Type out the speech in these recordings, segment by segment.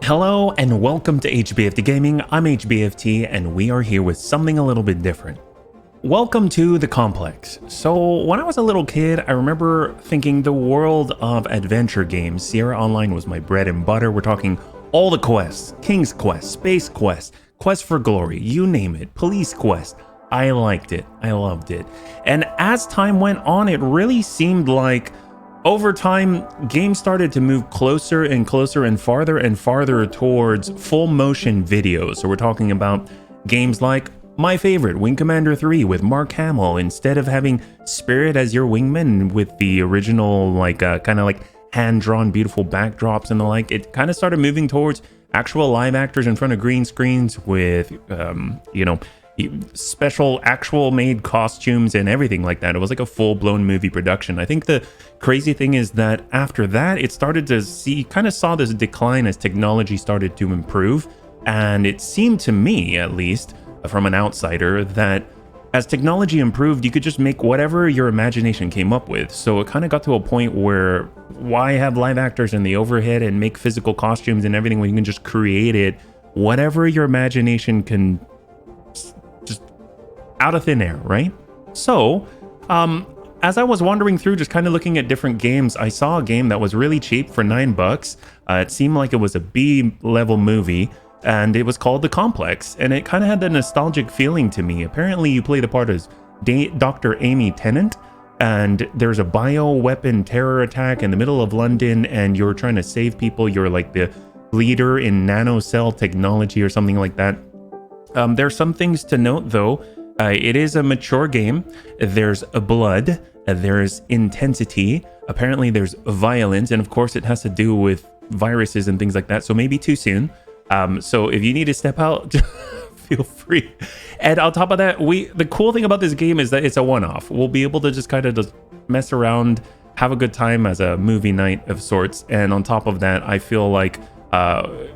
Hello and welcome to HBFT Gaming. I'm HBFT and we are here with something a little bit different. Welcome to the complex. So when I was a little kid, I remember thinking the world of adventure games. Sierra Online was my bread and butter. We're talking all the quests, King's Quest, Space Quest, Quest for Glory, you name it, Police Quest. I liked it. I loved it. And as time went on, it really seemed like over time, games started to move closer and closer and farther towards full motion videos. So we're talking about games like my favorite, Wing Commander 3 with Mark Hamill. Instead of having Spirit as your wingman with the original, kind of like hand-drawn beautiful backdrops and the like, it kind of started moving towards actual live actors in front of green screens with, special actual made costumes and everything like that. It was like a full-blown movie production. I think the crazy thing is that after that, it started to saw this decline as technology started to improve. And it seemed to me, at least from an outsider, that as technology improved, you could just make whatever your imagination came up with. So it kind of got to a point where why have live actors in the overhead and make physical costumes and everything when you can just create it, whatever your imagination can, just out of thin air, right? So, as I was wandering through, just kind of looking at different games, I saw a game that was really cheap for $9. It seemed like it was a B-level movie, and it was called The Complex, and it kind of had that nostalgic feeling to me. Apparently, you play the part as Dr. Amy Tennant, and there's a bioweapon terror attack in the middle of London, and you're trying to save people. You're like the leader in nanocell technology or something like that. There's some things to note, though. It is a mature game. There's blood. There's intensity. Apparently, there's violence. And of course, it has to do with viruses and things like that. So maybe too soon. So if you need to step out, feel free. And on top of that, the cool thing about this game is that it's a one-off. We'll be able to just kind of just mess around, have a good time as a movie night of sorts. And on top of that, I feel like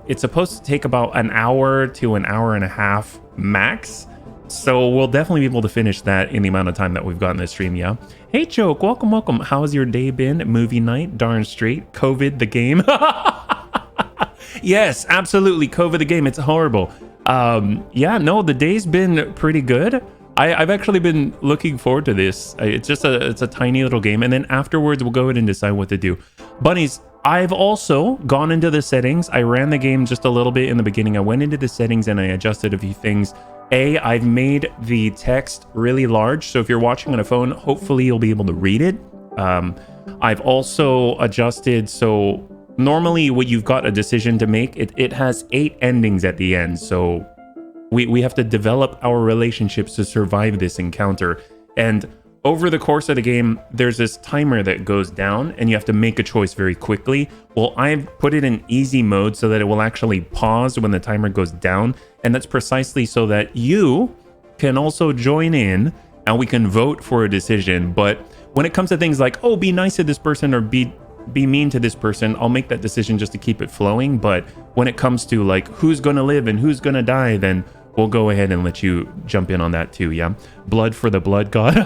it's supposed to take about an hour to an hour and a half max. So we'll definitely be able to finish that in the amount of time that we've got in this stream, yeah? Hey, Choke, welcome. How's your day been? Movie night, darn straight. COVID, the game. Yes, absolutely. COVID, the game. It's horrible. The day's been pretty good. I've actually been looking forward to this. It's a tiny little game. And then afterwards, we'll go ahead and decide what to do. Bunnies, I've also gone into the settings. I ran the game just a little bit in the beginning. I went into the settings and I adjusted a few things. I've made the text really large. So if you're watching on a phone, hopefully you'll be able to read it. I've also adjusted. So normally when you've got a decision to make, it has 8 endings at the end. So we have to develop our relationships to survive this encounter. And over the course of the game, there's this timer that goes down and you have to make a choice very quickly. Well, I've put it in easy mode so that it will actually pause when the timer goes down. And that's precisely so that you can also join in and we can vote for a decision. But when it comes to things like, oh, be nice to this person or be mean to this person, I'll make that decision just to keep it flowing. But when it comes to like who's going to live and who's going to die, then we'll go ahead and let you jump in on that too, yeah? Blood for the blood god.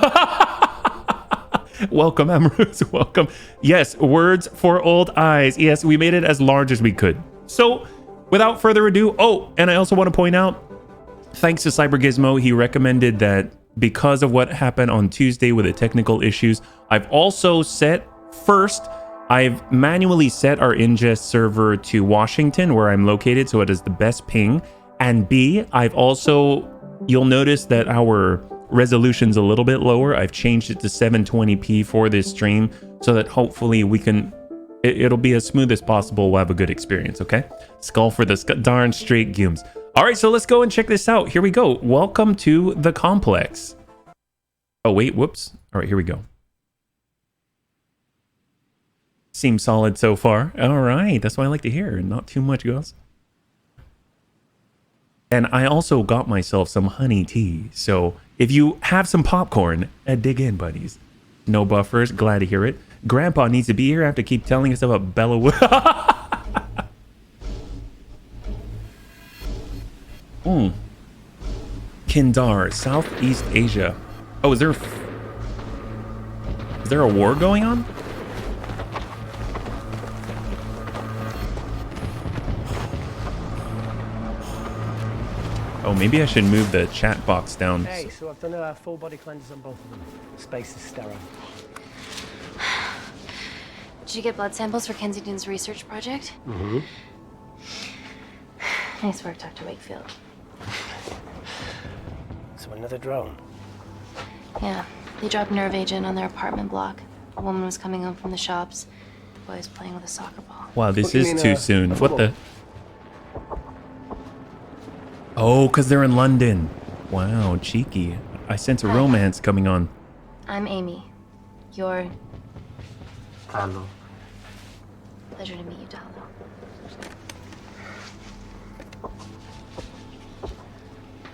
Welcome, Amorous, welcome. Yes, words for old eyes. Yes, we made it as large as we could. So, without further ado, and I also want to point out, thanks to CyberGizmo, he recommended that because of what happened on Tuesday with the technical issues, I've manually set our ingest server to Washington, where I'm located, so it is the best ping. And B, you'll notice that our resolution's a little bit lower. I've changed it to 720p for this stream so that hopefully it'll be as smooth as possible. We'll have a good experience, okay? Skull for the darn straight Gumes. All right, so let's go and check this out. Here we go. Welcome to the complex. Oh, wait, whoops. All right, here we go. Seems solid so far. All right, that's what I like to hear. Not too much, guys. And I also got myself some honey tea. So if you have some popcorn, dig in, buddies. No buffers. Glad to hear it. Grandpa needs to be here. I have to keep telling us about Bella. Kindar, Southeast Asia. Oh, is there a war going on? Oh, maybe I should move the chat box down. Hey, so I've done a full body cleanse on both of them. Space is sterile. Did you get blood samples for Kensington's research project? Mm-hmm. Nice work, Dr. Wakefield. So another drone. Yeah, they dropped nerve agent on their apartment block. A woman was coming home from the shops. The boy was playing with a soccer ball. Wow, this What do you is mean, too soon. What football? the? Oh, because they're in London. Wow, cheeky. I sense a romance coming on. I'm Amy. You're... Hello. Pleasure to meet you, Talo.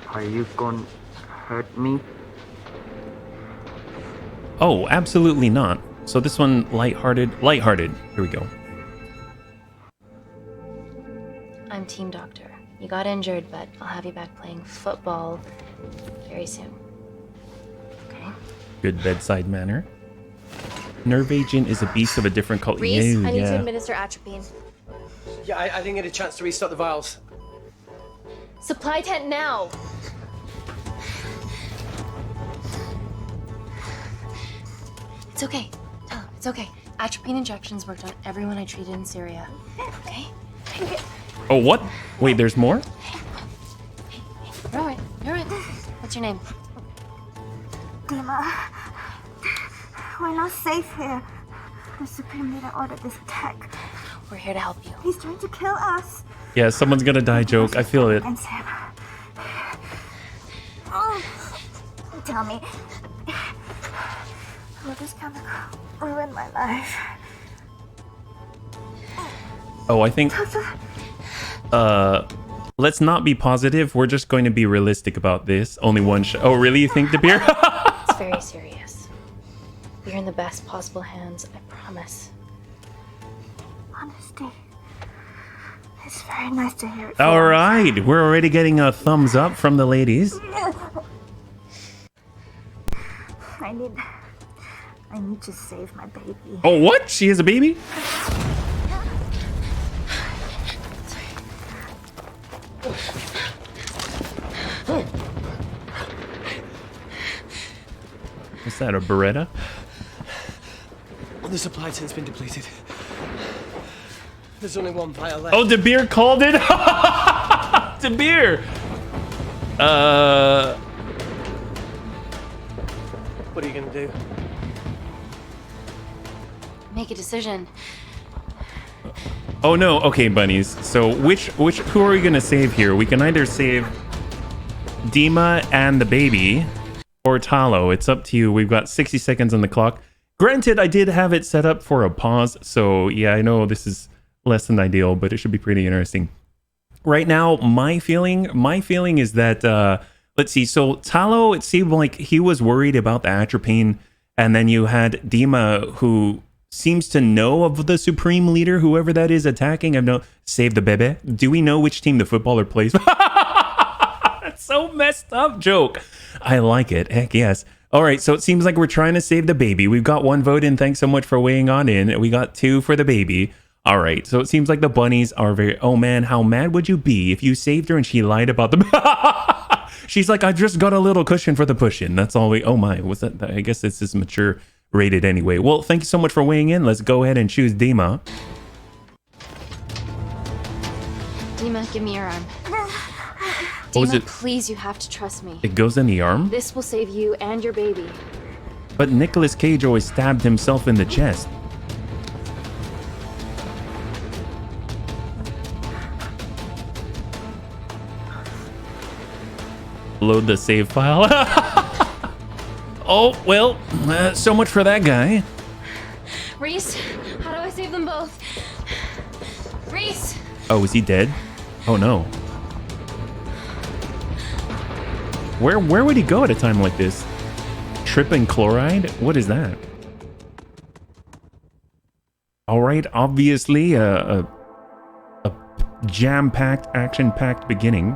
Are you gonna hurt me? Oh, absolutely not. So this one, lighthearted. Lighthearted. Here we go. I'm team doctor. You got injured, but I'll have you back playing football very soon. Okay? Good bedside manner. Nerve agent is a beast of a different color. Reese, I need to yeah. administer atropine. Yeah, I didn't get a chance to restock the vials. Supply tent now! It's okay. Tell him, it's okay. Atropine injections worked on everyone I treated in Syria. Okay? Oh, what? Wait, there's more? You're alright. You're alright. What's your name? Dima, we're not safe here. The Supreme Leader ordered this attack. We're here to help you. He's trying to kill us. Yeah, someone's gonna die joke. I feel it. Against him. Oh, tell me, will this chemical ruin my life? Oh, I think... let's not be positive. We're just going to be realistic about this. Only one shot. Oh, really? You think, De Beer? It's very serious. You're in the best possible hands, I promise. Honesty. It's very nice to hear it. All right. We're already getting a thumbs up from the ladies. I need to save my baby. Oh, what? She has a baby? What's that, a Beretta? The supply tent's been depleted. There's only one vial left. Oh, De Beer called it? De Beer! What are you gonna do? Make a decision. Oh no, okay, bunnies. So who are we gonna save here? We can either save Dima and the baby, or Talo. It's up to you. We've got 60 seconds on the clock. Granted, I did have it set up for a pause, so yeah, I know this is less than ideal, but it should be pretty interesting. Right now, my feeling is that let's see. So Talo, it seemed like he was worried about the atropine, and then you had Dima, who seems to know of the supreme leader, whoever that is attacking. I've no save the bebe. Do we know which team the footballer plays? That's so messed up joke. I like it. Heck yes. All right, so it seems like we're trying to save the baby. We've got one vote in. Thanks so much for weighing on in. We got 2 for the baby. All right, so it seems like the bunnies are very... Oh man, how mad would you be if you saved her and she lied about the... She's like, I just got a little cushion for the push-in. That's all we... Oh my, was that... I guess this is mature rated anyway. Well, thank you so much for weighing in. Let's go ahead and choose Dima. Dima, give me your arm. What was Dima, it? please, you have to trust me. It goes in the arm? This will save you and your baby. But Nicolas Cage always stabbed himself in the chest. Load the save file. Oh, well, so much for that guy. Reese, how do I save them both? Reese! Oh, is he dead? Oh no. Where would he go at a time like this? Tripping chloride? What is that? All right, obviously a jam-packed, action-packed beginning.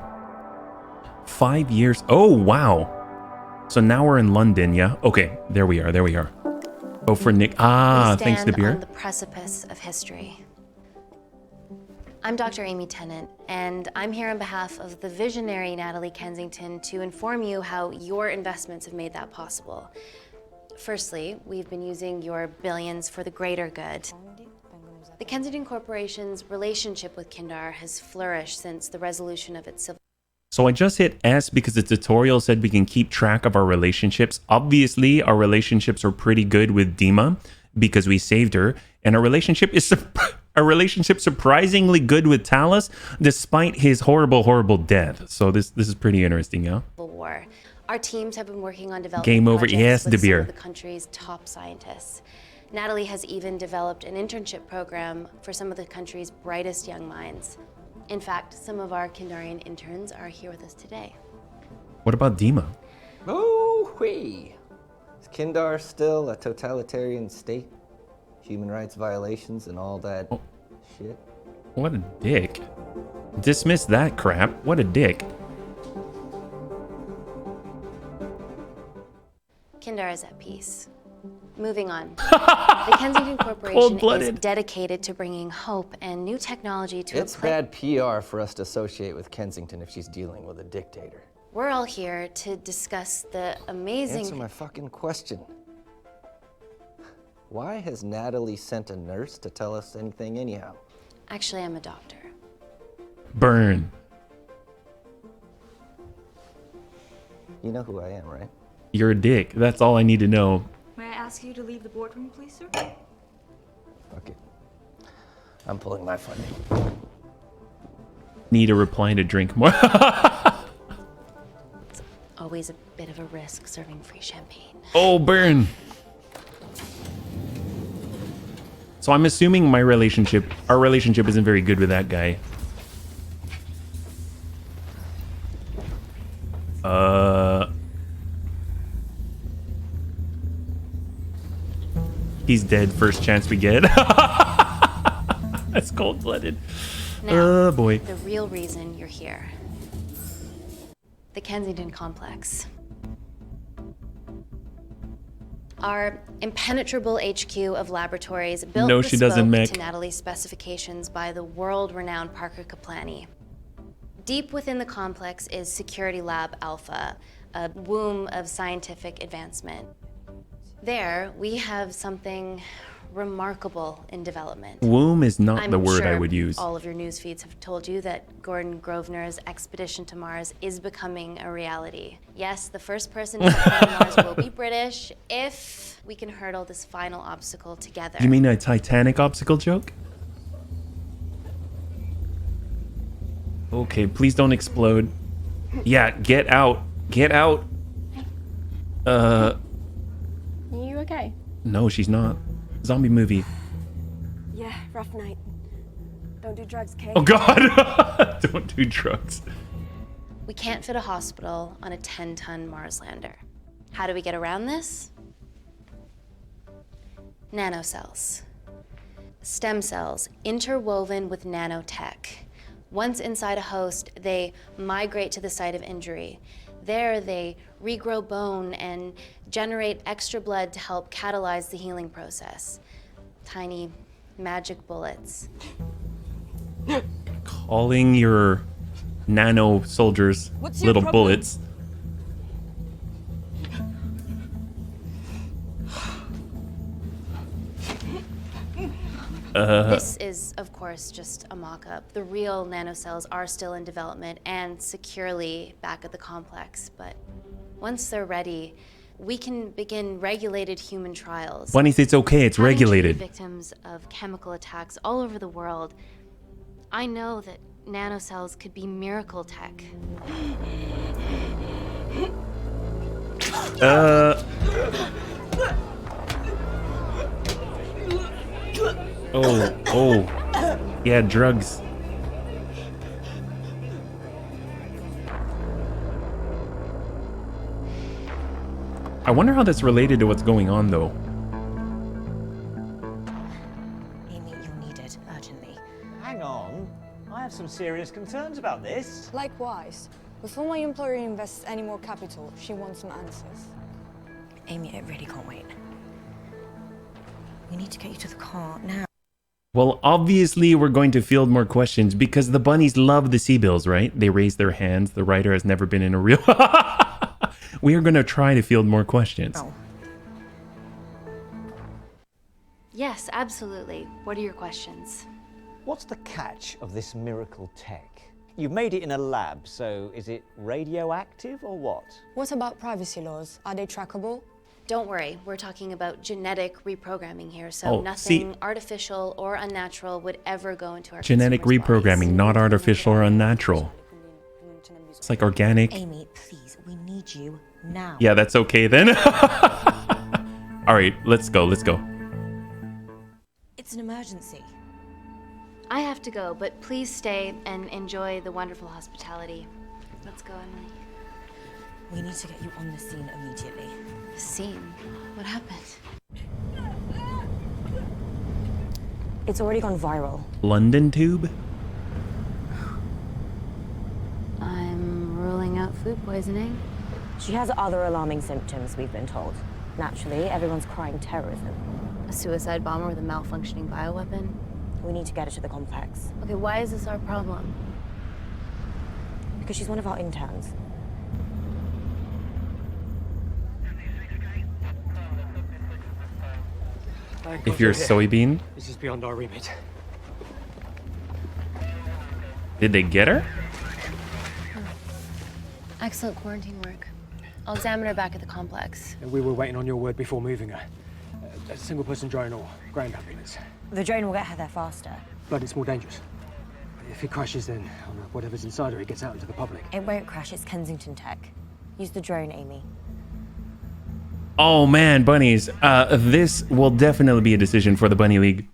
5 years. Oh, wow. So now we're in London, yeah? Okay, there we are. Oh, for Nick. Ah, thanks to We stand beer. on the precipice of history. I'm Dr. Amy Tennant, and I'm here on behalf of the visionary Natalie Kensington to inform you how your investments have made that possible. Firstly, we've been using your billions for the greater good. The Kensington Corporation's relationship with Kindar has flourished since the resolution of its civil. So I just hit S because the tutorial said we can keep track of our relationships. Obviously, our relationships are pretty good with Dima because we saved her, and our relationship is surprisingly good with Talus, despite his horrible death. So this is pretty interesting, yeah. War. Our teams have been working on developing Game over. projects Yes, with De some Beer. of the country's top scientists. Natalie has even developed an internship program for some of the country's brightest young minds. In fact, some of our Kindarian interns are here with us today. What about Dima? Oh-wee! Is Kindar still a totalitarian state? Human rights violations and all that shit? What a dick. Dismiss that crap. What a dick. Kindar is at peace. Moving on. The Kensington Corporation is dedicated to bringing hope and new technology to It's bad PR for us to associate with Kensington if she's dealing with a dictator. We're all here to discuss the amazing... Answer my fucking question. Why has Natalie sent a nurse to tell us anything anyhow? Actually, I'm a doctor. Burn. You know who I am, right? You're a dick. That's all I need to know. May I ask you to leave the boardroom, please, sir? Fuck it. I'm pulling my funding. Need a reply to drink more. It's always a bit of a risk serving free champagne. Oh, burn. So I'm assuming our relationship isn't very good with that guy. He's dead first chance we get. That's cold-blooded. Now, Oh boy. the real reason you're here. The Kensington Complex. Our impenetrable HQ of laboratories built No, she doesn't, bespoke Mick. to Natalie's specifications by the world-renowned Parker Kaplani. Deep within the complex is Security Lab Alpha, a womb of scientific advancement. There, we have something remarkable in development. Womb is not I'm the word sure I would use. all of your news feeds have told you that Gordon Grosvenor's expedition to Mars is becoming a reality. Yes, the first person to step on Mars will be British if we can hurdle this final obstacle together. You mean a Titanic obstacle joke? Okay, please don't explode. Yeah, get out. Get out. Are you okay? No, she's not. Zombie movie. Yeah, rough night. Don't do drugs, Kay. Oh god. Don't do drugs. We can't fit a hospital on a 10-ton Mars lander. How do we get around this? Nanocells. Stem cells interwoven with nanotech. Once inside a host, they migrate to the site of injury. There, they regrow bone and generate extra blood to help catalyze the healing process. Tiny magic bullets. Calling your nano soldiers What's your little problem? bullets. This is, of course, just a mock-up. The real nanocells are still in development and securely back at the complex, but once they're ready, we can begin regulated human trials. Bunny, it's okay, it's Having regulated. treated victims of chemical attacks all over the world, I know that nanocells could be miracle tech. Oh. Yeah, drugs. I wonder how that's related to what's going on, though. Amy, you're needed urgently. Hang on. I have some serious concerns about this. Likewise. Before my employer invests any more capital, she wants some answers. Amy, it really can't wait. We need to get you to the car now. Well, obviously, we're going to field more questions because the bunnies love the Seabills, right? They raise their hands. The writer has never been in a real... We are going to try to field more questions. Oh. Yes, absolutely. What are your questions? What's the catch of this miracle tech? You've made it in a lab, so is it radioactive or what? What about privacy laws? Are they trackable? Don't worry, we're talking about genetic reprogramming here, so Oh, nothing see- artificial or unnatural would ever go into our Genetic consumers' reprogramming, bodies. not artificial or unnatural. It's like organic. Amy, please, we need you now. Yeah, that's okay then. All right, let's go. Let's go. It's an emergency. I have to go, but please stay and enjoy the wonderful hospitality. Let's go, Emily. We need to get you on the scene immediately. The scene? What happened? It's already gone viral. London tube? I'm ruling out food poisoning. She has other alarming symptoms, we've been told. Naturally, everyone's crying terrorism. A suicide bomber with a malfunctioning bioweapon? We need to get her to the complex. Okay, why is this our problem? Because she's one of our interns. If you're a soybean, This is beyond our remit. did they get her? Excellent quarantine work. I'll examine her back at the complex. We were waiting on your word before moving her. A single-person drone or ground ambulance. The drone will get her there faster. But it's more dangerous. If it crashes, then whatever's inside her, it gets out into the public. It won't crash, it's Kensington Tech. Use the drone, Amy. Oh man, bunnies. This will definitely be a decision for the Bunny League.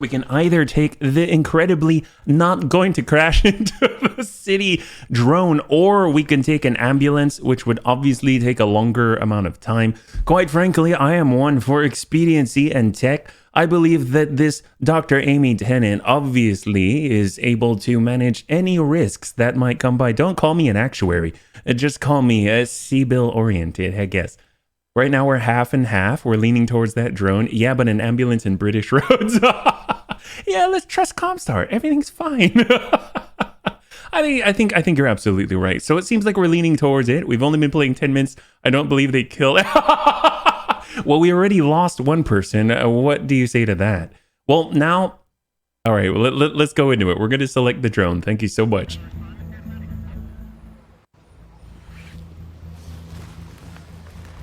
We can either take the incredibly not going to crash into the city drone, or we can take an ambulance, which would obviously take a longer amount of time. Quite frankly, I am one for expediency and tech. I believe that this Dr. Amy Tennant obviously is able to manage any risks that might come by. Don't call me an actuary. Just call me a Seabill oriented, I guess. Right now we're half and half. We're leaning towards that drone. Yeah, but an ambulance in British roads. Yeah, let's trust Comstar. Everything's fine. I think you're absolutely right. So it seems like we're leaning towards it. We've only been playing 10 minutes. I don't believe they killed. Well, we already lost one person. What do you say to that? Well, now, all right, well, let's go into it. We're going to select the drone. Thank you so much.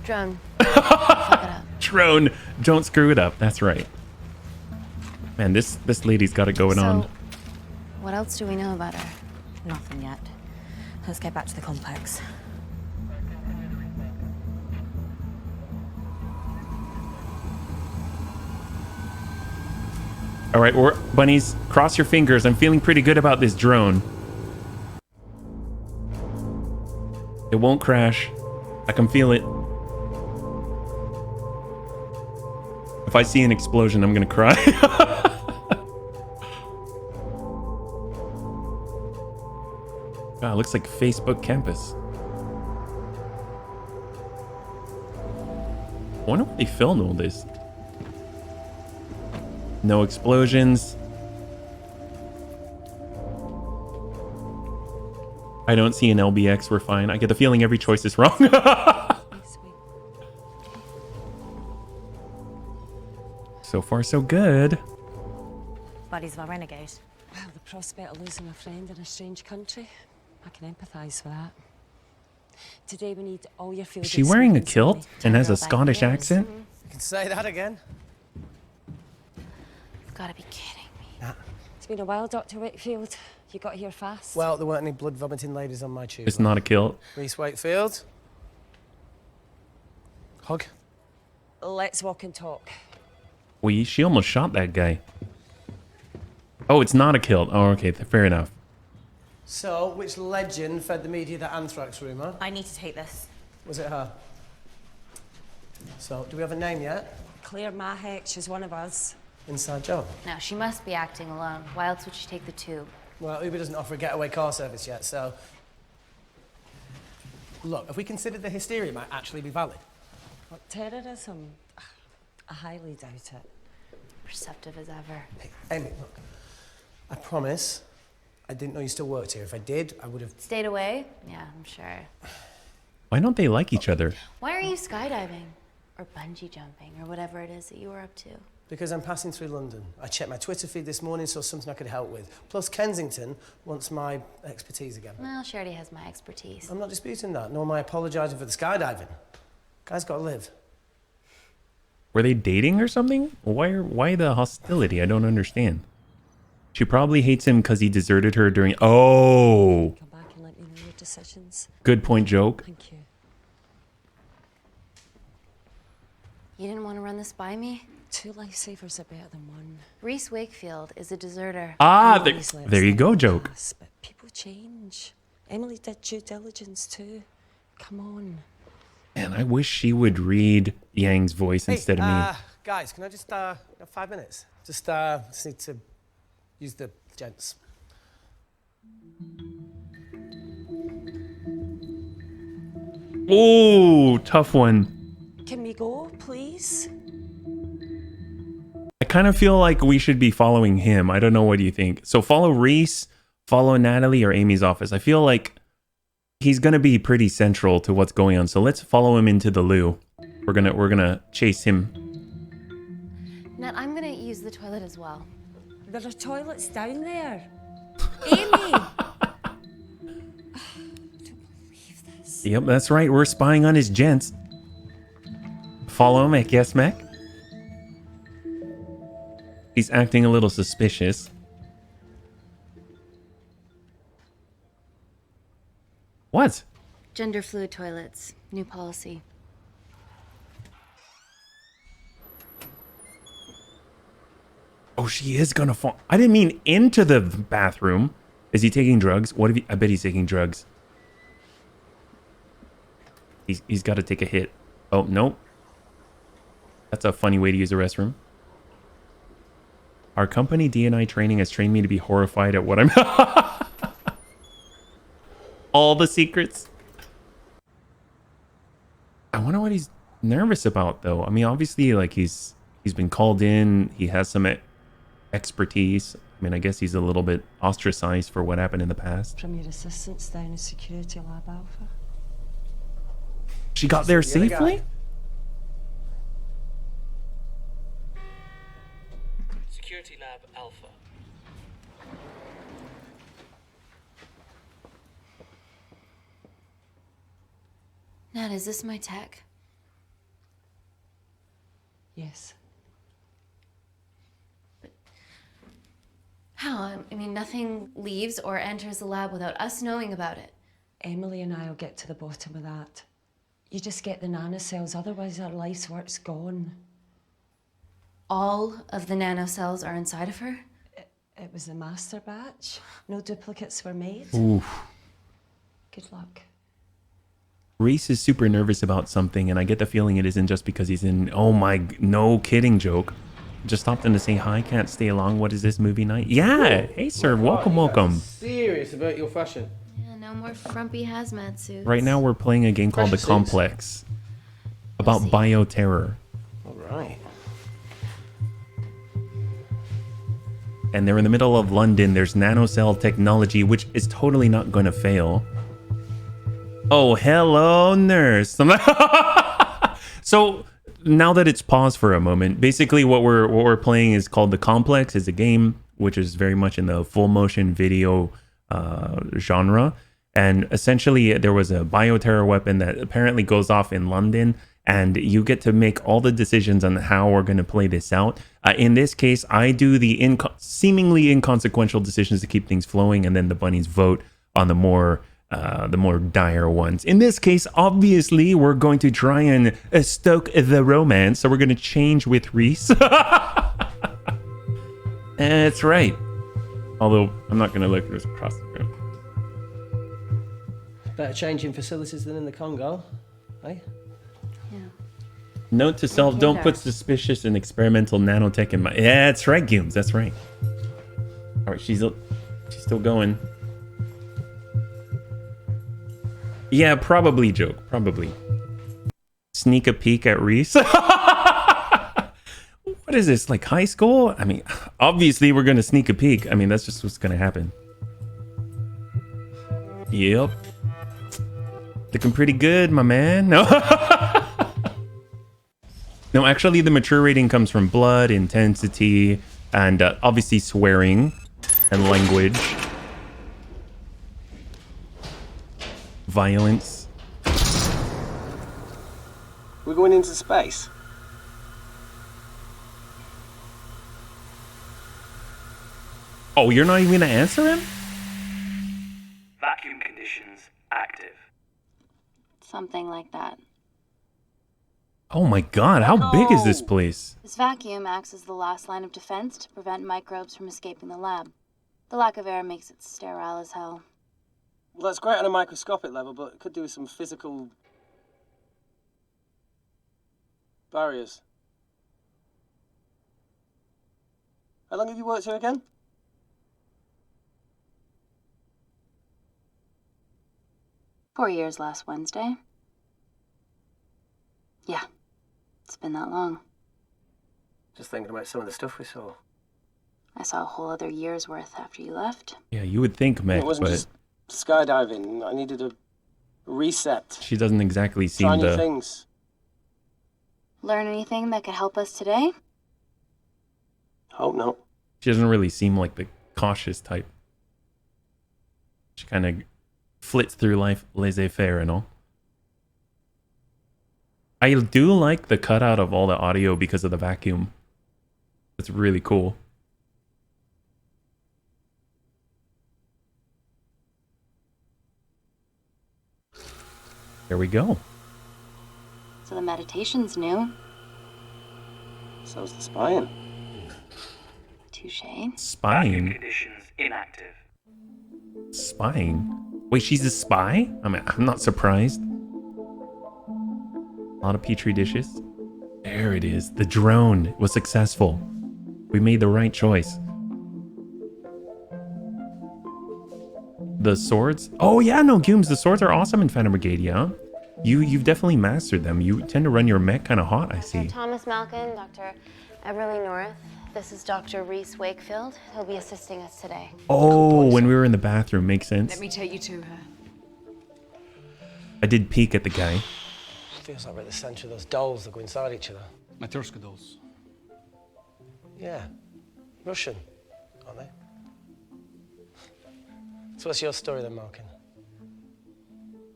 Drone. Fuck it up. Drone, don't screw it up. That's right. Man, this lady's got it going on. What else do we know about her? Nothing yet. Let's get back to the complex. All right, bunnies, cross your fingers. I'm feeling pretty good about this drone. It won't crash. I can feel it. If I see an explosion, I'm gonna cry. Wow, it looks like Facebook campus. I wonder where they filmed all this. No explosions. I don't see an LBX. We're fine. I get the feeling every choice is wrong. So far, so good. Buddies of our renegade. Well, the prospect of losing a friend in a strange country, I can empathise with that. Today we need all your field. Is she wearing a kilt and has a Scottish accent? You can say that again. You've got to be kidding me. Nah. It's been a while, Dr. Wakefield. You got here fast. Well, there weren't any blood vomiting ladies on my tube. It's not a kilt. Reese Wakefield. Hug. Let's walk and talk. She almost shot that guy. Oh, it's not a kilt. Oh, okay, fair enough. So, which legend fed the media that anthrax rumour? I need to take this. Was it her? So, do we have a name yet? Claire Mahek, she's one of us. Inside job. No, she must be acting alone. Why else would she take the tube? Well, Uber doesn't offer a getaway car service yet, so... Look, have we considered the hysteria might actually be valid? What, terrorism? I highly doubt it. perceptive as ever. Hey, Amy, look. I promise I didn't know you still worked here. If I did, I would have... Stayed away? Yeah, I'm sure. Why don't they like each other? Why aren't you skydiving? Or bungee jumping, or whatever it is that you were up to? Because I'm passing through London. I checked my Twitter feed this morning, saw something I could help with. Plus, Kensington wants my expertise again. Well, she already has my expertise. I'm not disputing that, nor am I apologising for the skydiving. Guy's got to live. Were they dating or something? Why the hostility? I don't understand. She probably hates him because he deserted her during... Oh! Come back and let me know your decisions. Good point, joke. Thank you. You didn't want to run this by me? 2 lifesavers are better than 1. Reese Wakefield is a deserter. Ah, there you go, joke. But people change. Emily did due diligence too. Come on. Man, I wish she would read Yang's voice instead of me. Guys, can I just, 5 minutes? Just need to use the gents. Oh, tough one. Can we go, please? I kind of feel like we should be following him. I don't know. What do you think? So follow Reese, follow Natalie or Amy's office. I feel like he's going to be pretty central to what's going on. So let's follow him into the loo. We're gonna chase him. Nat, I'm gonna use the toilet as well. There are toilets down there. Amy! Yep, that's right. We're spying on his gents. Follow him, Mac. Yes, Mac? He's acting a little suspicious. What? Gender fluid toilets. New policy. Oh, she is gonna fall. I didn't mean into the bathroom. Is he taking drugs? What if he... I bet he's taking drugs. He's got to take a hit. Oh, nope. That's a funny way to use a restroom. Our company D&I training has trained me to be horrified at what I'm... All the secrets. I wonder what he's nervous about, though. I mean, obviously, like, he's been called in. He has some expertise. I mean, I guess he's a little bit ostracized for what happened in the past. From your assistants down in Security Lab Alpha. She got there safely? Security Lab Alpha. Nat, is this my tech? Yes. How? I mean, nothing leaves or enters the lab without us knowing about it. Emily and I will get to the bottom of that. You just get the nanocells, otherwise our life's work's gone. All of the nanocells are inside of her? It was a master batch. No duplicates were made. Oof. Good luck. Reese is super nervous about something, and I get the feeling it isn't just because he's in... Oh my... No kidding, joke. Just stopped in to say hi, can't stay long. What is this, movie night? Yeah! Hey, sir. Welcome, welcome. Serious about your fashion. Yeah, no more frumpy hazmat suits. Right now, we're playing a game called The Complex. About bioterror. All right. And they're in the middle of London. There's nanocell technology, which is totally not going to fail. Oh, hello, nurse. So now that it's paused for a moment, basically what we're playing is called The Complex. It's a game which is very much in the full motion video genre. And essentially, there was a bioterror weapon that apparently goes off in London, and you get to make all the decisions on how we're going to play this out. In this case, I do the seemingly inconsequential decisions to keep things flowing, and then the bunnies vote on the more dire ones. In this case, obviously, we're going to try and stoke the romance, so we're going to change with Reese. That's right. Although, I'm not going to look across the room. Better changing facilities than in the Congo, eh? Yeah. Note to self, don't put suspicious and experimental nanotech in my... Yeah, that's right, Gooms, that's right. All right, she's still going. Yeah, probably, joke, probably. Sneak a peek at Reese. What is this, like high school? I mean, obviously we're gonna sneak a peek. I mean, that's just what's gonna happen. Yep. Looking pretty good, my man. No. No, actually the mature rating comes from blood, intensity, and obviously swearing and language. Violence. We're going into space. Oh, you're not even gonna answer him? Vacuum conditions active. Something like that. Oh my god, how big is this place? This vacuum acts as the last line of defense to prevent microbes from escaping the lab. The lack of air makes it sterile as hell. Well, that's great on a microscopic level, but it could do with some physical barriers. How long have you worked here again? "4 years last Wednesday." Yeah, it's been that long. Just thinking about some of the stuff we saw. I saw a whole other year's worth after you left. Yeah, you would think, Meg, It wasn't but just skydiving. I needed a reset. she doesn't exactly Try seem new to... things. Learn anything that could help us today? Hope not. She doesn't really seem like the cautious type. She kind of flits through life laissez-faire and all. I do like the cutout of all the audio because of the vacuum. It's really cool. There we go. So the meditation's new. So's the spying. Touché. Spying? Conditions inactive. Spying? Wait, she's a spy? I mean, I'm not surprised. A lot of petri dishes. There it is. The drone was successful. We made the right choice. The swords? Oh yeah, no, Gooms, the swords are awesome in Phantom Brigade, yeah? You've definitely mastered them. You tend to run your mech kind of hot, I see. Dr. Thomas Malkin, Dr. Everly North. This is Dr. Reese Wakefield. He'll be assisting us today. Oh, when we were in the bathroom, makes sense. Let me take you to her. I did peek at the guy. Feels like we're at the centre of those dolls that go inside each other. Matryoshka dolls. Yeah. Russian, aren't they? So what's your story then, Malkin?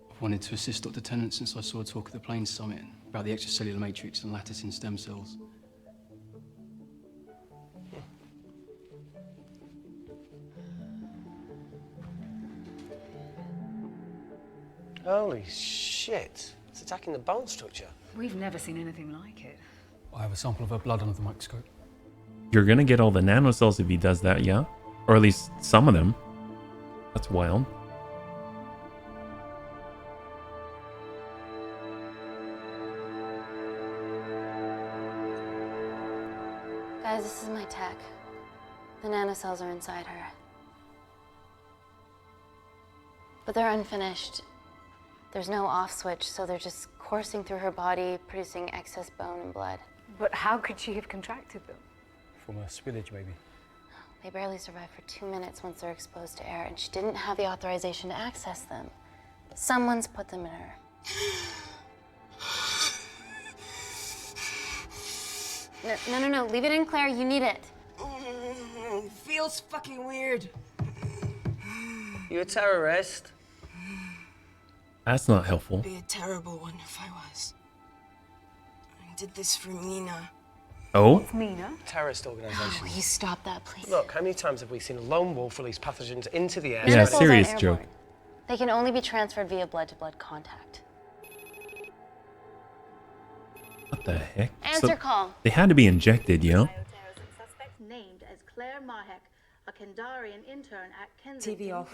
I've wanted to assist Dr. Tennant since I saw a talk at the Plains Summit about the extracellular matrix and lattice in stem cells. Holy shit. It's attacking the bone structure. We've never seen anything like it. I have a sample of her blood under the microscope. You're gonna get all the nanocells if he does that, yeah? Or at least some of them. That's wild. Guys, this is my tech. The nanocells are inside her. But they're unfinished. There's no off switch, so they're just coursing through her body, producing excess bone and blood. But how could she have contracted them? From a spillage, maybe. They barely survive for 2 minutes once they're exposed to air, and she didn't have the authorization to access them. Someone's put them in her. No, leave it in, Claire. You need it. It feels fucking weird. You a terrorist? That's not helpful. Be a terrible one if I was. I did this for Mina. Oh? Mina? Terrorist organisation. Oh, will you stop that, please? Look, how many times have we seen a lone wolf release pathogens into the air? Yeah, Nanocells serious aren't joke. airborne. They can only be transferred via blood-to-blood contact. What the heck? Answer call. They had to be injected, you know? Suspect named as Claire Mahek, a Kendarian intern at Kensington. TV off.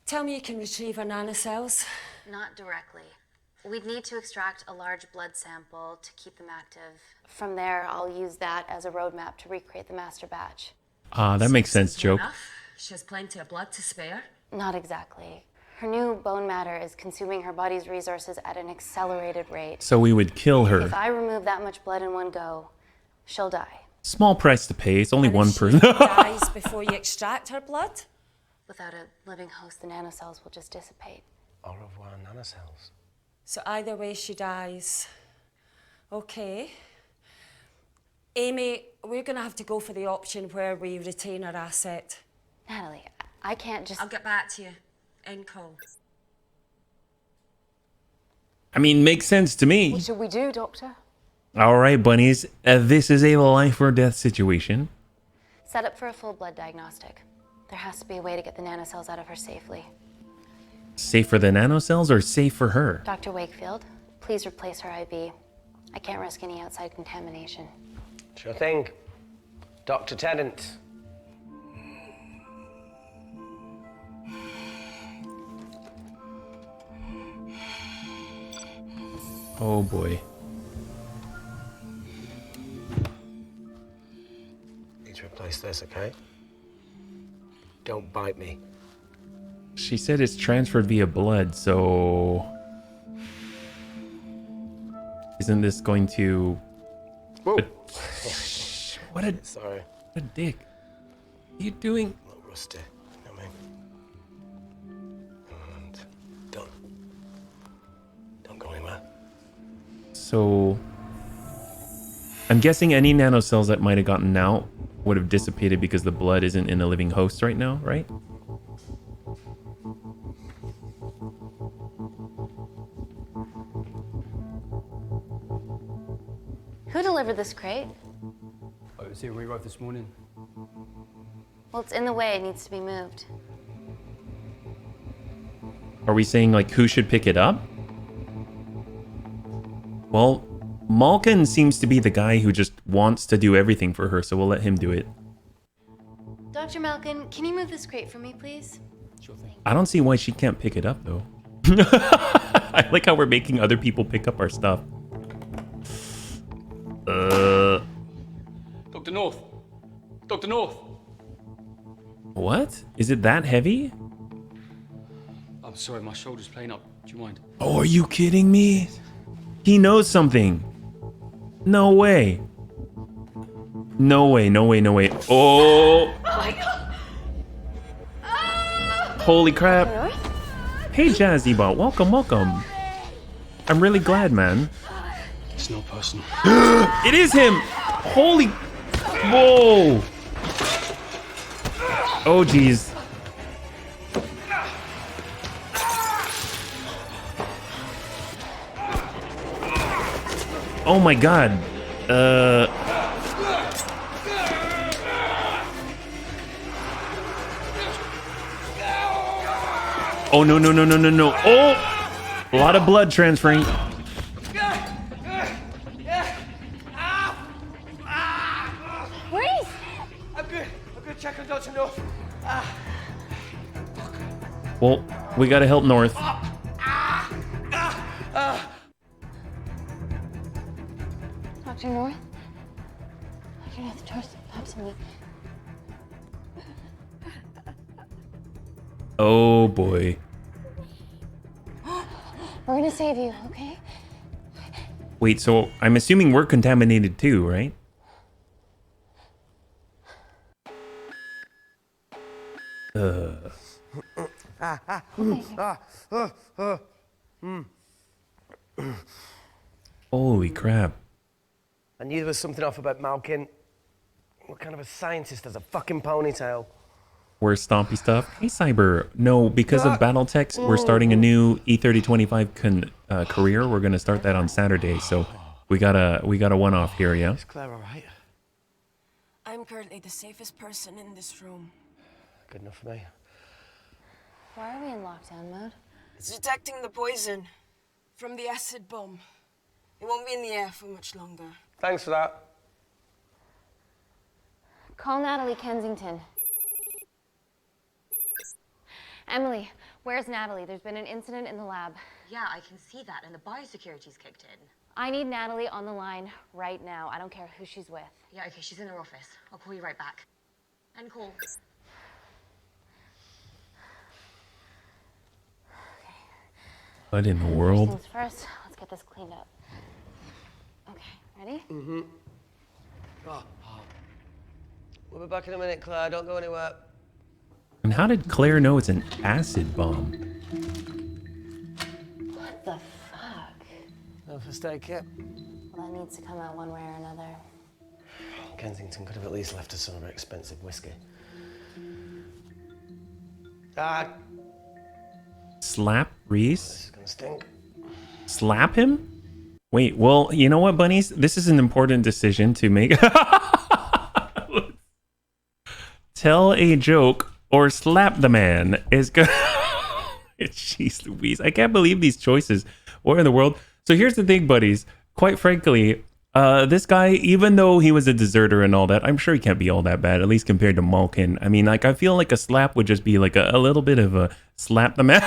Tell me you can retrieve her nanocells. Not directly. We'd need to extract a large blood sample to keep them active. From there, I'll use that as a roadmap to recreate the master batch. Ah, that makes sense, joke. Enough. She has plenty of blood to spare. Not exactly. Her new bone matter is consuming her body's resources at an accelerated rate. So we would kill her. If I remove that much blood in one go, she'll die. Small price to pay. It's only one person. Dies before you extract her blood? Without a living host, the nanocells will just dissipate. Au revoir, nanocells. So either way, she dies. Okay. Amy, we're gonna have to go for the option where we retain our asset. Natalie, I can't just... I'll get back to you. End call. I mean, makes sense to me. What should we do, Doctor? All right, bunnies. This is a life or death situation. Set up for a full blood diagnostic. There has to be a way to get the nanocells out of her safely. Safe for the nanocells or safe for her? Dr. Wakefield, please replace her IV. I can't risk any outside contamination. Sure thing. Dr. Tennant. Oh boy. Need to replace this, okay? Don't bite me. She said it's transferred via blood, so... Isn't this going to... Whoa. What a... Sorry. What a dick. What are you doing? A little rusty. You know what I mean? And don't go anywhere. So... I'm guessing any nanocells that might have gotten out would have dissipated because the blood isn't in a living host right now, right? Who delivered this crate? I was here when we arrived this morning. Well, it's in the way. It needs to be moved. Are we saying, like, who should pick it up? Well, Malkin seems to be the guy who just wants to do everything for her, so we'll let him do it. Dr. Malkin, can you move this crate for me, please? Sure thing. I don't see why she can't pick it up, though. I like how we're making other people pick up our stuff. Dr. North! Dr. North! What? Is it that heavy? I'm sorry, my shoulder's playing up. Do you mind? Oh, are you kidding me? He knows something. No way. No way, no way, no way. Oh! Holy crap. Hey, Jazzybot. Welcome, welcome. I'm really glad, man. It's not personal. It is him! Holy... Whoa! Oh, jeez. Oh my god. Oh, no, no, no, no, no, no. Oh! A lot of blood transferring. Where is? I'm good. Check on Dr. North. Well, we gotta help North. Dr. North? Dr. North, talk to me. Oh boy. We're gonna save you, okay? Wait, so I'm assuming we're contaminated too, right? Holy crap. I knew there was something off about Malkin. What kind of a scientist has a fucking ponytail? Where's Stompy stuff? Hey, Cyber. No, because of Battletechs, we're starting a new E3025 career. We're gonna start that on Saturday, so we got a one-off here, yeah? Is Claire all right? I'm currently the safest person in this room. Good enough for me. Why are we in lockdown mode? It's detecting the poison from the acid bomb. It won't be in the air for much longer. Thanks for that. Call Natalie Kensington. Emily, where's Natalie? There's been an incident in the lab. Yeah, I can see that, and the biosecurity's kicked in. I need Natalie on the line right now. I don't care who she's with. Yeah, okay, she's in her office. I'll call you right back. End call. What in the First world? things first, let's get this cleaned up. Okay, ready? Mm-hmm. Oh. We'll be back in a minute, Claire. Don't go anywhere. And how did Claire know it's an acid bomb? What the fuck? No first aid kit. Well, that needs to come out one way or another. Kensington could have at least left us some of her expensive whiskey. Ah. Slap Reese? This is gonna stink. Slap him? Wait, well, you know what, bunnies? This is an important decision to make. Tell a joke or slap the man is good. Jeez Louise. I can't believe these choices. What in the world? So here's the thing, buddies. Quite frankly, this guy, even though he was a deserter and all that, I'm sure he can't be all that bad, at least compared to Malkin. I mean, like, I feel like a slap would just be like a little bit of a slap the man.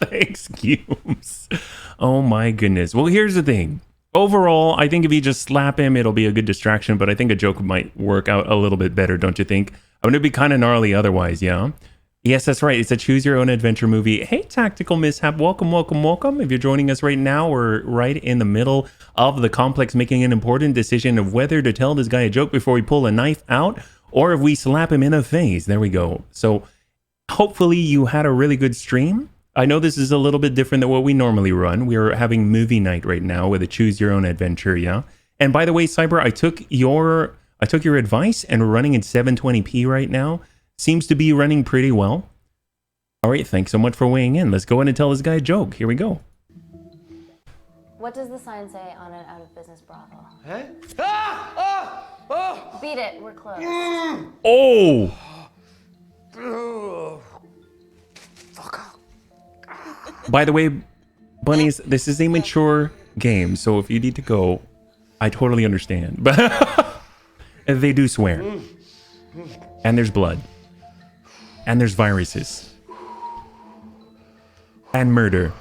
Thanks, Cubes. Oh my goodness. Well, here's the thing. Overall, I think if you just slap him, it'll be a good distraction, but I think a joke might work out a little bit better, don't you think? I mean, it'd be kind of gnarly otherwise, yeah? Yes, that's right. It's a choose your own adventure movie. Hey, Tactical Mishap, welcome, welcome, welcome. If you're joining us right now, we're right in the middle of the complex making an important decision of whether to tell this guy a joke before we pull a knife out or if we slap him in the face. There we go. So hopefully you had a really good stream. I know this is a little bit different than what we normally run. We're having movie night right now with a choose your own adventure, yeah? And by the way, Cyber, I took your advice and we're running in 720p right now. Seems to be running pretty well. All right, thanks so much for weighing in. Let's go in and tell this guy a joke. Here we go. What does the sign say on an out-of-business brothel? Huh? Ah! Oh! Oh! Beat it, we're closed. Oh! Fuck off. By the way, bunnies, this is a mature game, so if you need to go, I totally understand. But they do swear. And there's blood. And there's viruses. And murder.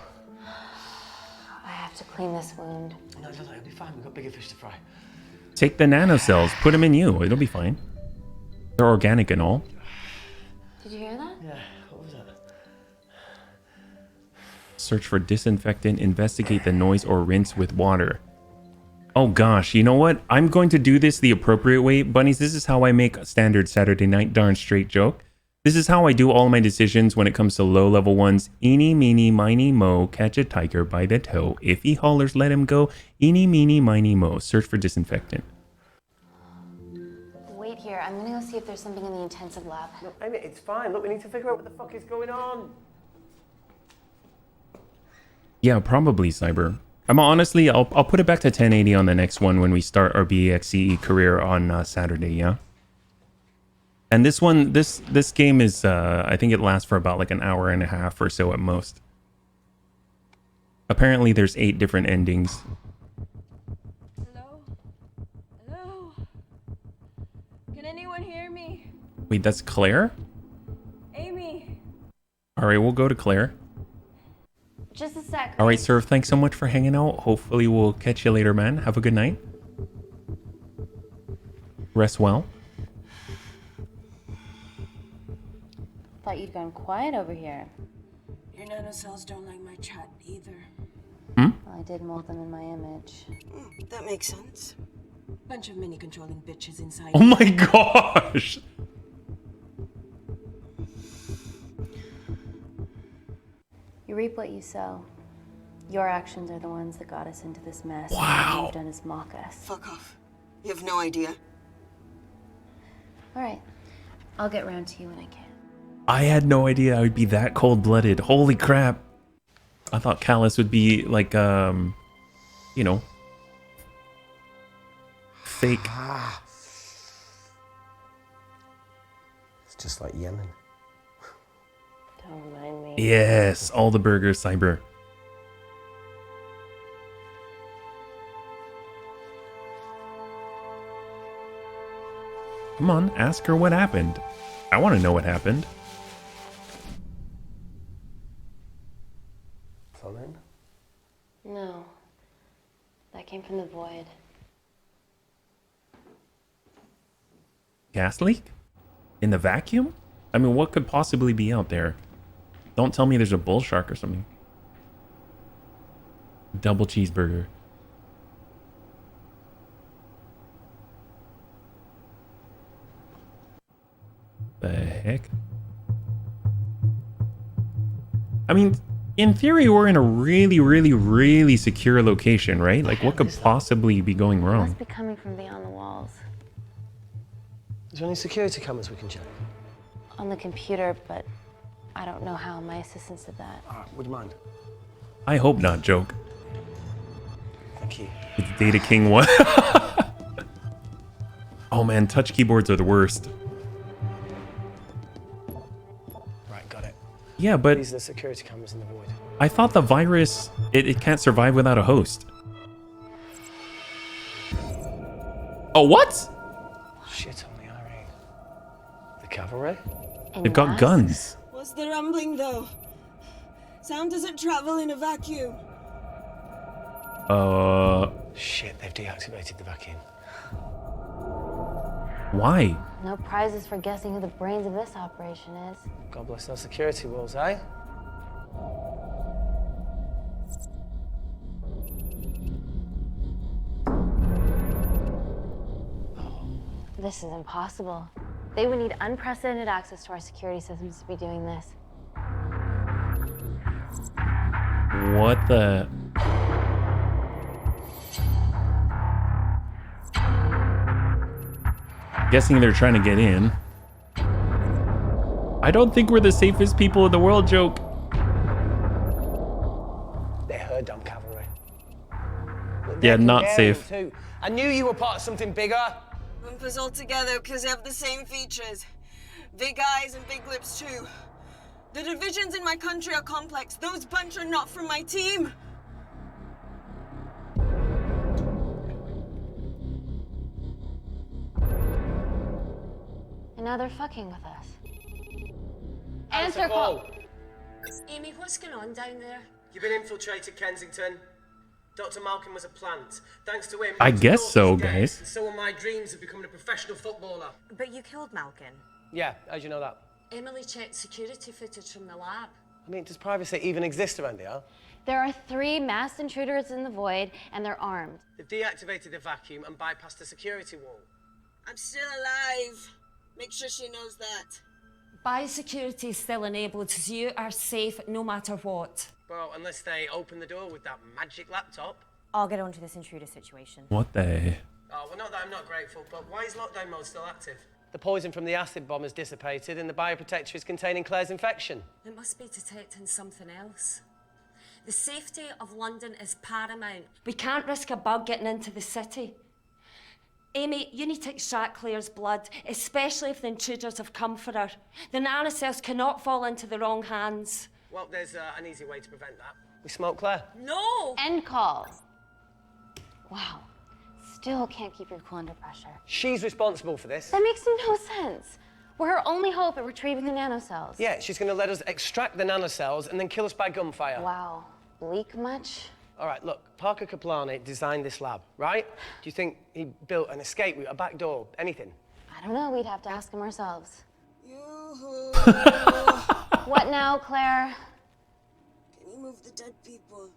I have to clean this wound. No, it'll be fine. We've got bigger fish to fry. Take the nanocells, put them in you. It'll be fine. They're organic and all. Did you hear that? Yeah, what was that? Search for disinfectant, investigate the noise, or rinse with water. Oh gosh, you know what? I'm going to do this the appropriate way. Bunnies, this is how I make a standard Saturday night darn straight joke. This is how I do all my decisions when it comes to low-level ones. Eeny, meeny, miny, mo, catch a tiger by the toe. If he hollers, let him go. Eeny, meeny, miny, mo. Search for disinfectant. Wait here, I'm gonna go see if there's something in the intensive lab. No, Amy, it's fine. Look, we need to figure out what the fuck is going on. Yeah, probably, Cyber. Honestly, I'll put it back to 1080 on the next one when we start our BXCE career on Saturday, yeah? And this one, this game is, I think it lasts for about like an hour and a half or so at most. Apparently there's 8 different endings. Hello? Hello? Can anyone hear me? Wait, that's Claire? Amy? Alright, we'll go to Claire. Just a sec. Alright, sir, thanks so much for hanging out. Hopefully we'll catch you later, man. Have a good night. Rest well. Thought you'd gone quiet over here. Your nanocells don't like my chat either. Well, I did mold them in my image. That makes sense. Bunch of mini controlling bitches inside. Oh my gosh! You reap what you sow. Your actions are the ones that got us into this mess. Wow. All you've done is mock us. Fuck off. You have no idea. All right. I'll get round to you when I can. I had no idea I would be that cold-blooded. Holy crap. I thought Callus would be like, you know, fake. It's just like Yemen. Don't remind me. Yes, all the burgers, Cyber. Come on, ask her what happened. I want to know what happened. Plumbing? No. That came from the void. Gas leak? In the vacuum? I mean, what could possibly be out there? Don't tell me there's a bull shark or something. Double cheeseburger. The heck? I mean, in theory, we're in a really, really, really secure location, right? Like, what could possibly be going It wrong? must be coming from beyond the walls. Is there any security cameras we can check? On the computer, but I don't know how. My assistants did that. Would you mind? I hope not, joke. Thank you. It's Data King 1. Oh man, touch keyboards are the worst. Right, got it. Yeah, but These are the security cameras in the void. I thought the virus, it can't survive without a host. Oh, what? Shit on the IRA. The cavalry? They've got guns. What's the rumbling, though? Sound doesn't travel in a vacuum. Shit, they've deactivated the vacuum. Why? No prizes for guessing who the brains of this operation is. God bless those security walls, eh? This is impossible. They would need unprecedented access to our security systems to be doing this. What the? Guessing they're trying to get in. I don't think we're the safest people in the world, joke. They're her damn cavalry. Yeah, not safe. Too. I knew you were part of something bigger. Lump us all together because they have the same features. Big eyes and big lips too. The divisions in my country are complex. Those bunch are not from my team. And now they're fucking with us. Answer call. Amy, what's going on down there? You've been infiltrated, Kensington. Dr. Malkin was a plant. Thanks to him, I guess so, guys. and so are my dreams of becoming a professional footballer. But you killed Malkin. Yeah, how'd you know that? Emily checked security footage from the lab. I mean, does privacy even exist around here? There are 3 masked intruders in the void, and they're armed. They've deactivated the vacuum and bypassed the security wall. I'm still alive. Make sure she knows that. Biosecurity is still enabled, so you are safe no matter what. Well, unless they open the door with that magic laptop. I'll get onto this intruder situation. What the? Oh, well, not that I'm not grateful, but why is lockdown mode still active? The poison from the acid bomb has dissipated and the bioprotector is containing Claire's infection. It must be detecting something else. The safety of London is paramount. We can't risk a bug getting into the city. Amy, you need to extract Claire's blood, especially if the intruders have come for her. The nanocells cannot fall into the wrong hands. Well, there's an easy way to prevent that. We smoke Claire. No! End call. Wow. Still can't keep your cool under pressure. She's responsible for this. That makes no sense. We're her only hope at retrieving the nanocells. Yeah, she's going to let us extract the nanocells and then kill us by gunfire. Wow. Bleak much? All right, look, Parker Kaplani designed this lab, right? Do you think he built an escape route, a back door, anything? I don't know. We'd have to ask him ourselves. What now, Claire? Can you move the dead people?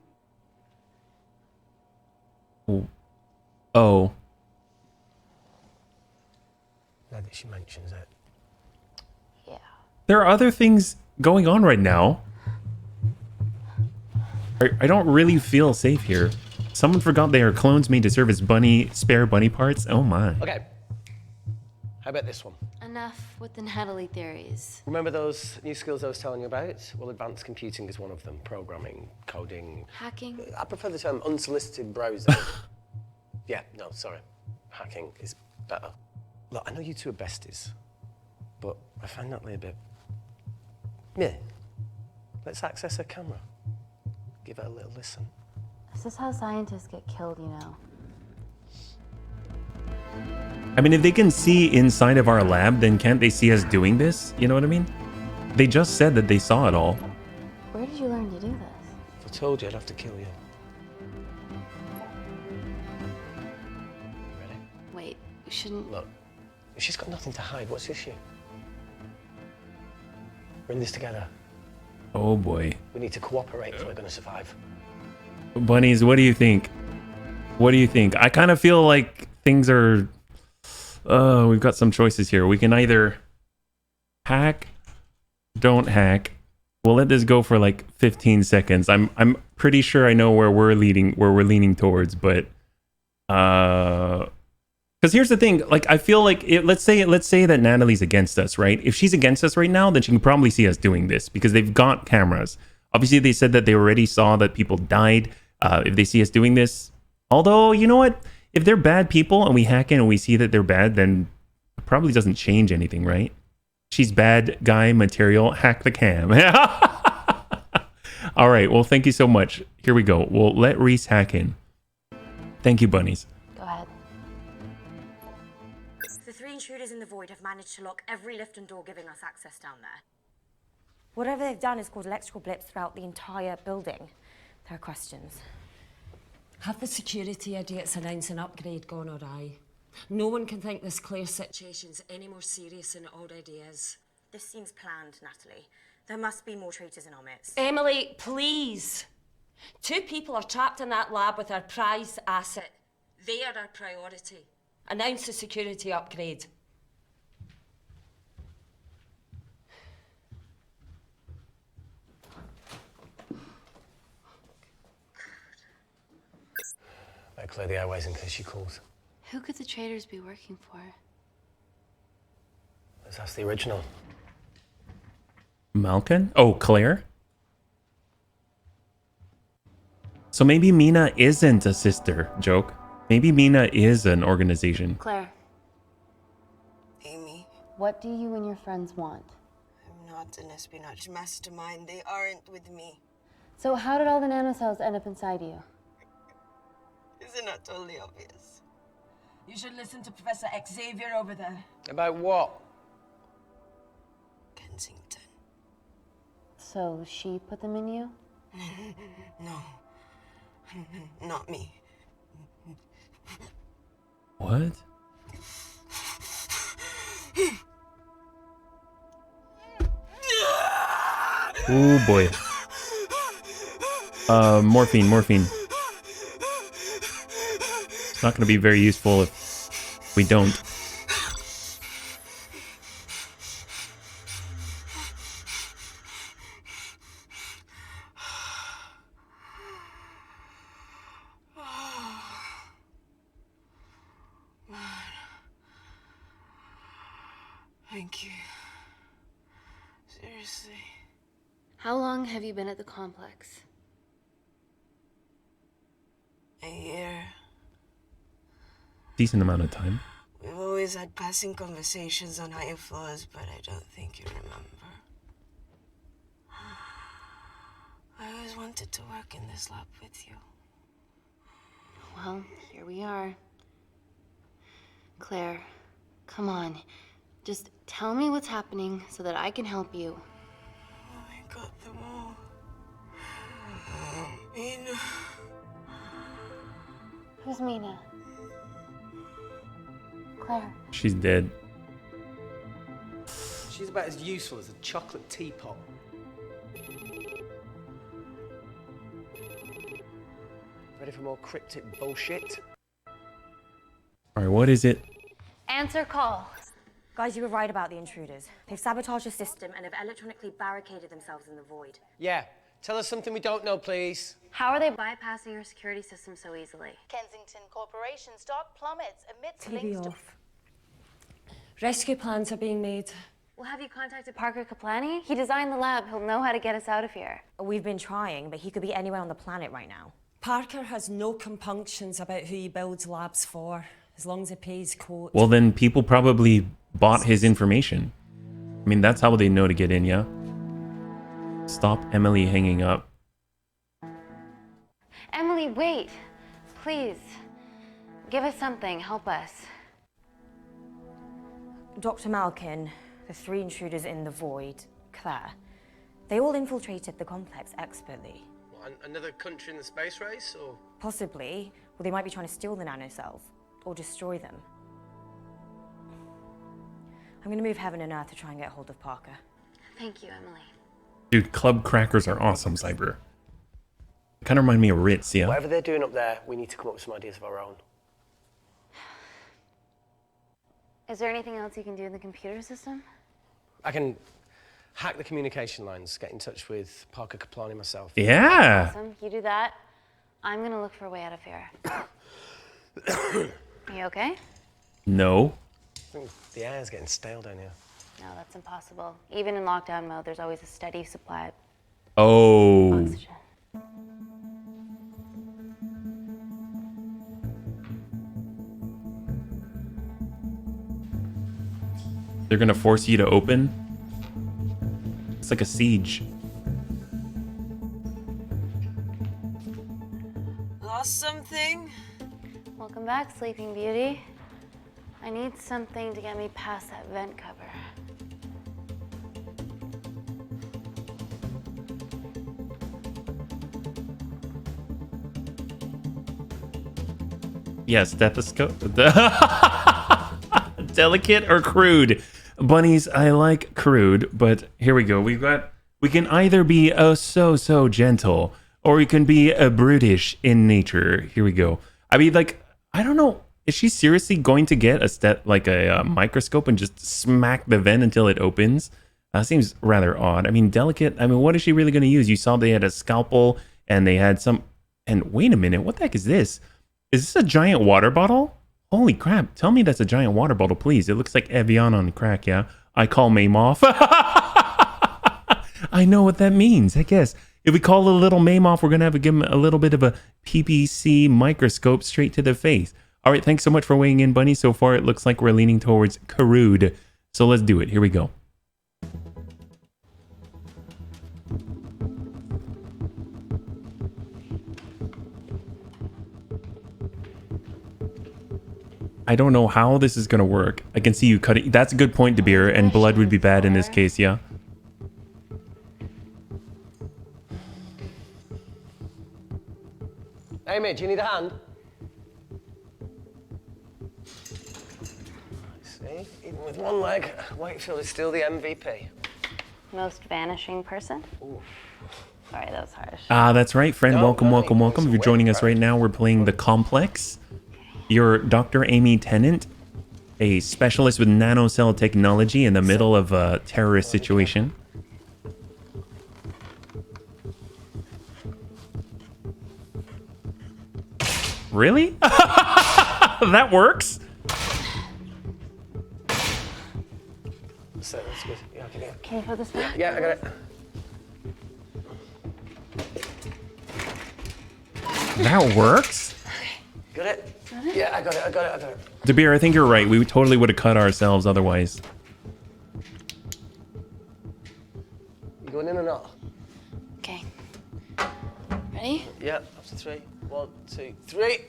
Oh. Now that she mentions it. Yeah. There are other things going on right now. I don't really feel safe here. Someone forgot they are clones made to serve as spare bunny parts. Oh my. Okay. How about this one? Enough with the Natalie theories. Remember those new skills I was telling you about? Well, advanced computing is one of them. Programming, coding. Hacking? I prefer the term unsolicited browsing. Yeah, no, sorry. Hacking is better. Look, I know you two are besties, but I find Natalie a bit... meh. Let's access her camera. Give her a little listen. This is how scientists get killed, you know. I mean, if they can see inside of our lab, then can't they see us doing this? You know what I mean? They just said that they saw it all. Where did you learn to do this? If I told you, I'd have to kill you. Ready? Wait, we shouldn't... Look, if she's got nothing to hide, what's the issue? We're in this together. Oh boy. We need to cooperate if we're going to survive. Bunnies, what do you think? What do you think? I kind of feel like things are... we've got some choices here. We can either hack, don't hack. We'll let this go for like 15 seconds. I'm pretty sure I know where we're leaning towards, but because here's the thing, like I feel like let's say that Natalie's against us, right? If she's against us right now, then she can probably see us doing this because they've got cameras. Obviously, they said that they already saw that people died. If they see us doing this, although you know what, if they're bad people and we hack in and we see that they're bad, then it probably doesn't change anything, right? She's bad guy material. Hack the cam. All right. Well, thank you so much. Here we go. We'll let Reese hack in. Thank you, bunnies. Go ahead. The 3 intruders in the void have managed to lock every lift and door giving us access down there. Whatever they've done has caused electrical blips throughout the entire building. There are questions. Have the security idiots announce an upgrade gone awry? No one can think this Claire situation's any more serious than it already is. This seems planned, Natalie. There must be more traitors in our midst. Emily, please. 2 people are trapped in that lab with our prized asset. They are our priority. Announce the security upgrade. Better clear the airways in case she calls. Who could the traitors be working for? Let's ask the original. Malkin? Oh, Claire? So maybe Mina isn't a sister joke. Maybe Mina is an organization. Claire. Amy. What do you and your friends want? I'm not an espionage mastermind. They aren't with me. So how did all the nanocells end up inside you? Isn't that totally obvious? You should listen to Professor Xavier over there. About what? Kensington. So she put them in you? No. Not me. What? Oh boy. Morphine. It's not going to be very useful if we don't. Thank you. Seriously. How long have you been at the complex? A year. Decent amount of time. We've always had passing conversations on higher floors, but I don't think you remember. I always wanted to work in this lab with you. Well, here we are. Claire, come on. Just tell me what's happening so that I can help you. I got them all. Mina. Who's Mina? Claire. She's dead. She's about as useful as a chocolate teapot. Ready for more cryptic bullshit? All right, what is it? Answer call. Guys, you were right about the intruders. They've sabotaged the system And have electronically barricaded themselves in the void. Yeah. Tell us something we don't know, please. How are they bypassing your security system so easily? Kensington Corporation stock plummets amidst TV links to... off. Rescue plans are being made. Well, have you contacted Parker Kaplani? He designed the lab. He'll know how to get us out of here. We've been trying, but he could be anywhere on the planet right now. Parker has no compunctions about who he builds labs for, as long as he pays quote. Well, then people probably bought his information. I mean, that's how they know to get in, yeah? Stop Emily hanging up. Emily, wait. Please. Give us something. Help us. Dr. Malkin, the 3 intruders in the void, Claire, they all infiltrated the complex expertly. What, another country in the space race, or? Possibly, well, they might be trying to steal the nanocells or destroy them. I'm going to move heaven and earth to try and get hold of Parker. Thank you, Emily. Dude, club crackers are awesome, Cyber. Kind of remind me of Ritz, yeah? Whatever they're doing up there, we need to come up with some ideas of our own. Is there anything else you can do in the computer system? I can hack the communication lines, get in touch with Parker Kaplani myself. Yeah. Awesome. You do that. I'm gonna look for a way out of here. Are you okay? No. I think the air's getting stale down here. No, that's impossible. Even in lockdown mode, there's always a steady supply of Oh. oxygen. They're gonna force you to open. It's like a siege. Lost something? Welcome back, Sleeping Beauty. I need something to get me past that vent cover. Yeah, stethoscope. Delicate or crude? Bunnies, I like crude, but here we go. We can either be so gentle, or we can be brutish in nature. Here we go. I mean, like, I don't know. Is she seriously going to get a microscope and just smack the vent until it opens? Seems rather odd. I mean, delicate. I mean, what is she really going to use? You saw they had a scalpel and they had some. And wait a minute, what the heck is this? Is this a giant water bottle? Holy crap! Tell me that's a giant water bottle, please. It looks like Evian on crack. Yeah, I call Mame off. I know what that means. I guess if we call a little Mame off, we're gonna have to give him a little bit of a PPC microscope straight to the face. All right, thanks so much for weighing in, Bunny. So far, it looks like we're leaning towards crude. So let's do it. Here we go. I don't know how this is gonna work. I can see you cutting. That's a good point, DeBeer, and blood would be bad in this case, yeah? Amy, do you need a hand? See, even with one leg, Wakefield is still the MVP. Most vanishing person? Ooh. Sorry, that was harsh. That's right, friend. No, welcome. it's If you're joining us right now, we're playing The Complex. You're Dr. Amy Tennant, a specialist with nanocell technology in the middle of a terrorist situation. Really? That works? So that's good. Yeah, Can you put this back? Yeah, I got it. That works? Got it? Yeah, I got it. DeBeer, I think you're right. We totally would have cut ourselves otherwise. You going in or not? Okay. Ready? Yeah, up to 3. 1, 2, 3.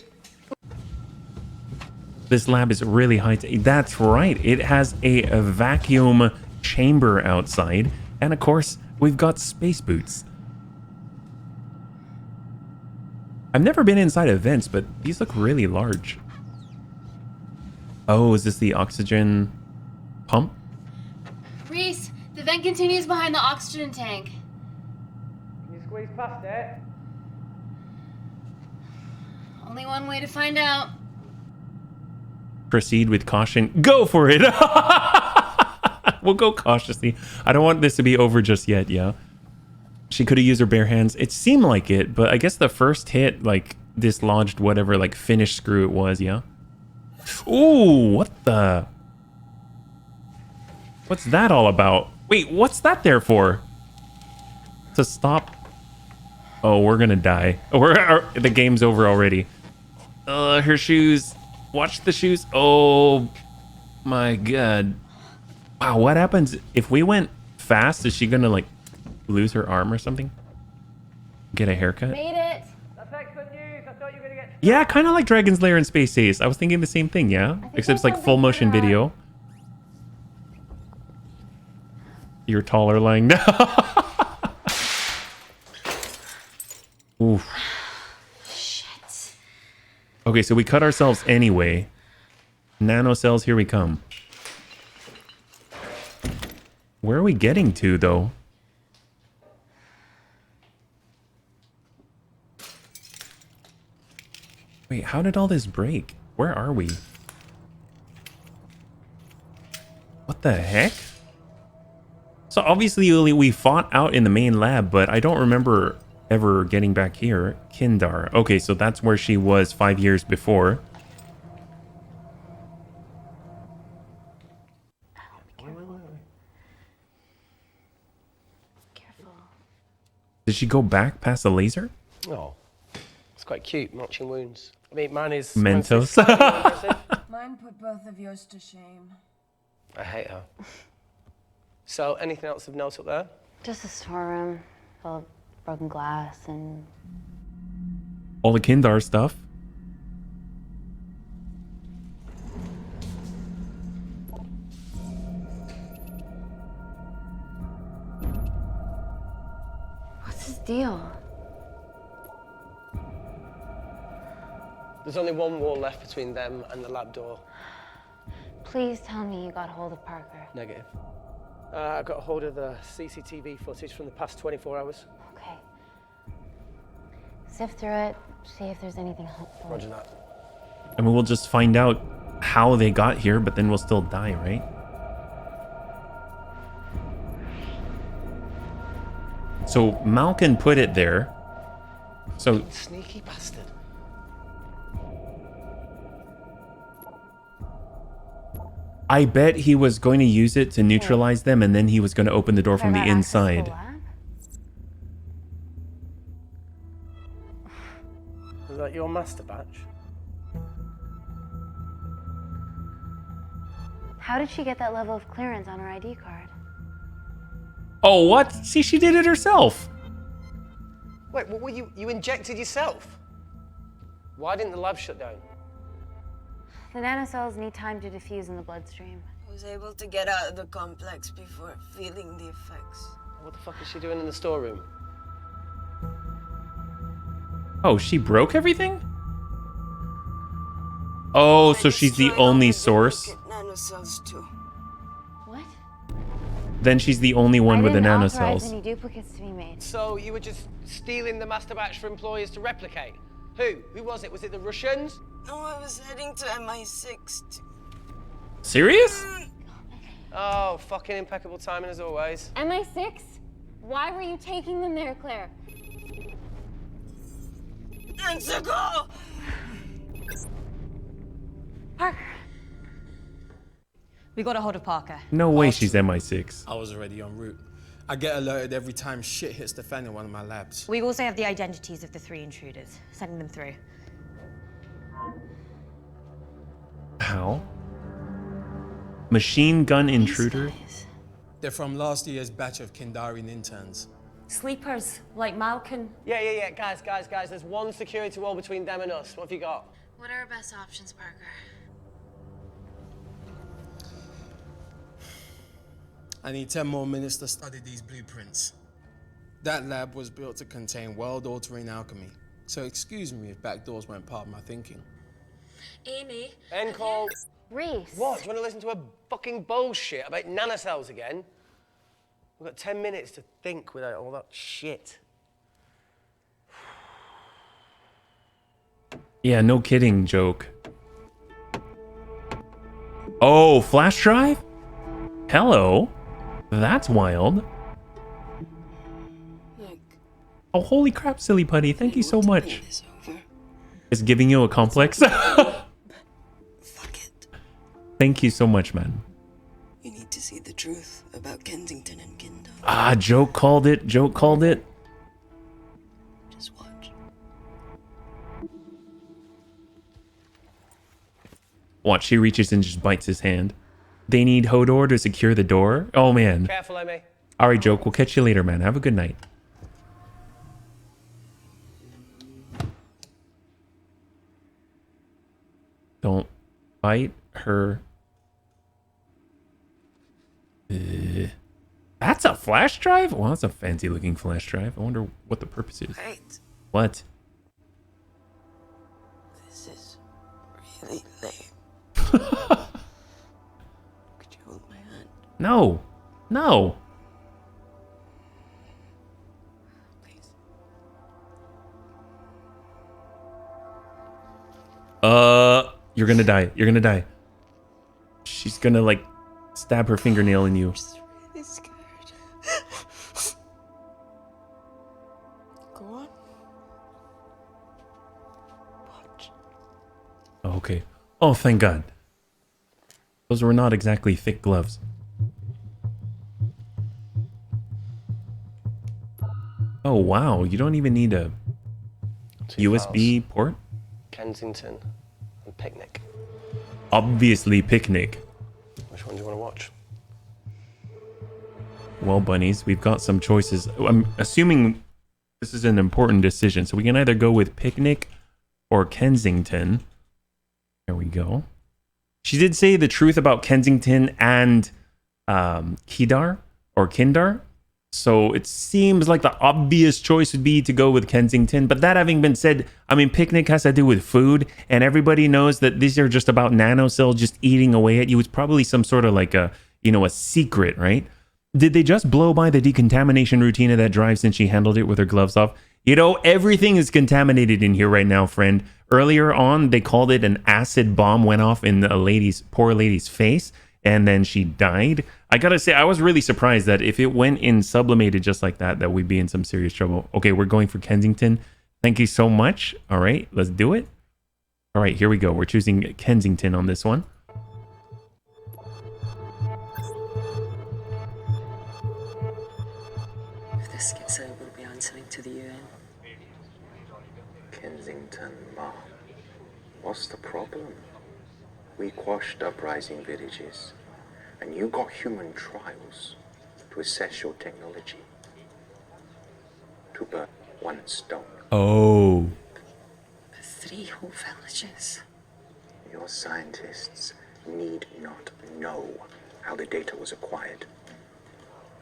This lab is really high tech. That's right. It has a vacuum chamber outside. And of course, we've got space boots. I've never been inside of vents, but these look really large. Oh, is this the oxygen pump? Reese, the vent continues behind the oxygen tank. Can you squeeze past it? Only one way to find out. Proceed with caution. Go for it. We'll go cautiously. I don't want this to be over just yet, yeah? She could have used her bare hands. It seemed like it, but I guess the first hit, like, dislodged whatever, like, finish screw it was, yeah? Ooh, what the? What's that all about? Wait, what's that there for? To stop? Oh, we're gonna die. The game's over already. Her shoes. Watch the shoes. Oh, my God. Wow, what happens if we went fast? Is she gonna, like, lose her arm or something? Get a haircut? Made it. That's excellent news. I thought you were going to get... Yeah, kind of like Dragon's Lair in Space Ace. I was thinking the same thing, yeah? Except it's like full motion video. You're taller lying down. Oof. Shit. Okay, so we cut ourselves anyway. Nanocells, here we come. Where are we getting to, though? Wait, how did all this break? Where are we? What the heck? So obviously we fought out in the main lab, but I don't remember ever getting back here. Kindar. Okay, so that's where she was 5 years before. Did she go back past the laser? Oh, it's quite cute, matching wounds. I mean, mine is... Mentos. Mine put both of yours to shame. I hate her. So, anything else of note up there? Just a storeroom full of broken glass and... All the Kindar stuff. What's his deal? There's only one wall left between them and the lab door. Please tell me you got hold of Parker. Negative. I got a hold of the CCTV footage from the past 24 hours. Okay. Sift through it, see if there's anything helpful. Roger that. I mean, we'll just find out how they got here, but then we'll still die, right? So Malkin put it there. So Sneaky bastard. I bet he was going to use it to neutralize them, and then he was going to open the door from the inside. Is that your master batch? How did she get that level of clearance on her ID card? Oh, what? See, she did it herself. Wait, what were you injected yourself? Why didn't the lab shut down? The nanocells need time to diffuse in the bloodstream. I was able to get out of the complex before feeling the effects. What the fuck is she doing in the storeroom? Oh, she broke everything? Oh, so she's the only source? Nanocells too. What? Then she's the only one with the I didn't authorize nanocells. any duplicates to be made. So you were just stealing the master batch for employers to replicate? Who? Who was it? Was it the Russians? No, I was heading to MI6. Serious? Oh, fucking impeccable timing as always. MI6? Why were you taking them there, Claire? Answer, go! Parker. We got a hold of Parker. No way she's MI6. I was already en route. I get alerted every time shit hits the fan in one of my labs. We also have the identities of the 3 intruders. Sending them through. How? Machine gun intruder? They're from last year's batch of Kindarian interns. Sleepers, like Malkin. Yeah. Guys. There's one security wall between them and us. What have you got? What are our best options, Parker? I need 10 more minutes to study these blueprints. That lab was built to contain world-altering alchemy. So excuse me if back doors weren't part of my thinking. Amy. End call. Reese. What? Do you want to listen to a fucking bullshit about nanocells again? We've got 10 minutes to think without all that shit. Yeah, no kidding, joke. Oh, flash drive? Hello. That's wild. Oh, holy crap, silly putty. Thank you so much. It's giving you a complex. Thank you so much, man. You need to see the truth about Kensington and Kindar. Ah, joke called it. Joke called it. Just watch. Watch, she reaches and just bites his hand. They need Hodor to secure the door. Oh, man. Careful, Amy. All right, joke. We'll catch you later, man. Have a good night. Don't bite her. That's a flash drive? Well, that's a fancy looking flash drive. I wonder what the purpose is. Wait. What? This is really lame. Could you hold my hand? No. No. Please. You're gonna die. You're gonna die. She's gonna like stab her fingernail in you. Really scared. Go on. Oh, okay. Oh, thank God. Those were not exactly thick gloves. Oh, wow. You don't even need a USB port? Kensington and Picnic. Obviously, Picnic. Which one do you want to watch? Well, bunnies, we've got some choices. I'm assuming this is an important decision, so we can either go with Picnic or Kensington. There we go. She did say the truth about Kensington and Kedar or Kindar. So it seems like the obvious choice would be to go with Kensington. But that having been said, I mean, Picnic has to do with food, and everybody knows that these are just about nanocells just eating away at you. It's probably some sort of like a secret, right? Did they just blow by the decontamination routine of that drive since she handled it with her gloves off? You know, everything is contaminated in here right now, friend. Earlier on, they called it an acid bomb went off in the poor lady's face, and then she died. I gotta say, I was really surprised that if it went in sublimated just like that, that we'd be in some serious trouble. Okay, we're going for Kensington. Thank you so much. All right, let's do it. All right, here we go. We're choosing Kensington on this one. If this gets out, we'll be answering to the UN. Kensington, Ma. What's the problem? We quashed uprising villages, and you got human trials to assess your technology. To burn one stone. Oh. 3 whole villages. Your scientists need not know how the data was acquired.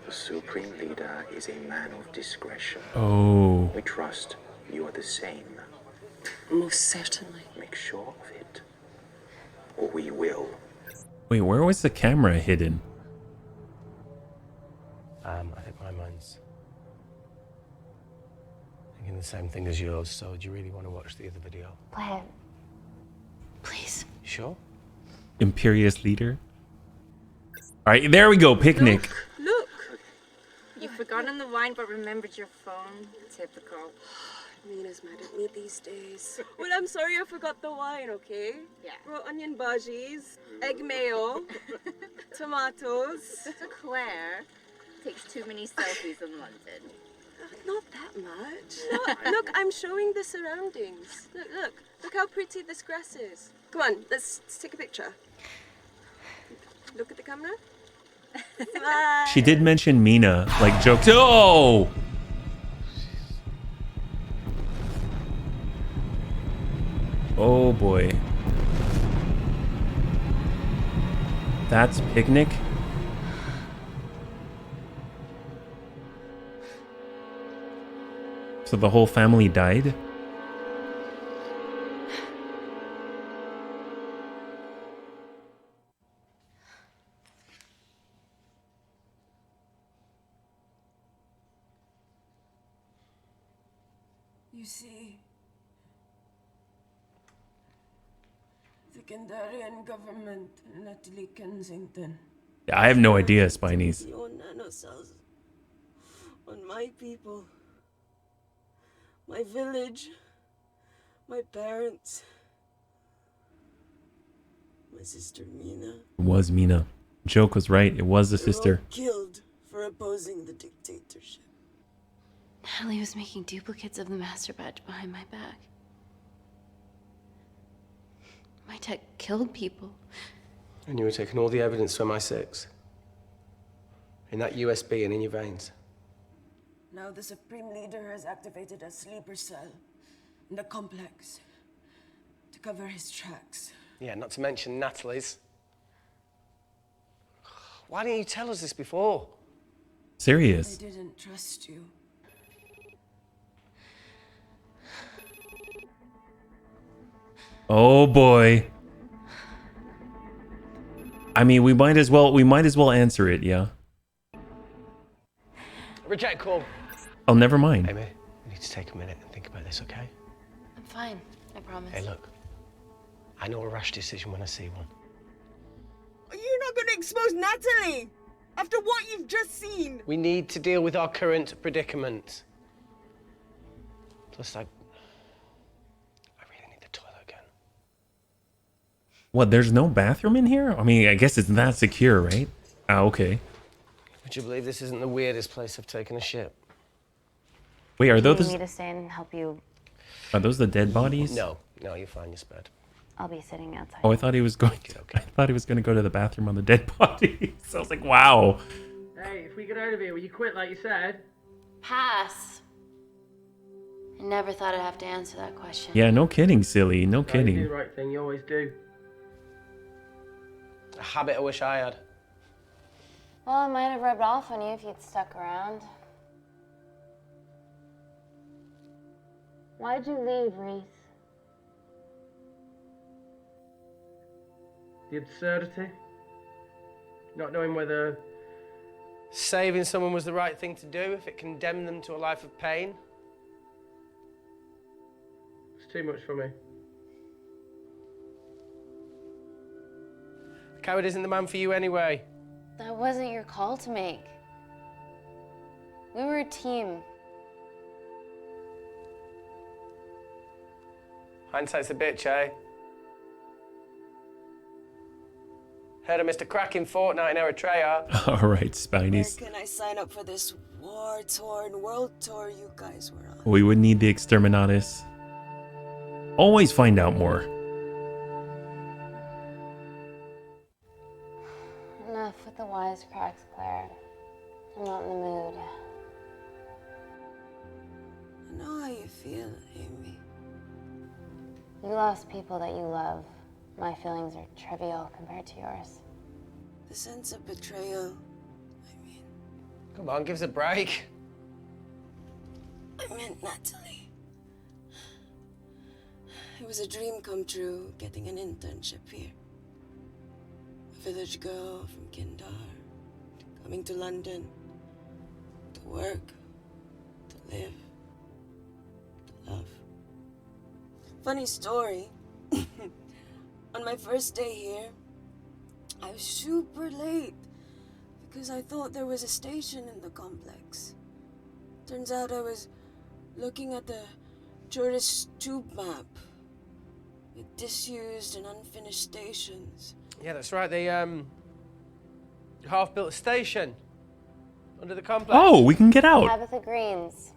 The Supreme Leader is a man of discretion. Oh. We trust you are the same. Most certainly. Make sure of it, or we will. Wait, where was the camera hidden? I think my mind's thinking the same thing as yours, so do you really want to watch the other video? Blair, please. You sure? Imperious leader. All right, there we go. Picnic. Look! You've forgotten the wine but remembered your phone. Typical. Mina's mad at me these days. Well, I'm sorry I forgot the wine, okay? Yeah. Raw onion bhajis, egg mayo, tomatoes. Claire takes too many selfies in London. Not that much. Look, I'm showing the surroundings. Look how pretty this grass is. Come on, let's take a picture. Look at the camera. Smile. She did mention Mina, like jokes. Oh! Oh boy. That's Picnic? So the whole family died? You see, the Kandarian government, Natalie Kensington. Yeah, I have no idea, Spinies. Your nanocells on my people, my village, my parents, my sister Mina. It was Mina. Joke was right. It was the sister. Killed for opposing the dictatorship. Natalie was making duplicates of the master badge behind my back. My tech killed people. And you were taking all the evidence from MI6? In that USB and in your veins? Now the Supreme Leader has activated a sleeper cell in the complex to cover his tracks. Yeah, not to mention Natalie's. Why didn't you tell us this before? Serious. I didn't trust you. Oh boy. I mean, we might as well answer it, yeah. Reject call. Oh, never mind. Amy, we need to take a minute and think about this, okay? I'm fine, I promise. Hey, look. I know a rash decision when I see one. You're not gonna expose Natalie after what you've just seen. We need to deal with our current predicament. Plus, I really need the toilet again. What, there's no bathroom in here? I mean, I guess it's not secure, right? Ah, okay. Would you believe this isn't the weirdest place I've taken a shit? Wait, are Do you those need me to stay and help you? are those the dead bodies? No, you're fine, you're spared. I'll be sitting outside. Oh, I thought he was going to. I thought he was going to go to the bathroom on the dead bodies. So I was like, wow. Hey, if we get out of here, will you quit like you said? Pass. I never thought I'd have to answer that question. Yeah, no kidding, silly. No You kidding. do the right thing, you always do. A habit I wish I had. Well, it might have rubbed off on you if you'd stuck around. Why'd you leave, Reese? The absurdity. Not knowing whether Saving someone was the right thing to do if it condemned them to a life of pain. it's too much for me. A coward isn't the man for you anyway. That wasn't your call to make. We were a team. Hindsight's a bitch, eh? Heard of Mr. Cracking Fortnite in Eritrea. All right, Spinies. Where can I sign up for this war-torn world tour you guys were on? We would need the Exterminatus. Always find out more. Enough with the wisecracks, Claire. I'm not in the mood. I know how you feel, Amy. You lost people that you love. My feelings are trivial compared to yours. The sense of betrayal. Come on, give us a break. I meant Natalie. It was a dream come true, getting an internship here. A village girl from Kindar, coming to London, to work, to live, to love. Funny story. On my first day here, I was super late because I thought there was a station in the complex. Turns out I was looking at the tourist tube map with disused and unfinished stations. Yeah, that's right. They half-built a station under the complex. Oh, we can get out. Tabitha Greens.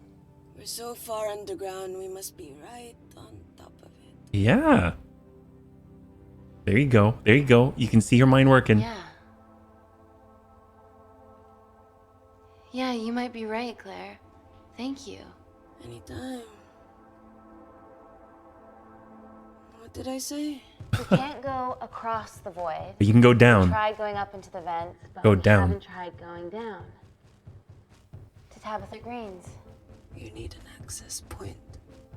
We're so far underground, we must be right on top of it. Yeah. There you go. There you go. You can see your mind working. Yeah. Yeah, you might be right, Claire. Thank you. Anytime. What did I say? We can't go across the void. But you can go down. We tried going up into the vents, but Go we down. haven't tried going down. To Tabitha Greens. You need an access point.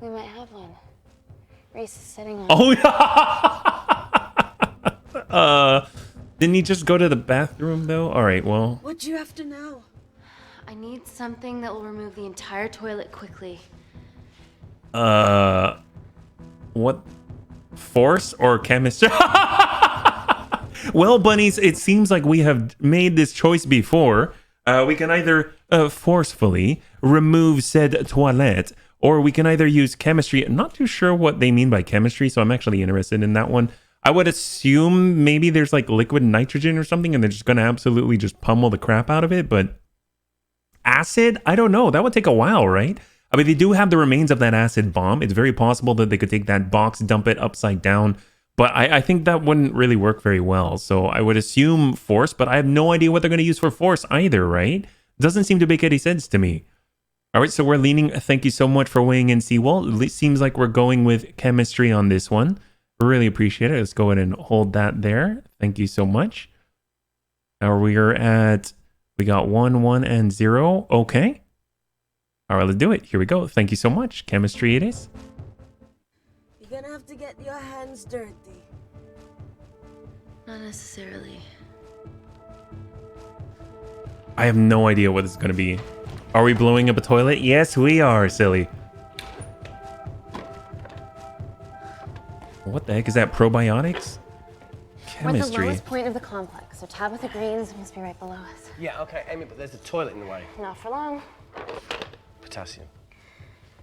We might have one. Reese is sitting on Oh, it. yeah. Didn't he just go to the bathroom, though? All right, well. What do you have to know? I need something that will remove the entire toilet quickly. What? Force or chemistry? Well, bunnies, it seems like we have made this choice before. We can either forcefully remove said toilet, or we can either use chemistry. I'm not too sure what they mean by chemistry, so I'm actually interested in that one. I would assume maybe there's like liquid nitrogen or something, and they're just going to absolutely just pummel the crap out of it, but acid? I don't know. That would take a while, right? I mean, they do have the remains of that acid bomb. It's very possible that they could take that box, dump it upside down, but I think that wouldn't really work very well. So I would assume force, but I have no idea what they're going to use for force either, right? Doesn't seem to make any sense to me. All right, so we're leaning. Thank you so much for weighing in, Seawall. It seems like we're going with chemistry on this one. Really appreciate it. Let's go ahead and hold that there. Thank you so much. Now we're at, we got 1, 1, and 0. Okay. All right, let's do it. Here we go. Thank you so much. Chemistry it is. You're gonna have to get your hands dirty. Not necessarily. I have no idea what this is going to be. Are we blowing up a toilet? Yes, we are, silly. What the heck is that? Probiotics? We're at the Chemistry. lowest point of the complex, so Tabitha Green's must be right below us. Yeah, okay, Amy, but there's a toilet in the way. Not for long. Potassium.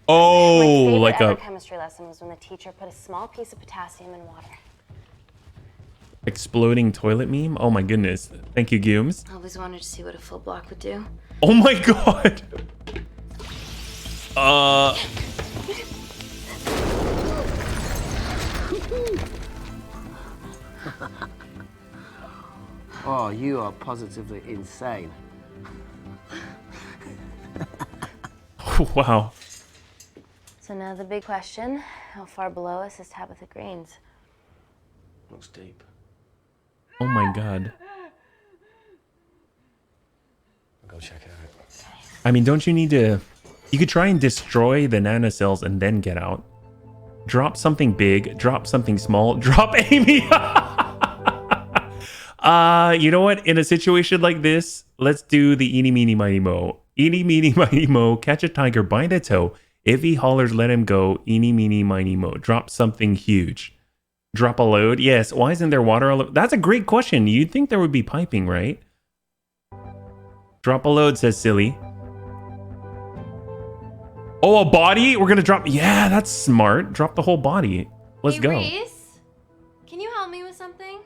Oh, My favorite like ever a chemistry lesson was when the teacher put a small piece of potassium in water. exploding toilet meme. Oh my goodness. Thank you, Gooms. I always wanted to see what a full block would do. Oh my god. Oh, you are positively insane. Wow. So now the big question, how far below us is Tabitha Green's? Looks deep. Oh my god. I'll go check it out. I mean, don't you need to... You could try and destroy the nanocells and then get out. Drop something big, drop something small, drop Amy! You know what? In a situation like this, let's do the eeny, meeny, miny, mo. Eeny, meeny, miny, mo. Catch a tiger by the toe. If he hollers, let him go. Eeny, meeny, miny, mo. Drop something huge. Drop a load? Yes. Why isn't there water all over? That's a great question. You'd think there would be piping, right? Drop a load, says Silly. Oh, a body? We're gonna drop... Yeah, that's smart. Drop the whole body. Let's go. Reese, can you help me with something?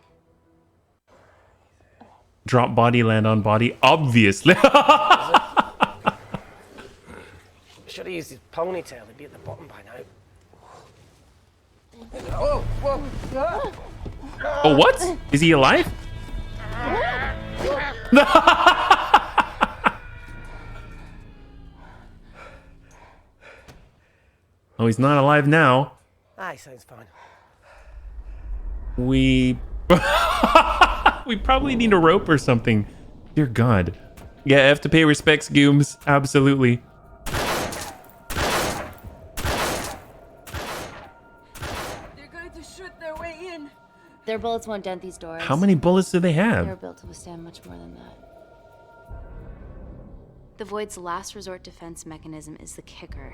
Drop body, land on body. Obviously. Should have used his ponytail. He'd be at the bottom by now. Oh, whoa. Oh, what? Is he alive? Oh, he's not alive now. Ah, he sounds fine. We probably need a rope or something. Dear God. Yeah, I have to pay respects, Gooms. Absolutely. They're going to shoot their way in. Their bullets won't dent these doors. How many bullets do they They're have? built to withstand much more than that. The Void's last resort defense mechanism is the kicker.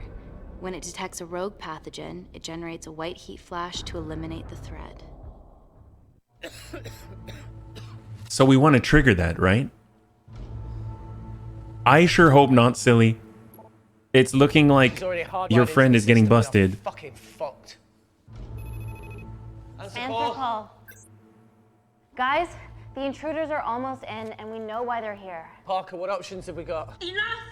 When it detects a rogue pathogen, it generates a white heat flash to eliminate the threat. So we want to trigger that, right? I sure hope not, Silly. It's looking like your friend is getting busted. Fucking fucked. Answer call. Guys, the intruders are almost in, and we know why they're here. Parker, what options have we got? Enough!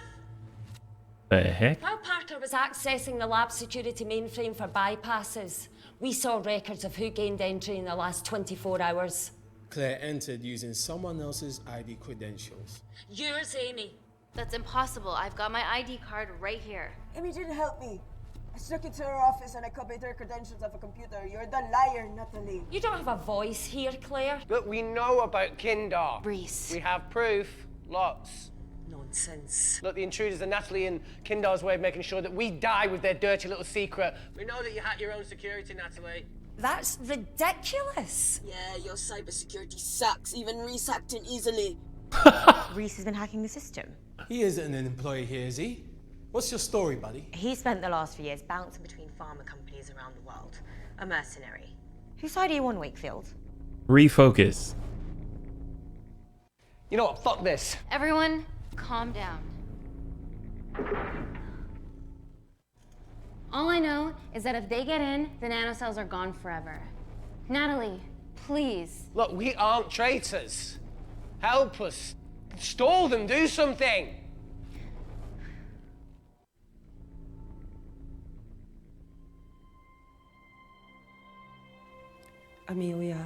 The heck? While Parker was accessing the lab security mainframe for bypasses, we saw records of who gained entry in the last 24 hours. Claire entered using someone else's ID credentials. Yours, Amy. That's impossible. I've got my ID card right here. Amy didn't help me. I snuck into her office and I copied her credentials off a computer. You're the liar, Natalie. You don't have a voice here, Claire. Look, we know about Kindar. Reese. We have proof. Lots. Nonsense. Look, the intruders are Natalie and Kindar's way of making sure that we die with their dirty little secret. We know that you hack your own security, Natalie. That's ridiculous. Yeah, your cybersecurity sucks. Even Reese hacked in easily. Reese has been hacking the system. He isn't an employee here, is he? What's your story, buddy? He spent the last few years bouncing between pharma companies around the world. A mercenary. Whose side are you on, Wakefield? Refocus. You know what? Fuck this. Everyone, calm down. All I know is that if they get in, the nanocells are gone forever. Natalie, please. Look, we aren't traitors. Help us. Stall them. Do something. Amelia,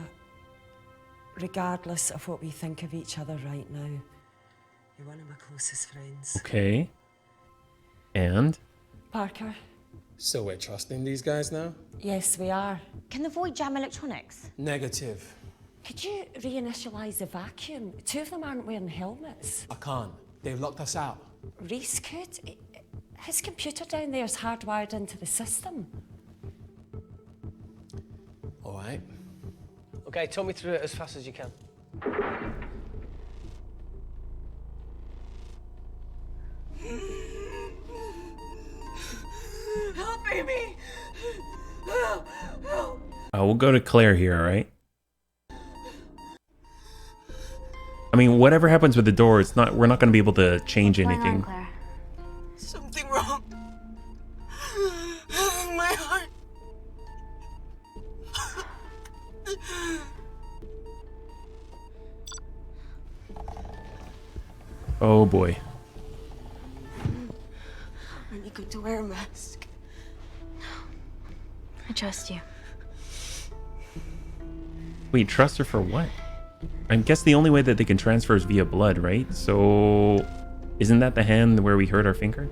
regardless of what we think of each other right now, You're one of my closest friends. Okay. And? Parker? So we're trusting these guys now? Yes, we are. Can the Void jam electronics? Negative. Could you reinitialize the vacuum? Two of them aren't wearing helmets. I can't. They've locked us out. Reese could. His computer down there is hardwired into the system. All right. Okay, talk me through it as fast as you can. Help, Amy! Help! We'll go to Claire here, all right? I mean, whatever happens with the door, we're not going to be able to change anything. Claire? Something wrong. My heart. Oh boy. Are you going to wear a mask? I trust you. Wait, trust her for what? I guess the only way that they can transfer is via blood, right? So, isn't that the hand where we hurt our finger?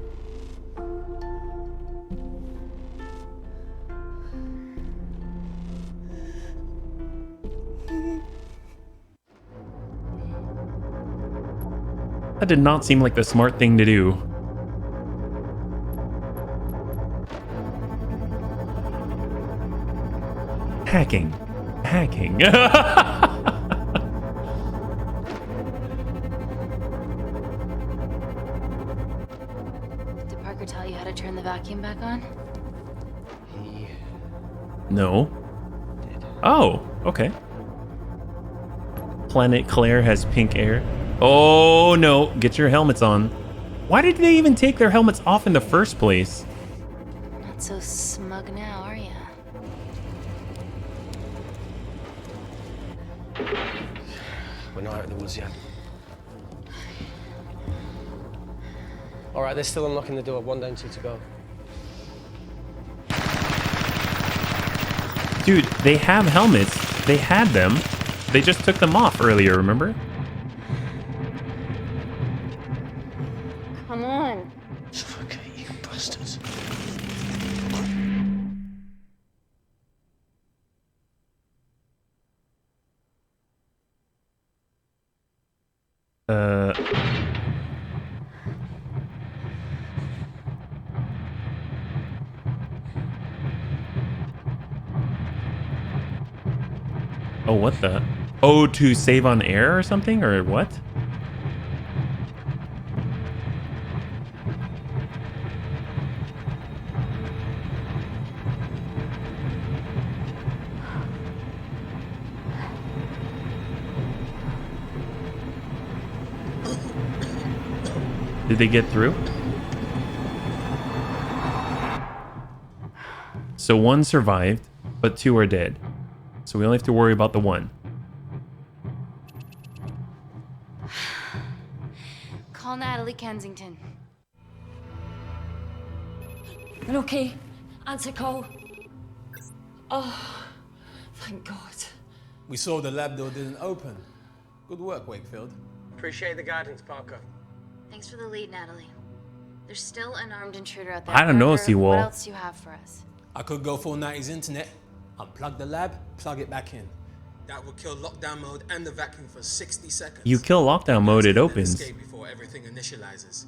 That did not seem like the smart thing to do. Hacking. Hacking. Did Parker tell you how to turn the vacuum back on? No. Oh, okay. Planet Claire has pink air. Oh no, get your helmets on. Why did they even take their helmets off in the first place? Not so smug now, are ya? We're not out of the woods yet. All right, they're still unlocking the door. 1 down, 2 to go. Dude, they have helmets. They had them. They just took them off earlier, remember? Come on. Suffocate, you bastards. Oh, what the? Oh, to save on air or something? Or what? Did they get through? So 1 survived, but 2 are dead. So we only have to worry about the 1. Call Natalie Kensington. You're okay. Answer call. Oh, thank God. We saw the lab door didn't open. Good work, Wakefield. Appreciate the guidance, Parker. Thanks for the lead, Natalie. There's still an armed intruder out there. I don't know, Parker. Seawall. What else do you have for us? I could go full 90s internet, unplug the lab, plug it back in. That would kill lockdown mode and the vacuum for 60 seconds. You kill lockdown mode, it opens. Escape before everything initializes.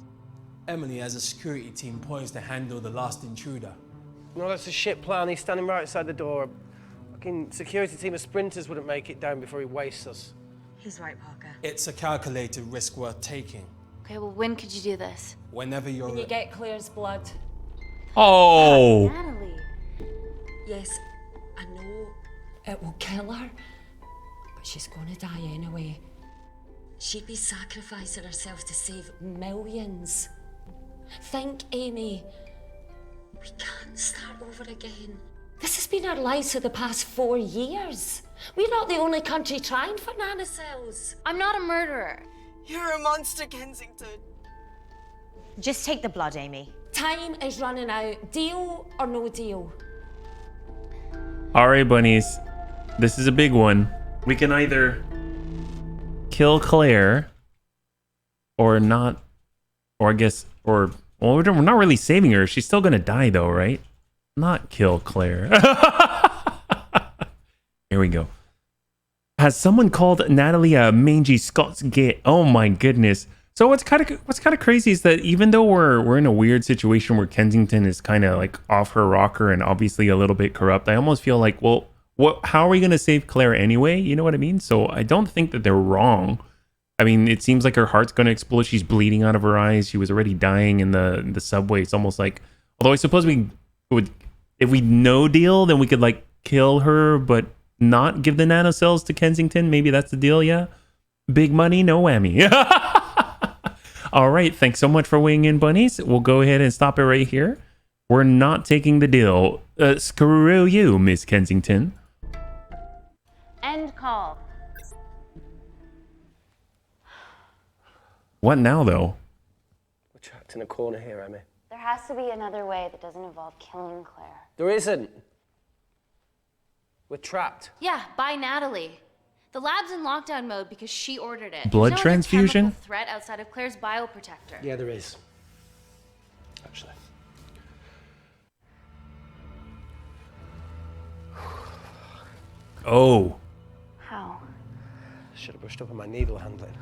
Emily has a security team poised to handle the last intruder. No, that's a shit plan. He's standing right outside the door. Fucking security team of sprinters wouldn't make it down before he wastes us. He's right, Parker. It's a calculated risk worth taking. Okay, well, when could you do this? Whenever you're... When you get Claire's blood. Oh! Natalie. Yes, I know it will kill her, but she's gonna die anyway. She'd be sacrificing herself to save millions. Think, Amy. We can't start over again. This has been our lives for the past 4 years. We're not the only country trying for nanocells. I'm not a murderer. You're a monster, Kensington. Just take the blood, Amy. Time is running out. Deal or no deal? All right, bunnies. This is a big one. We can either kill Claire or not, or I guess, or, well, we're not really saving her. She's still gonna die though, right? Not kill Claire. Here we go. Has someone called Natalie a mangy Scots git? Oh my goodness. So what's kind of crazy is that even though we're in a weird situation where Kensington is kind of like off her rocker and obviously a little bit corrupt, I almost feel like, well, how are we going to save Claire anyway? You know what I mean? So I don't think that they're wrong. I mean, it seems like her heart's going to explode. She's bleeding out of her eyes. She was already dying in the subway. It's almost like, although I suppose we would, if we no deal, then we could like kill her, but not give the nanocells to Kensington. Maybe that's the deal, yeah? Big money, no whammy. All right, thanks so much for weighing in, bunnies. We'll go ahead and stop it right here. We're not taking the deal. Screw you, Miss Kensington. End call. What now, though? We're trapped in a corner here, Emmy. There has to be another way that doesn't involve killing Claire. There isn't. We're trapped. Yeah, by Natalie. The lab's in lockdown mode because she ordered it. Blood There's no transfusion? chemical threat outside of Claire's bioprotector. Yeah, there is. Actually. Oh. How? Should have brushed up on my needle handling.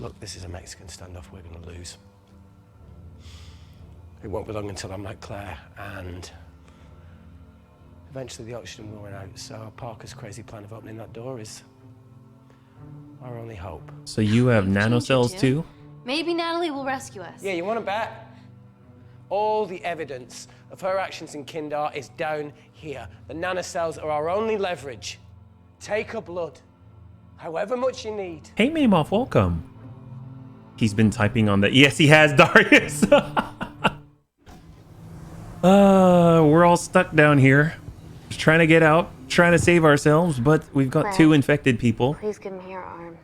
Look, this is a Mexican standoff we're going to lose. It won't be long until I'm like Claire, and eventually the oxygen will run out, so Parker's crazy plan of opening that door is our only hope. So you have nanocells too? Maybe Natalie will rescue us. Yeah, you want to bet? All the evidence of her actions in Kindar is down here. The nanocells are our only leverage. Take her blood, however much you need. Hey, Maymoff, welcome. He's been typing on the... Yes, he has, Darius. We're all stuck down here. Just trying to get out, trying to save ourselves, but we've got two infected people. Please give me your arm.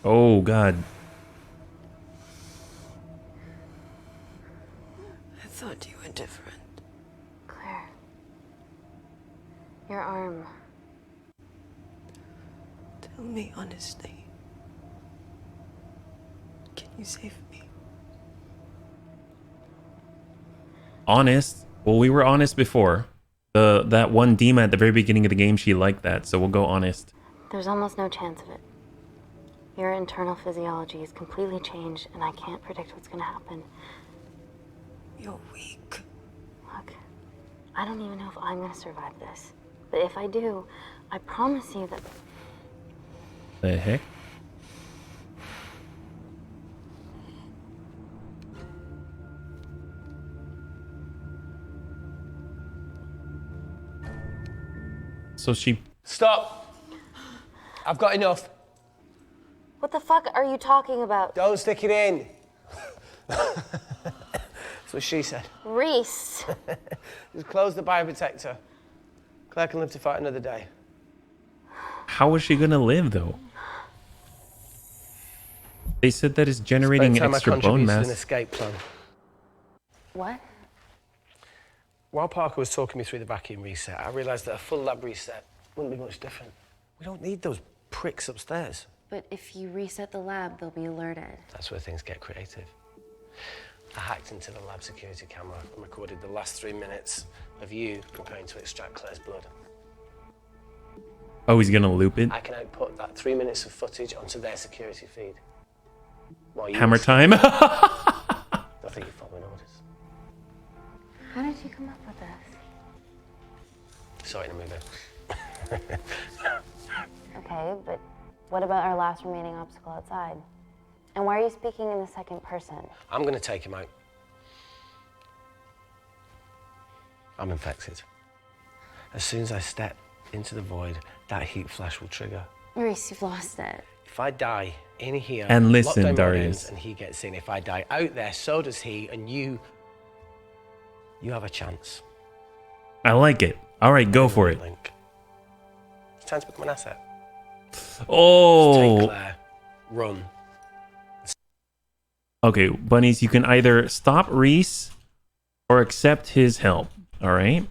Oh, God. I thought you were different. Claire. Your arm. Tell me honestly. Can you save me? Honest? Well, we were honest before. That one Dima at the very beginning of the game, she liked that, so we'll go honest. There's almost no chance of it. Your internal physiology is completely changed, and I can't predict what's gonna happen. You're weak. Look, I don't even know if I'm gonna survive this. But if I do, I promise you that... The heck? So she... Stop! I've got enough. What the fuck are you talking about? Don't stick it in. That's what she said. Reese. Just close the bioprotector. Claire can live to fight another day. How is she gonna live, though? They said that it's generating extra bone mass. An escape plan. What? While Parker was talking me through the vacuum reset, I realised that a full lab reset wouldn't be much different. We don't need those pricks upstairs. But if you reset the lab, they'll be alerted. That's where things get creative. I hacked into the lab security camera and recorded the last 3 minutes of you preparing to extract Claire's blood. Oh, he's gonna loop it? I can output that 3 minutes of footage onto their security feed. Hammer time? I think you're following orders. How did you come up with this? Sorry to move in. Okay, but what about our last remaining obstacle outside? And why are you speaking in the second person? I'm going to take him out. I'm infected. As soon as I step into the void, that heat flash will trigger. Reese, you've lost it. If I die in here, and listen, lockdown Darius, and he gets in. If I die out there, so does he, and you have a chance. I like it. All right, go for it. Link. It's time to become an asset. Oh. Just take Claire, run. Okay, bunnies, you can either stop Reese or accept his help. All right.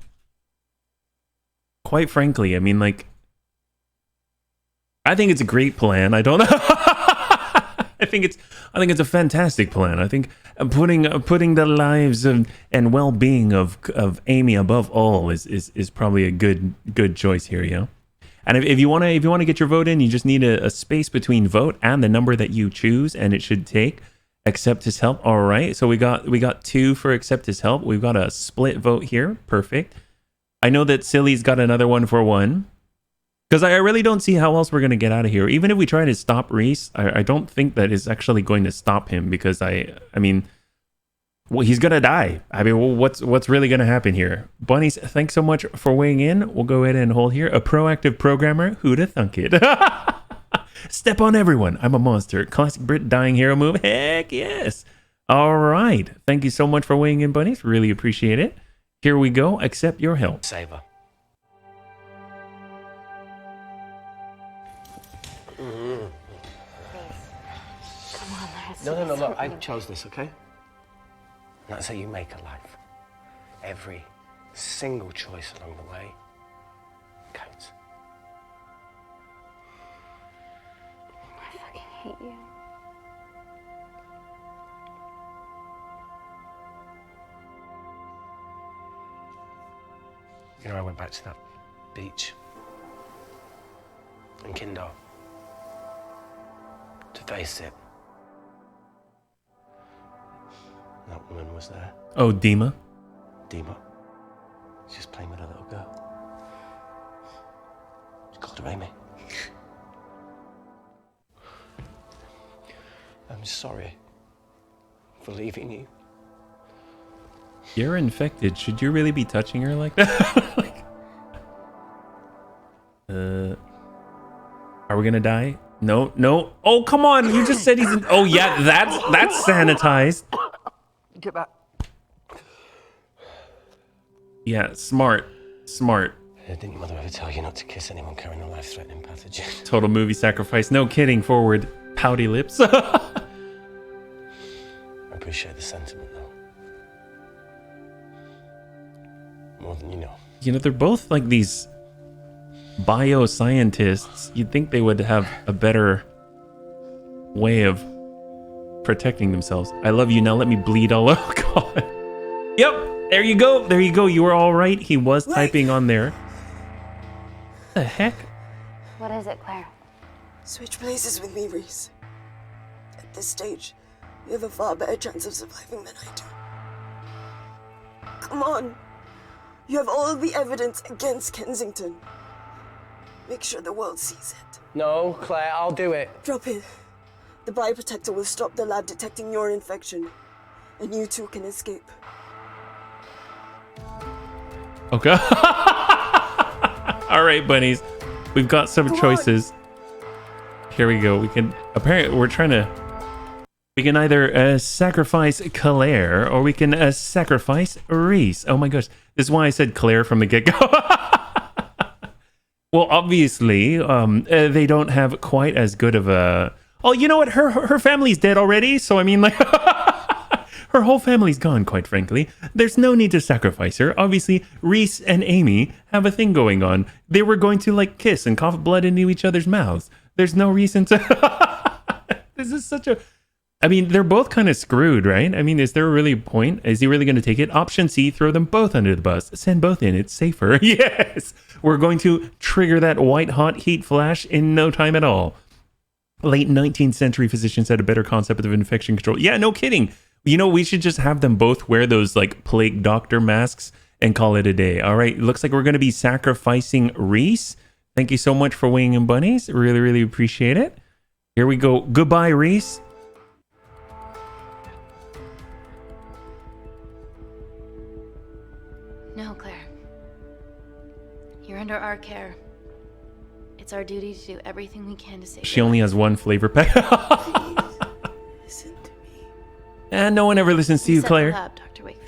Quite frankly, I mean, like, I think it's a great plan. I don't know. I think it's a fantastic plan. I think putting the lives and well-being of Amy above all is probably a good choice here, you know. And if you want to get your vote in, you just need a space between vote and the number that you choose, and it should take accept his help. All right, so we got 2 for accept his help. We've got a split vote here. Perfect. I know that Silly's got another 1 for 1. Because I really don't see how else we're going to get out of here. Even if we try to stop Reese, I don't think that is actually going to stop him, because I mean, well, he's going to die. I mean, well, what's really going to happen here? Bunnies, thanks so much for weighing in. We'll go ahead and hold here. A proactive programmer, who'da thunk it? Step on everyone. I'm a monster. Classic Brit dying hero move. Heck yes. All right. Thank you so much for weighing in, Bunnies. Really appreciate it. Here we go. Accept your help. Saber. No, look, I chose this, okay? And that's how you make a life. Every single choice along the way counts. I fucking hate you. You know, I went back to that beach in Kindar to face it. That woman was there. Oh, Dima. Dima. She's just playing with a little girl. She called her Amy. I'm sorry for leaving you. You're infected. Should you really be touching her like that? Like, are we gonna die? No, no. Oh, come on. You just said he's in... Oh, yeah, that's sanitized. Get back. Yeah, smart. Didn't your mother ever tell you not to kiss anyone carrying a life-threatening pathogen? Total movie sacrifice. No kidding. Forward. Pouty lips. I appreciate the sentiment, though. More than you know. You know, they're both like these bioscientists. You'd think they would have a better way of protecting themselves. I love you. Now let me bleed all over. God. Yep. There you go. There you go. You were all right. He was typing on there. What the heck? What is it, Claire? Switch places with me, Reese. At this stage, you have a far better chance of surviving than I do. Come on. You have all the evidence against Kensington. Make sure the world sees it. No, Claire, I'll do it. Drop it. The bioprotector will stop the lab detecting your infection, and you two can escape. Okay. All right, bunnies. We've got some choices. Here we go. We can apparently we can either sacrifice Claire or we can sacrifice Reese. Oh my gosh. This is why I said Claire from the get-go. Well, obviously, they don't have quite as good of a... Oh, you know what? Her family's dead already. So, I mean, like... Her whole family's gone, quite frankly. There's no need to sacrifice her. Obviously, Reese and Amy have a thing going on. They were going to, like, kiss and cough blood into each other's mouths. There's no reason to... This is such a... I mean, they're both kind of screwed, right? I mean, is there really a point? Is he really going to take it? Option C, throw them both under the bus. Send both in. It's safer. Yes! We're going to trigger that white-hot heat flash in no time at all. Late 19th century physicians had a better concept of infection control. Yeah, no kidding. You know, we should just have them both wear those, like, plague doctor masks and call it a day. All right, looks like we're going to be sacrificing Reese. Thank you so much for weighing in, bunnies. Really, really appreciate it. Here we go. Goodbye, Reese. No, Claire. You're under our care. It's our duty to do everything we can to save She only has one flavor pack. Listen to me. And no one ever listens to you, Claire. Up, Dr. Wakefield.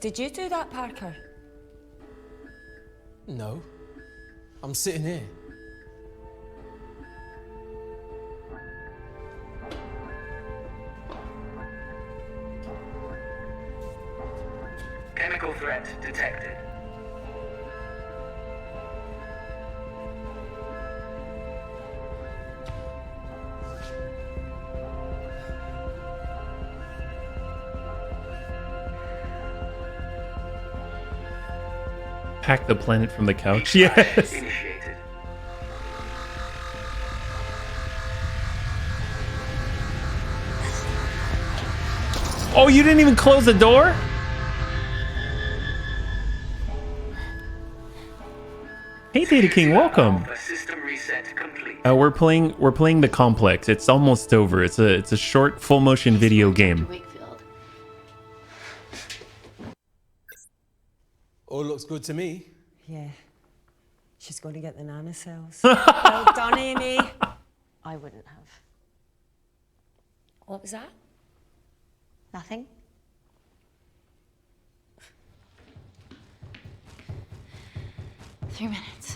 Did you do that, Parker? No. I'm sitting here. Chemical threat detected. Hack the planet from the couch. Yes. Initiated. Oh, you didn't even close the door? Hey, Data King, welcome. System reset complete. We're playing the complex. It's almost over. It's a short full motion video game. All looks good to me. Yeah. She's going to get the nanocells. Well done, Amy. I wouldn't have. What was that? Nothing? Three minutes.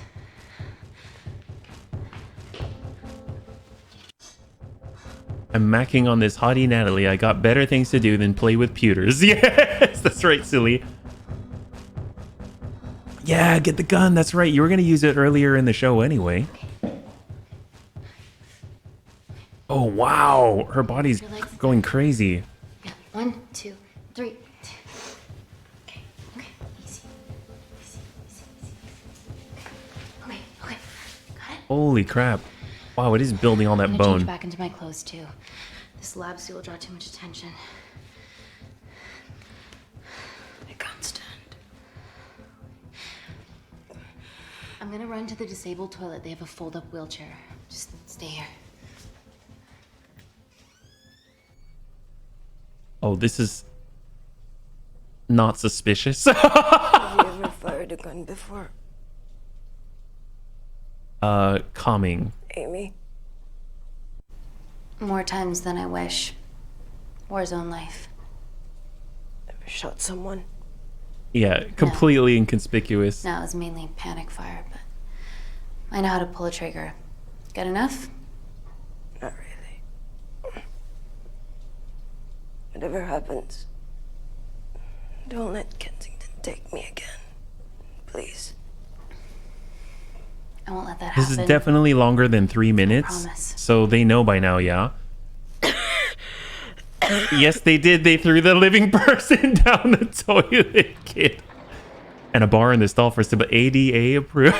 I'm macking on this hottie Natalie. I got better things to do than play with pewters. Yes, that's right, silly. Yeah, get the gun. That's right. You were going to use it earlier in the show anyway. Oh, wow. Her body's going crazy. Yeah. 1, 2, 3. Okay. Easy. Okay. Got it? Holy crap. Wow, it is building all that I'm gonna change bone. back into my clothes too. This lab suit will draw too much attention. I can't stand. I'm gonna run to the disabled toilet. They have a fold-up wheelchair. Just stay here. Oh, this is not suspicious. Have you ever fired a gun before, Calming. Amy? More times than I wish. Warzone life. Ever shot someone? Yeah, completely inconspicuous. No, it was mainly panic fire, but I know how to pull a trigger. Good enough? Not really. Whatever happens, don't let Kensington take me again. Please. I won't let that This happen. is definitely longer than 3 minutes. Promise. So they know by now, yeah? Yes, they did. They threw the living person down the toilet, kid. And a bar in the stall for ADA approved.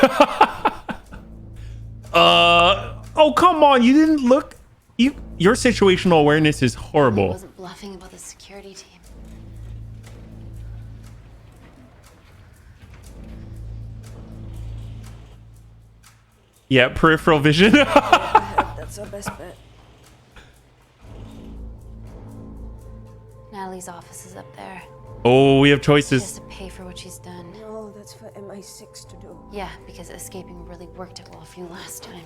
Oh, come on. You didn't look. Your situational awareness is I horrible. wasn't bluffing about the security team. Yeah, peripheral vision. That's our best bet. Natalie's office is up there. Oh, we have She has choices. to pay for what she's done. No, that's for MI6 to do. Yeah, because escaping really worked it well for you last time.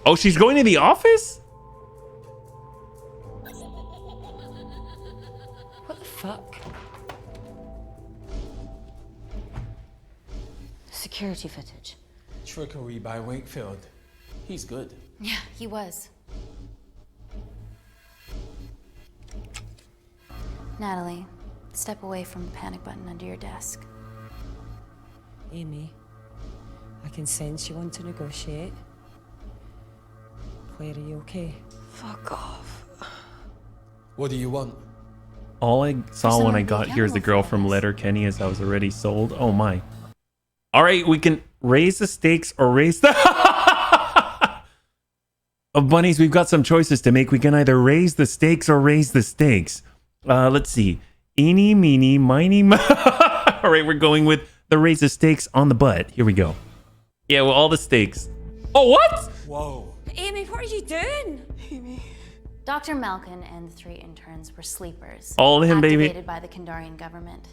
Oh, she's going to the office? What the fuck? Security footage. Trickery by Wakefield. He's good. Yeah, he was. Natalie, step away from the panic button under your desk. Amy, I can sense you want to negotiate. Claire, are you okay? Fuck off. What do you want? All I saw someone when I to be got here is the accountable girl for from this. Letterkenny as I was already sold. Oh my. All right, we can raise the stakes or raise the... Bunnies, we've got some choices to make. We can either raise the stakes or raise the stakes. Let's see. Eeny, meeny, miny, All right, we're going with the raise the stakes on the butt. Here we go. Yeah, well, all the stakes. Oh, what? Whoa. Amy, what are you doing? Amy. Dr. Malkin and the 3 interns were sleepers. All of him, baby. Activated by the Kandarian government.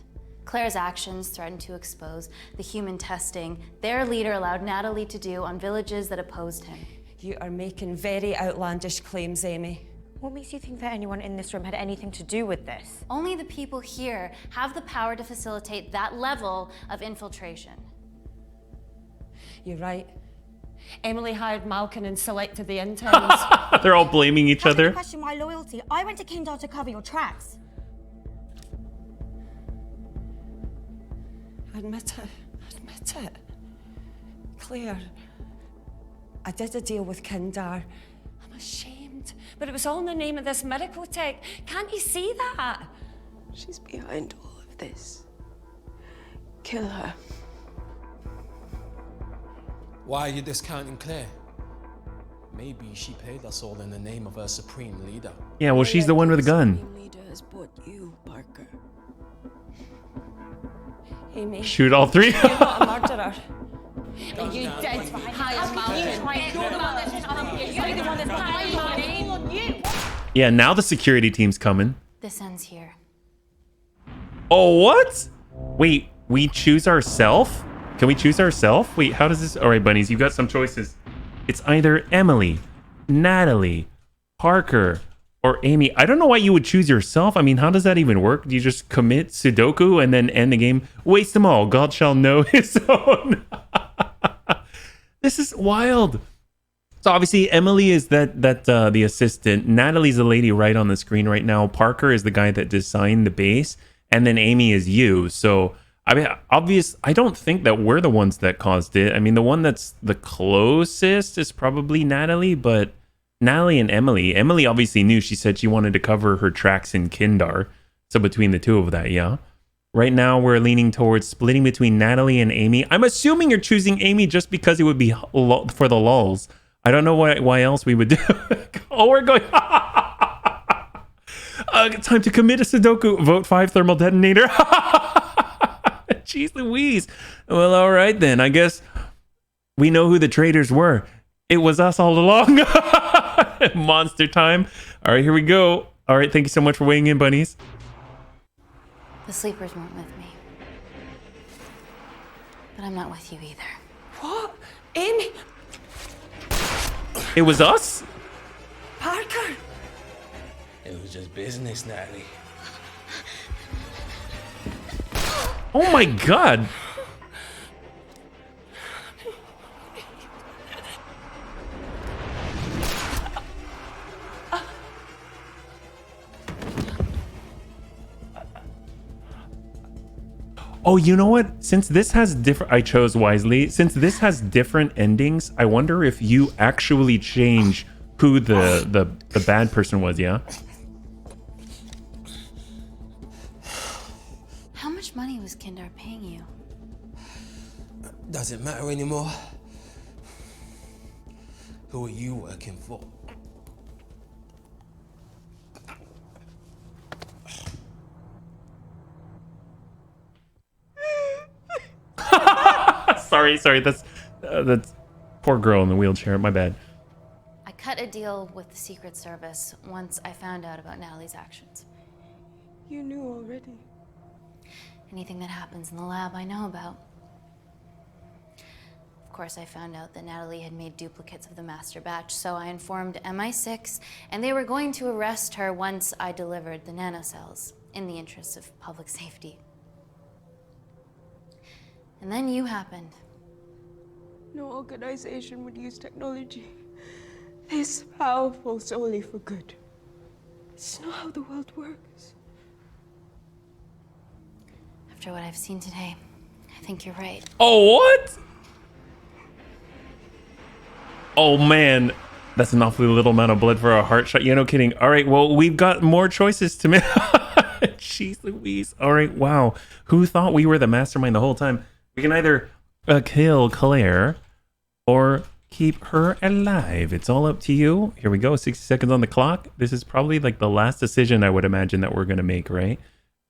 Claire's actions threatened to expose the human testing their leader allowed Natalie to do on villages that opposed him. You are making very outlandish claims, Amy. What makes you think that anyone in this room had anything to do with this? Only the people here have the power to facilitate that level of infiltration. You're right. Emily hired Malkin and selected the interns. They're all blaming each other. Question my loyalty. I went to Kindar to cover your tracks. Admit it. Admit it. Claire, I did a deal with Kindar. I'm ashamed, but it was all in the name of this miracle tech. Can't you see that? She's behind all of this. Kill her. Why are you discounting Claire? Maybe she paid us all in the name of her supreme leader. Yeah, well, she's the one with a gun. Supreme leader has bought you, Parker. Amy. Shoot all three. You're not a murderer. You dead high mountain. Yeah, now the security team's coming. This ends here. Oh, what? Wait, we choose ourselves? Can we choose ourselves? Wait, how does this... All right, bunnies, you've got some choices. It's either Emily, Natalie, Parker, or Amy. I don't know why you would choose yourself. I mean, how does that even work? Do you just commit Sudoku and then end the game? Waste them all. God shall know his own. This is wild. So obviously Emily is the assistant. Natalie's the lady right on the screen right now. Parker is the guy that designed the base. And then Amy is you. So I mean, I don't think that we're the ones that caused it. I mean, the one that's the closest is probably Natalie, but Natalie and Emily obviously knew. She said she wanted to cover her tracks in Kindar. So between the two of that, yeah. Right now, we're leaning towards splitting between Natalie and Amy. I'm assuming you're choosing Amy just because it would be for the lulz. I don't know why else we would do. Oh, we're going. Time to commit a Sudoku. Vote 5 thermal detonator. Jeez Louise. Well, all right then. I guess we know who the traitors were. It was us all along. Monster time. All right, here we go. All right, thank you so much for weighing in, bunnies. The sleepers weren't with me. But I'm not with you either. What? Amy? It was us? Parker? It was just business, Natalie. Oh my god. Oh, you know what? Since this has different... I chose wisely. Since this has different endings, I wonder if you actually change who the bad person was, yeah? How much money was Kindar paying you? Does it matter anymore? Who are you working for? Sorry. That's poor girl in the wheelchair. My bad. I cut a deal with the Secret Service once I found out about Natalie's actions. You knew already. Anything that happens in the lab, I know about. Of course, I found out that Natalie had made duplicates of the master batch, so I informed MI6, and they were going to arrest her once I delivered the nanocells, in the interests of public safety. And then you happened. No organization would use technology this powerful solely for good. It's not how the world works. After what I've seen today, I think you're right. Oh, what? Oh, man. That's an awfully little amount of blood for a heart shot. Yeah, no kidding. All right, well, we've got more choices to make. Jeez Louise. All right, wow. Who thought we were the mastermind the whole time? We can either kill Claire or keep her alive. It's all up to you. Here we go. 60 seconds on the clock. This is probably like the last decision I would imagine that we're going to make, right?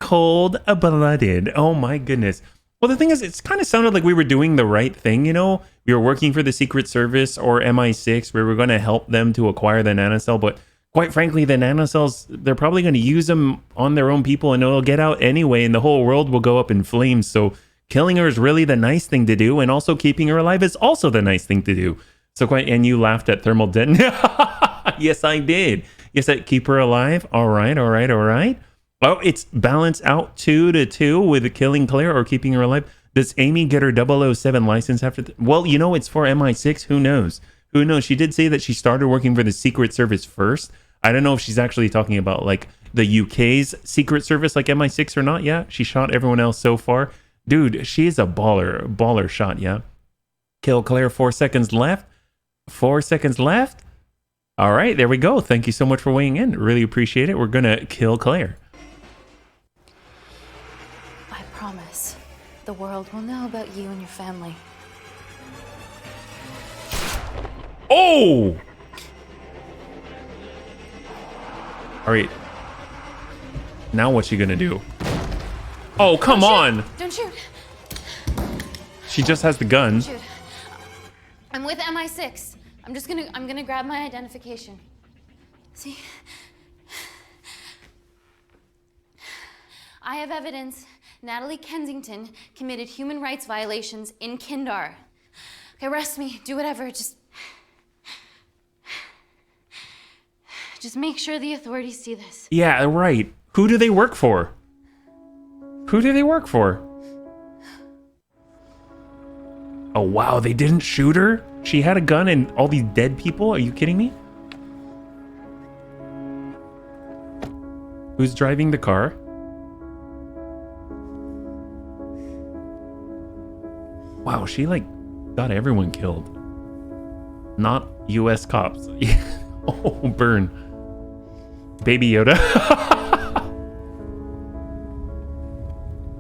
Cold-blooded. Oh, my goodness. Well, the thing is, it's kind of sounded like we were doing the right thing, you know? We were working for the Secret Service or MI6. We were going to help them to acquire the nanocell, but quite frankly, the nanocells, they're probably going to use them on their own people and it'll get out anyway and the whole world will go up in flames. So killing her is really the nice thing to do, and also keeping her alive is also the nice thing to do. So and you laughed at thermal detonator. Yes, I did. Yes, I keep her alive. All right. Oh, it's balanced out 2-2 with killing Claire or keeping her alive. Does Amy get her 007 license after? Well, you know, it's for MI6. Who knows? She did say that she started working for the Secret Service first. I don't know if she's actually talking about like the UK's Secret Service, like MI6 or not. Yeah, she shot everyone else so far. Dude, she is a baller shot, yeah. Kill Claire, 4 seconds left. 4 seconds left. All right, there we go. Thank you so much for weighing in. Really appreciate it. We're going to kill Claire. I promise. The world will know about you and your family. Oh! All right. Now what's she gonna do? Oh, come on! Don't shoot. She just has the gun. Shoot. I'm with MI6. I'm gonna grab my identification. See? I have evidence Natalie Kensington committed human rights violations in Kindar. Okay, arrest me, do whatever, just make sure the authorities see this. Yeah, right. Who do they work for? Who do they work for? Oh, wow, they didn't shoot her? She had a gun and all these dead people? Are you kidding me? Who's driving the car? Wow, she like got everyone killed. Not US cops. Oh, burn. Baby Yoda.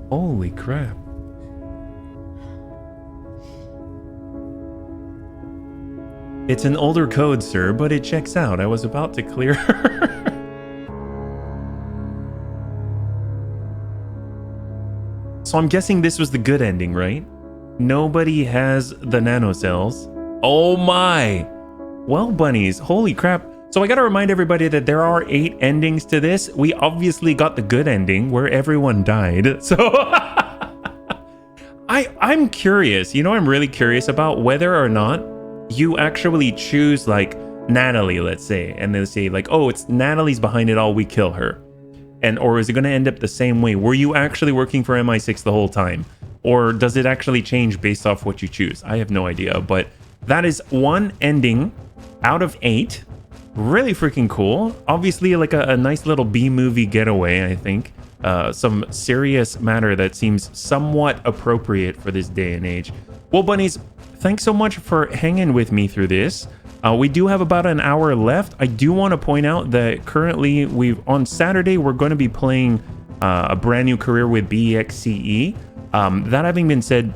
Holy crap. It's an older code, sir, but it checks out. I was about to clear her. So I'm guessing this was the good ending, right? Nobody has the nanocells. Oh my. Well, bunnies, holy crap. So I gotta remind everybody that there are 8 endings to this. We obviously got the good ending where everyone died. So I'm curious, you know, I'm really curious about whether or not you actually choose like Natalie, let's say, and they say like, oh, it's Natalie's behind it all, we kill her. And or is it gonna end up the same way? Were you actually working for MI6 the whole time? Or does it actually change based off what you choose? I have no idea, but that is one ending out of 8. Really freaking cool. Obviously like a nice little B-movie getaway, I think. Some serious matter that seems somewhat appropriate for this day and age. Well, bunnies, thanks so much for hanging with me through this. We do have about an hour left. I do want to point out that currently on Saturday, we're going to be playing a brand new career with BXCE. That having been said,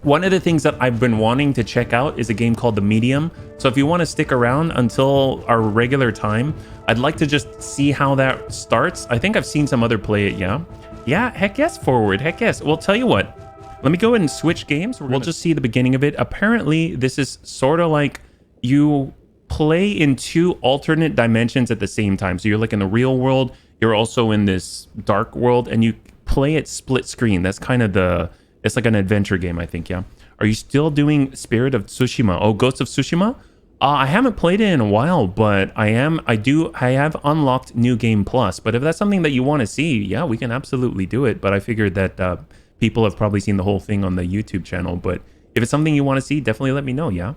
one of the things that I've been wanting to check out is a game called The Medium. So if you want to stick around until our regular time, I'd like to just see how that starts. I think I've seen some other play it, yeah? Yeah, heck yes, forward, heck yes. Well, tell you what, let me go ahead and switch games. We'll just see the beginning of it. Apparently, this is sort of like you play in 2 alternate dimensions at the same time. So you're like in the real world, you're also in this dark world, and you play it split screen. That's kind of it's like an adventure game, I think, yeah. Are you still doing Spirit of Tsushima? Oh, Ghost of Tsushima? I haven't played it in a while, but I have unlocked New Game Plus. But if that's something that you want to see, yeah, we can absolutely do it. But I figured that people have probably seen the whole thing on the YouTube channel. But if it's something you want to see, definitely let me know, yeah?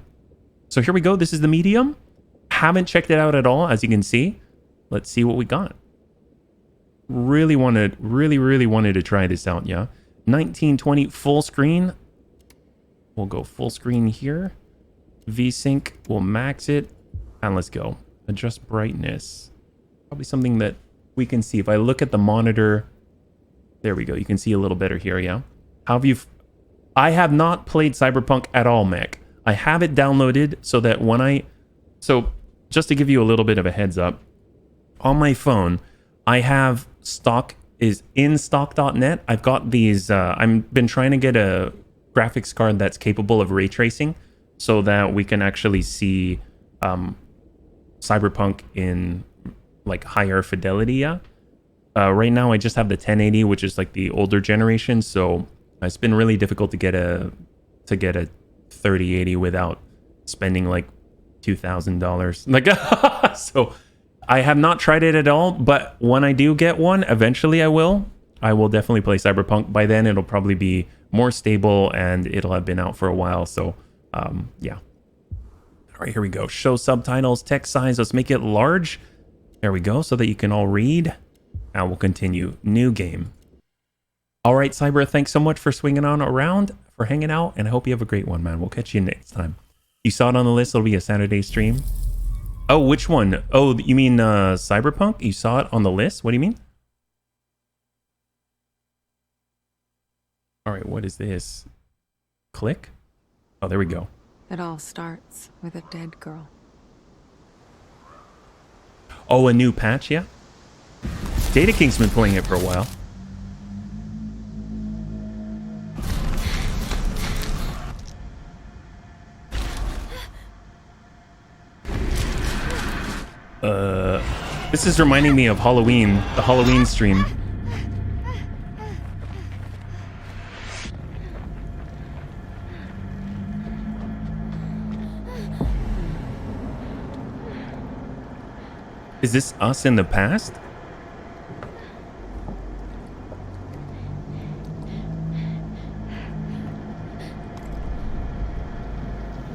So here we go. This is The Medium. Haven't checked it out at all, as you can see. Let's see what we got. Really wanted to try this out, yeah? 1920 full screen. We'll go full screen here. VSync, we'll max it. And let's go. Adjust brightness. Probably something that we can see. If I look at the monitor, there we go. You can see a little better here, yeah? How have you... I have not played Cyberpunk at all, Mac. I have it downloaded so that when I... So, just to give you a little bit of a heads up, on my phone, I have stock is instock.net. I've got these... I've been trying to get a graphics card that's capable of ray tracing so that we can actually see Cyberpunk in like higher fidelity, yeah? Right now, I just have the 1080, which is like the older generation, so it's been really difficult to get a 3080 without spending like $2,000. Like, so I have not tried it at all, but when I do get one, eventually I will definitely play Cyberpunk. By then, it'll probably be more stable and it'll have been out for a while. So, yeah. All right, here we go. Show subtitles, text size. Let's make it large. There we go, so that you can all read. And we'll continue. New game. All right, Cyber, thanks so much for swinging on around, for hanging out, and I hope you have a great one, man. We'll catch you next time. You saw it on the list. It'll be a Saturday stream. Oh, which one? Oh, you mean Cyberpunk? You saw it on the list? What do you mean? All right, what is this? Click? Oh, there we go. It all starts with a dead girl. Oh, a new patch, yeah? Data King's been playing it for a while. This is reminding me of Halloween, the Halloween stream. Is this us in the past?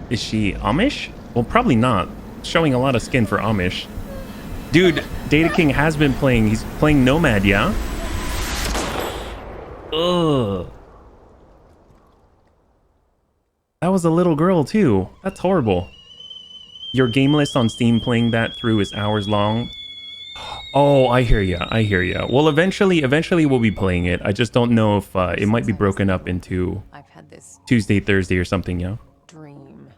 Is she Amish? Well, probably not. Showing a lot of skin for Amish. Dude, Data King has been playing. He's playing Nomad, yeah? Ugh. That was a little girl, too. That's horrible. Your game list on Steam playing that through is hours long. Oh, I hear ya. I hear ya. Well, eventually we'll be playing it. I just don't know if it might be broken up into I've had this Tuesday, Thursday, or something, yeah? dream.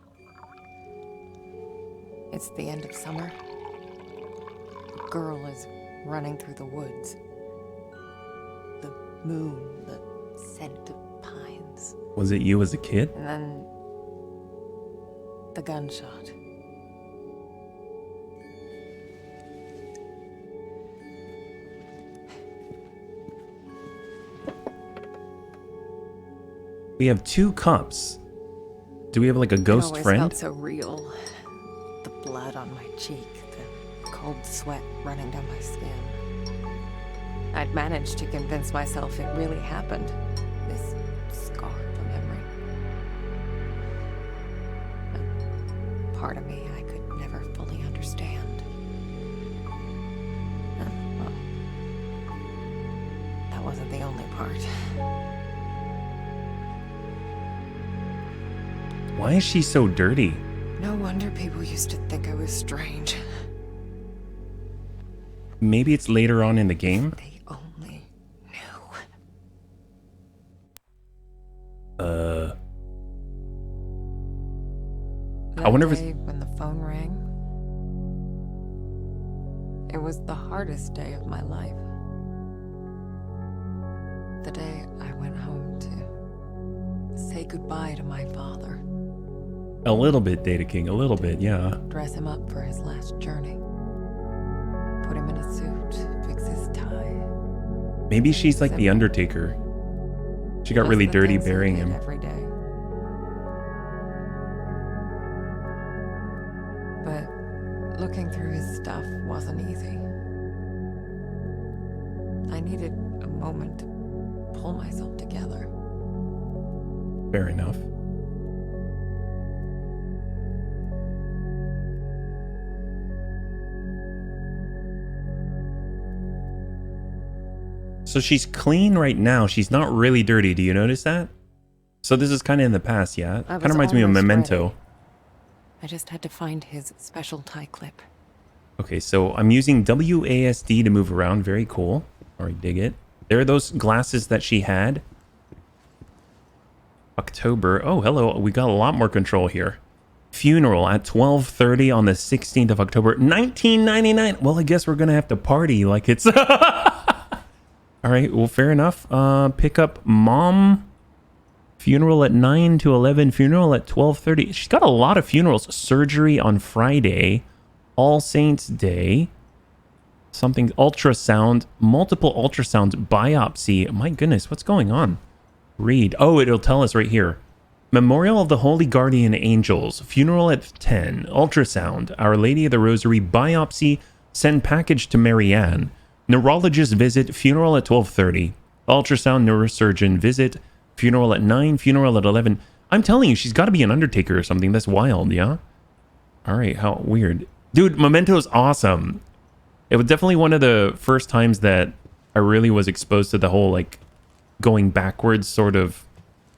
It's the end of summer. A girl is running through the woods. The moon, the scent of pines. Was it you as a kid? And then the gunshot. We have 2 cups. Do we have like a ghost It always friend? felt so real. The blood on my cheek, the cold sweat running down my skin. I'd managed to convince myself it really happened. This scarred memory. A part of me I could never fully understand. Well, that wasn't the only part. Why is she so dirty? No wonder people used to think I was strange. Maybe it's later on in the game? They only knew. I wonder if That it's... day when the phone rang, it was the hardest day of my life. The day I went home to say goodbye to my father. A little bit, Data King, a little bit, yeah. Dress him up for his last journey. Put him in a suit, fix his tie. Maybe she's like the Undertaker. She got really Just the dirty things he burying did him. every day. But looking through his stuff wasn't easy. I needed a moment to pull myself together. Fair enough. So she's clean right now. She's not really dirty. Do you notice that? So this is kind of in the past, yeah? Kind of reminds me of Memento. Ready. I just had to find his special tie clip. Okay, so I'm using WASD to move around. Very cool. Alright, dig it. There are those glasses that she had. October. Oh, hello. We got a lot more control here. Funeral at 12:30 on the 16th of October, 1999. Well, I guess we're going to have to party like it's... All right, well, fair enough. Pick up mom. Funeral at 9 to 11. Funeral at 12:30. She's got a lot of funerals. Surgery on Friday. All Saints Day. Something ultrasound. Multiple ultrasounds. Biopsy. My goodness, what's going on? Read. Oh, it'll tell us right here. Memorial of the Holy Guardian Angels. Funeral at 10. Ultrasound. Our Lady of the Rosary. Biopsy. Send package to Marianne. Neurologist visit, funeral at 12:30. Ultrasound neurosurgeon visit, funeral at 9, funeral at 11. I'm telling you, she's got to be an Undertaker or something. That's wild, yeah? All right, how weird. Dude, Memento's awesome. It was definitely one of the first times that I really was exposed to the whole, like, going backwards sort of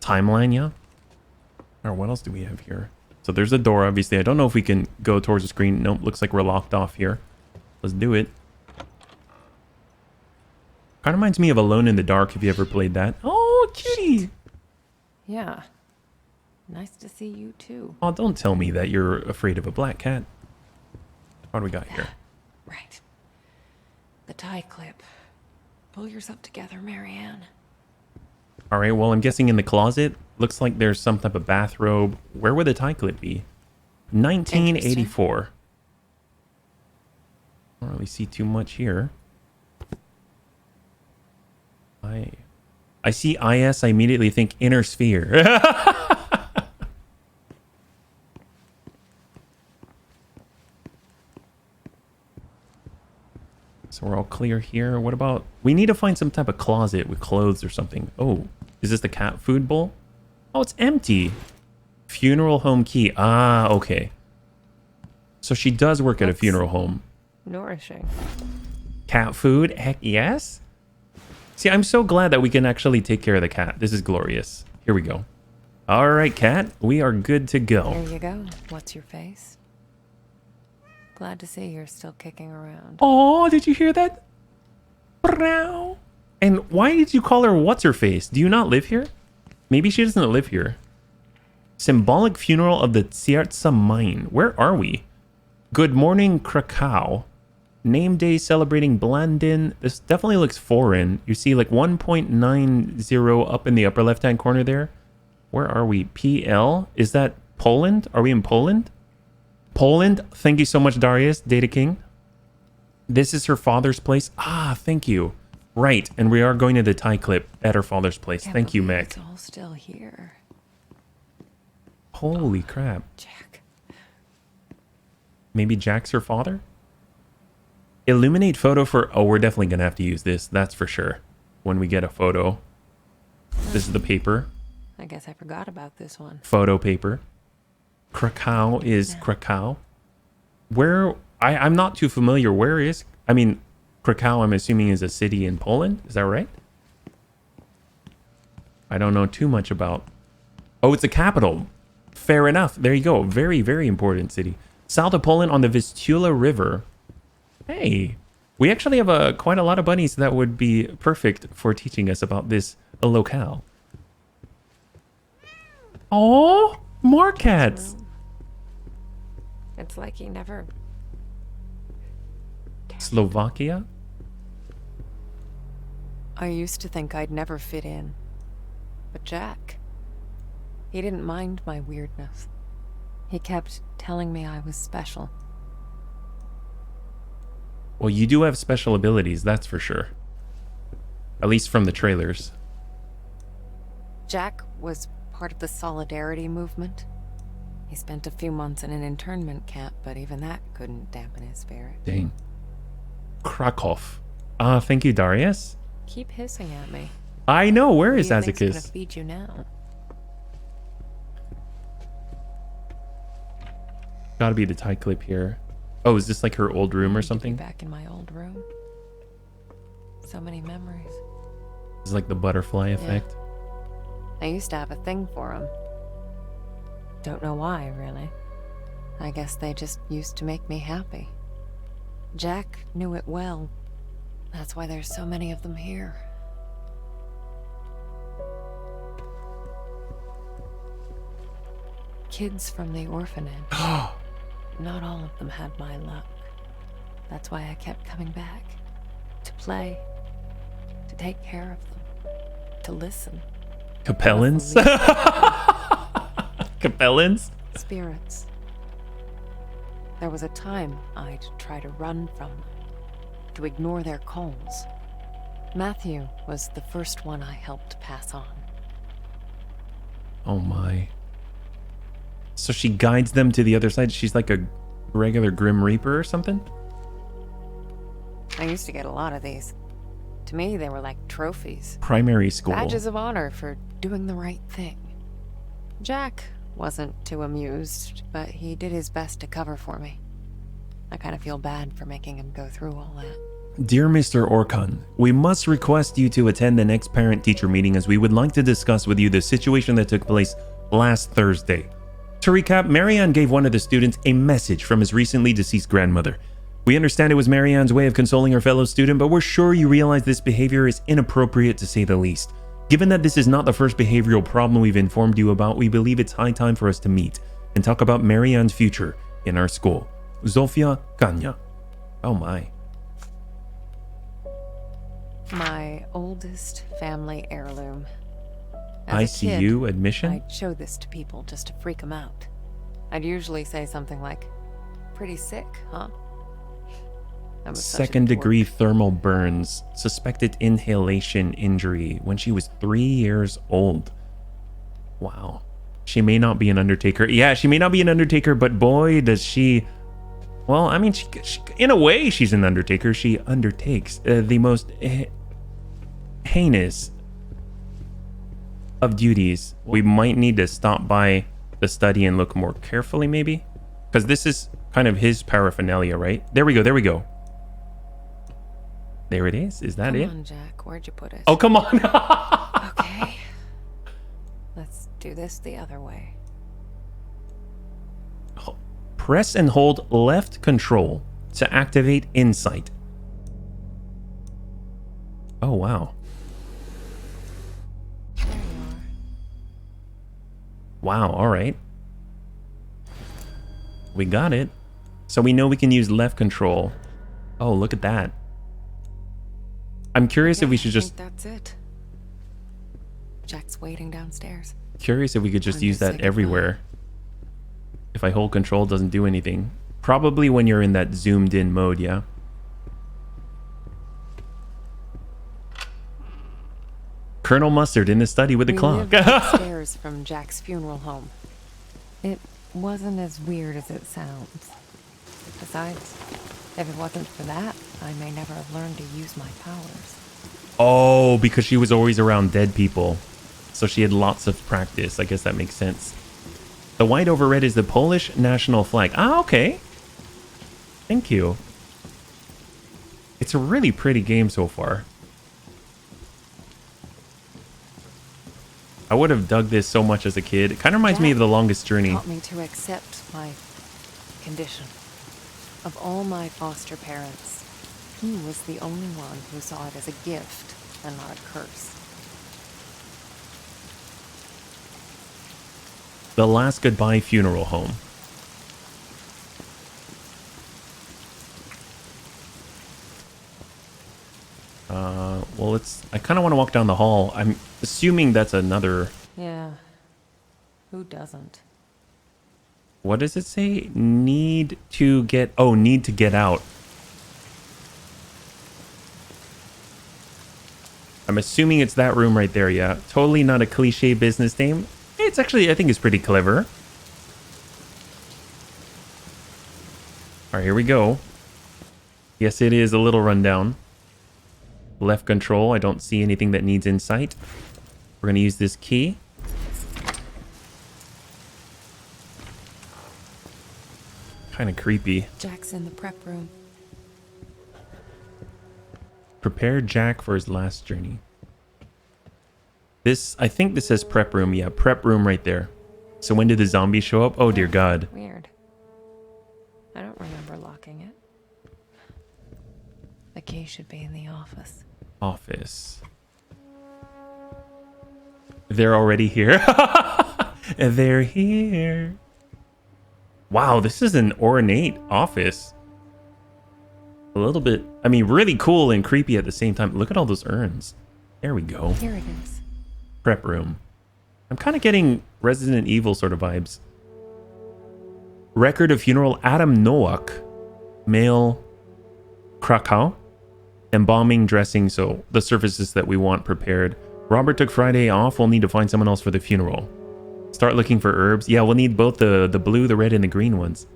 timeline, yeah? All right, what else do we have here? So there's a door, obviously. I don't know if we can go towards the screen. Nope, looks like we're locked off here. Let's do it. Kind of reminds me of Alone in the Dark, if you ever played that. Oh, cutie! Yeah. Nice to see you too. Oh, don't tell me that you're afraid of a black cat. What do we got here? Right. The tie clip. Pull yourself together, Marianne. All right, well, I'm guessing in the closet. Looks like there's some type of bathrobe. Where would the tie clip be? 1984. I don't really see too much here. I see IS, I immediately think inner sphere. So we're all clear here. What about... We need to find some type of closet with clothes or something. Oh, is this the cat food bowl? Oh, it's empty. Funeral home key. Ah, okay. So she does work at a funeral home. Nourishing. Cat food? Heck yes. See, I'm so glad that we can actually take care of the cat. This is glorious. Here we go. All right, cat. We are good to go. Here you go. What's your face? Glad to see you're still kicking around. Oh, did you hear that? And why did you call her what's her face? Do you not live here? Maybe she doesn't live here. Symbolic funeral of the Tsiertsa mine. Where are we? Good morning, Krakow. Name day celebrating Blandin. This definitely looks foreign. You see like 1.90 up in the upper left-hand corner there. Where are we? PL? Is that Poland? Are we in Poland? Poland. Thank you so much, Darius, Data King. This is her father's place. Ah, thank you. Right, and we are going to the tie clip at her father's place. Thank you, Meg. It's all still here. Holy crap. Jack. Maybe Jack's her father? Illuminate photo for... Oh, we're definitely going to have to use this. That's for sure. When we get a photo. This is the paper. I guess I forgot about this one. Photo paper. Krakow is Krakow. Where... I'm not too familiar. Where is... I mean, Krakow, I'm assuming, is a city in Poland. Is that right? I don't know too much about... Oh, it's a capital. Fair enough. There you go. Very, very important city. South of Poland on the Vistula River. Hey, we actually have quite a lot of bunnies that would be perfect for teaching us about this locale. Oh, more cats. It's like he never... Slovakia? I used to think I'd never fit in. But Jack, he didn't mind my weirdness. He kept telling me I was special. Well, you do have special abilities, that's for sure. At least from the trailers. Jack was part of the Solidarity movement. He spent a few months in an internment camp, but even that couldn't dampen his spirit. Dang. Krakow. Ah, thank you, Darius. Keep hissing at me. I know. Where is What do you think's Azicus? gonna feed you now? Gotta be the tie clip here. Oh, is this like her old room or something? Back in my old room. So many memories. It's like the butterfly effect. I used to have a thing for him. Don't know why, really. I guess they just used to make me happy. Jack knew it well. That's why there's so many of them here. Kids from the orphanage. Not all of them had my luck. That's why I kept coming back. To play. To take care of them. To listen. Capellans? Capellans? Spirits. There was a time I'd try to run from them, to ignore their calls. Matthew was the first one I helped pass on. Oh my. So she guides them to the other side. She's like a regular Grim Reaper or something? I used to get a lot of these. To me, they were like trophies. Primary school. Badges of honor for doing the right thing. Jack wasn't too amused, but he did his best to cover for me. I kind of feel bad for making him go through all that. Dear Mr. Orkhan, we must request you to attend the next parent-teacher meeting as we would like to discuss with you the situation that took place last Thursday. To recap, Marianne gave one of the students a message from his recently deceased grandmother. We understand it was Marianne's way of consoling her fellow student, but we're sure you realize this behavior is inappropriate to say the least. Given that this is not the first behavioral problem we've informed you about, we believe it's high time for us to meet and talk about Marianne's future in our school. Zofia Kanya. Oh my. My oldest family heirloom. ICU admission? I'd show this to people just to freak them out. I'd usually say something like, pretty sick, huh? Second-degree thermal burns, suspected inhalation injury when she was 3 years old. Wow. She may not be an undertaker. Yeah, she may not be an undertaker, but boy, does she... Well, I mean, she in a way, she's an undertaker. She undertakes the most heinous of duties. We might need to stop by the study and look more carefully, maybe? Because this is kind of his paraphernalia, right? There we go, there we go. There it is. Is that it? Come on, Jack. Where'd you put it? Oh, come on. Okay. Let's do this the other way. Press and hold left control to activate insight. Oh, wow. Wow, all right. We got it. So we know we can use left control. Oh, look at that. I'm curious if we should just... That's it. Jack's waiting downstairs. Curious if we could just use that everywhere. If I hold control, it doesn't do anything. Probably when you're in that zoomed in mode, yeah. Colonel Mustard in the study with the clock. We lived upstairs from Jack's funeral home. It wasn't as weird as it sounds. Besides, if it wasn't for that, I may never have learned to use my powers. Oh, because she was always around dead people. So she had lots of practice. I guess that makes sense. The white over red is the Polish national flag. Ah, okay. Thank you. It's a really pretty game so far. I would have dug this so much as a kid. It kind of reminds me of The Longest Journey. Taught me to accept my condition. Of all my foster parents, he was the only one who saw it as a gift and not a curse. The Last Goodbye Funeral Home. Well, I kind of want to walk down the hall. I'm assuming that's another... Yeah. Who doesn't? What does it say? Need to get... Oh, need to get out. I'm assuming it's that room right there, yeah. Totally not a cliche business name. It's actually, I think it's pretty clever. All right, here we go. Yes, it is a little rundown. Left control. I don't see anything that needs insight. We're going to use this key. Kind of creepy. Jack's in the prep room. Prepare Jack for his last journey. This, I think this says prep room. Yeah, prep room right there. So when did the zombies show up? Oh, dear God. Weird. I don't remember locking it. The key should be in the office. Office. They're already here. They're here. Wow, this is an ornate office. A little bit, I mean, really cool and creepy at the same time. Look at all those urns. There we go. Here it is. Prep room. I'm kind of getting Resident Evil sort of vibes. Record of funeral Adam Nowak, male, Krakow. Embalming, dressing, so the services that we want prepared. Robert took Friday off. We'll need to find someone else for the funeral. Start looking for herbs. Yeah, we'll need both the blue, the red, and the green ones.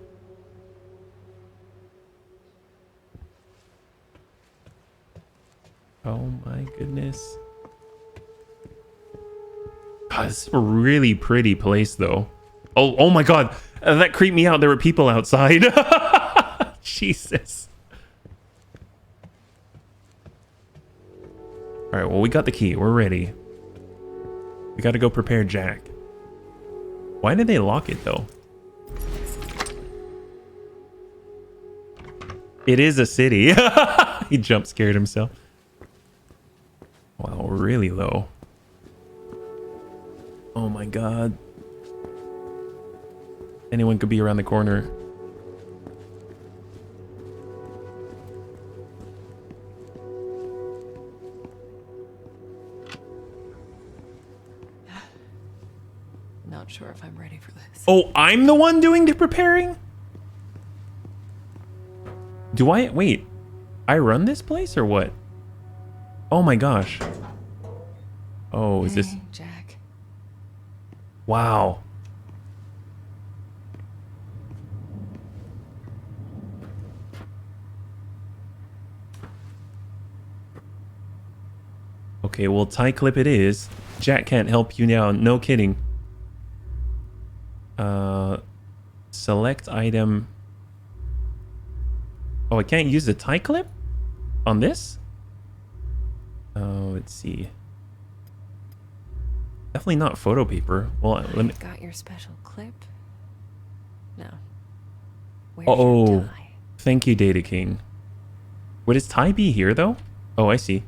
Oh my goodness. God, this is a really pretty place, though. Oh my God. That creeped me out. There were people outside. Jesus. All right, well, we got the key. We're ready. We got to go prepare Jack. Why did they lock it, though? It is a city. He jump scared himself. Wow, really low. Oh my god. Anyone could be around the corner. Not sure if I'm ready for this. Oh, I'm the one doing the preparing? Do I? Wait. I run this place or what? Oh my gosh. Oh, is this... Jack. Wow. Okay, well, tie clip it is. Jack can't help you now. No kidding. Select item. Oh, I can't use the tie clip on this? Oh, let's see. Definitely not photo paper. Well, let me... Got your special clip? No. Oh, thank you, Data King. Would his tie be here, though? Oh, I see.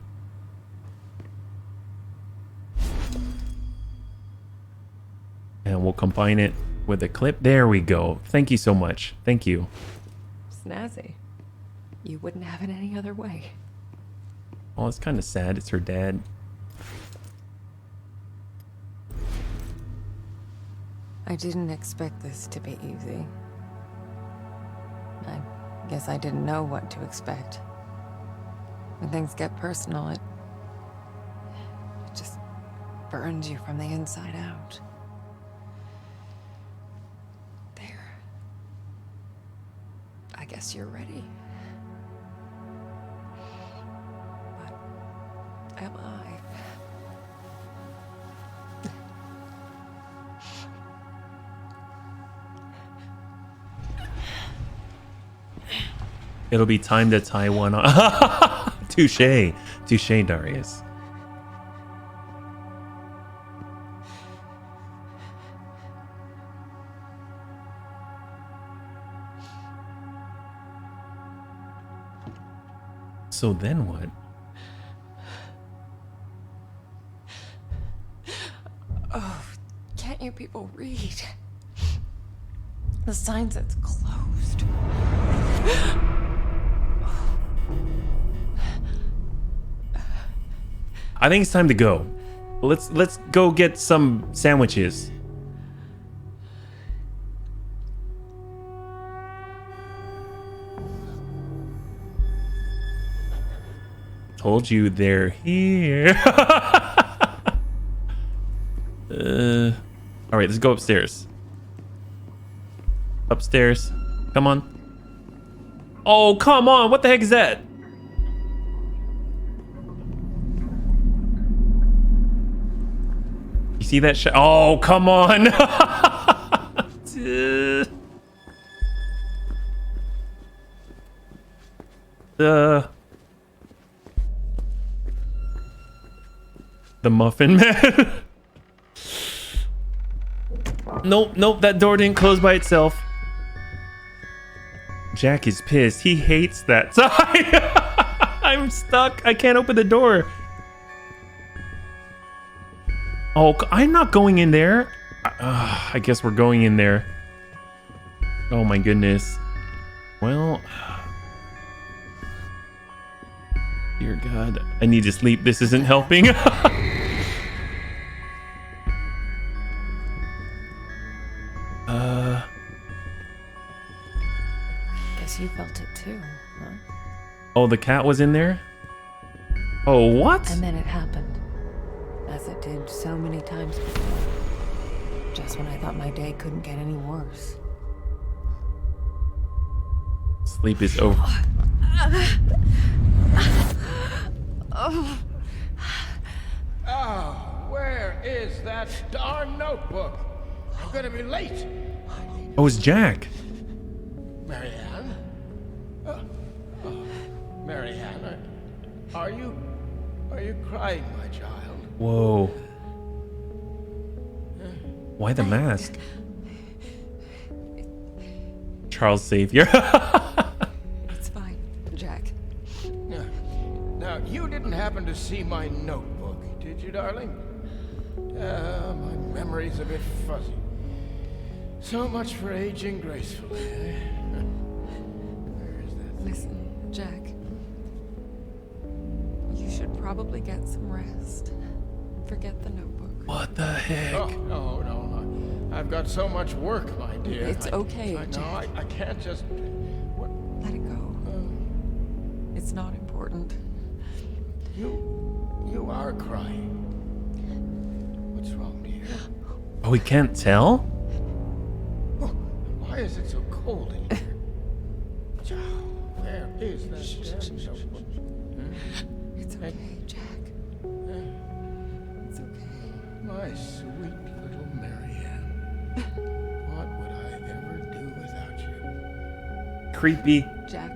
And we'll combine it with a clip. There we go. Thank you so much. Thank you. Snazzy. You wouldn't have it any other way. Oh, it's kind of sad. It's her dad. I didn't expect this to be easy. I guess I didn't know what to expect. When things get personal, it just burns you from the inside out. There. I guess you're ready. But am I? It'll be time to tie one on. Touche. Touche, Darius. So then what? Oh, can't you people read? The sign says closed. I think it's time to go. Let's go get some sandwiches. Told you they're here. All right, let's go upstairs. Upstairs. Come on. Oh, come on. What the heck is that? You see that shot? Oh, come on. The Muffin Man. Nope, that door didn't close by itself. Jack is pissed. He hates that sign. I'm stuck. I can't open the door. Oh, I'm not going in there. I guess we're going in there. Oh my goodness. Well, dear God, I need to sleep. This isn't helping. Guess you felt it too, huh? Oh, the cat was in there? Oh, what? And then it happened. As it did so many times before. Just when I thought my day couldn't get any worse. Sleep is over. Oh, where is that darn notebook? I'm gonna be late. Oh, it's Jack. Marianne? Marianne, are you crying, my child? Whoa. Why the mask? Charles Xavier. It's fine, Jack. Now, you didn't happen to see my notebook, did you, darling? My memory's a bit fuzzy. So much for aging gracefully, eh? Where is that? Listen, Jack. You should probably get some rest. Forget the notebook. What the heck? Oh, no. I've got so much work, my dear. It's okay, Jack. I can't just... What? Let it go. It's not important. You are crying. What's wrong, dear? Oh, we can't tell? Why is it so cold in here? Where is that damn notebook? It's okay, Jack. It's okay. My sweet little Marianne. What would I ever do without you? Creepy. Jack.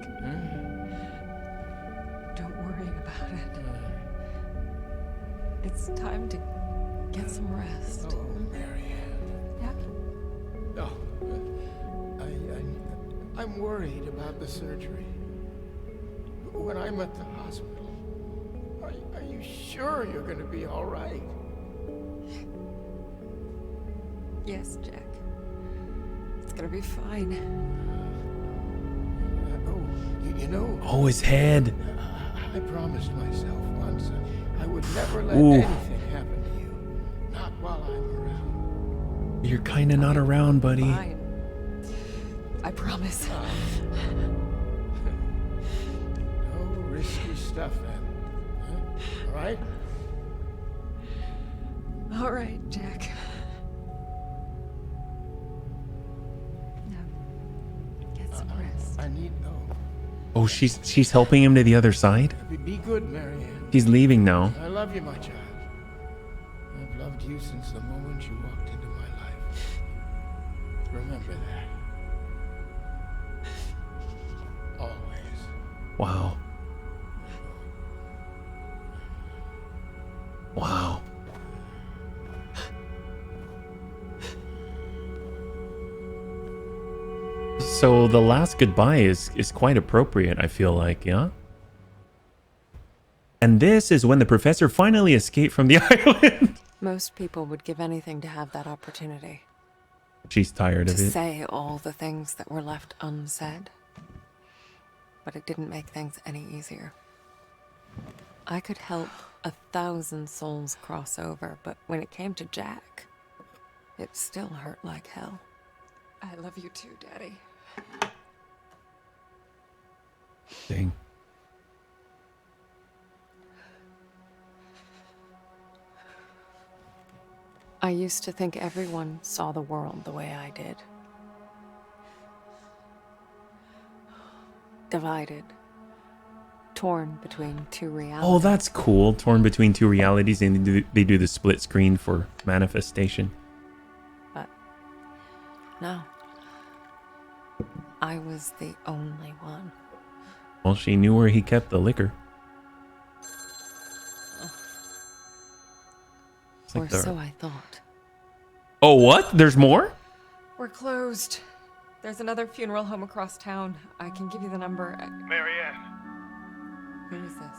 Don't worry about it. It's time to get some rest. Oh, Marianne. Yeah? Oh, I'm worried about the surgery. When I'm at the hospital, are you sure you're going to be all right? Yes, Jack. It's gonna be fine. You know... Oh, his head. I promised myself once I would never let Ooh. anything happen to you. Not while I'm around. You're kind of not around, buddy. Fine. I promise. No risky stuff, then. Huh? All right? All right, Jack. Get some rest. I need... Oh, she's helping him to the other side? Be good, Marianne. She's leaving now. I love you, my child. I've loved you since the moment you walked into my life. Remember that. Always. Wow. Wow. So the last goodbye is quite appropriate, I feel like, yeah? And this is when the professor finally escaped from the island. Most people would give anything to have that opportunity. She's tired To of it. say all the things that were left unsaid. But it didn't make things any easier. I could help 1,000 souls cross over, but when it came to Jack, it still hurt like hell. I love you too, Daddy. Dang. I used to think everyone saw the world the way I did. Divided. Torn between two realities. Oh, that's cool. Torn between two realities, and they do the split screen for manifestation. But no. I was the only one. Well, she knew where he kept the liquor. It's Or like the- so I thought. Oh, what? There's more? We're closed. There's another funeral home across town. I can give you the number. Marianne. Who is this?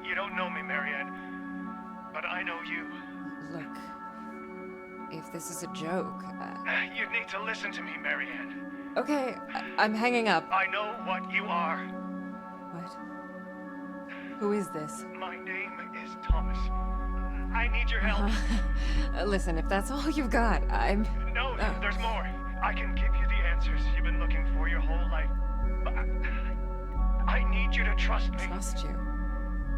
You don't know me, Marianne, but I know you. Look, if this is a joke... You need to listen to me, Marianne. Okay, I'm hanging up. I know what you are. What? Who is this? My name is Thomas. I need your help. Listen, if that's all you've got, I'm... No, there's more. I can give you the answers you've been looking for your whole life. But I need you to trust me. Trust you?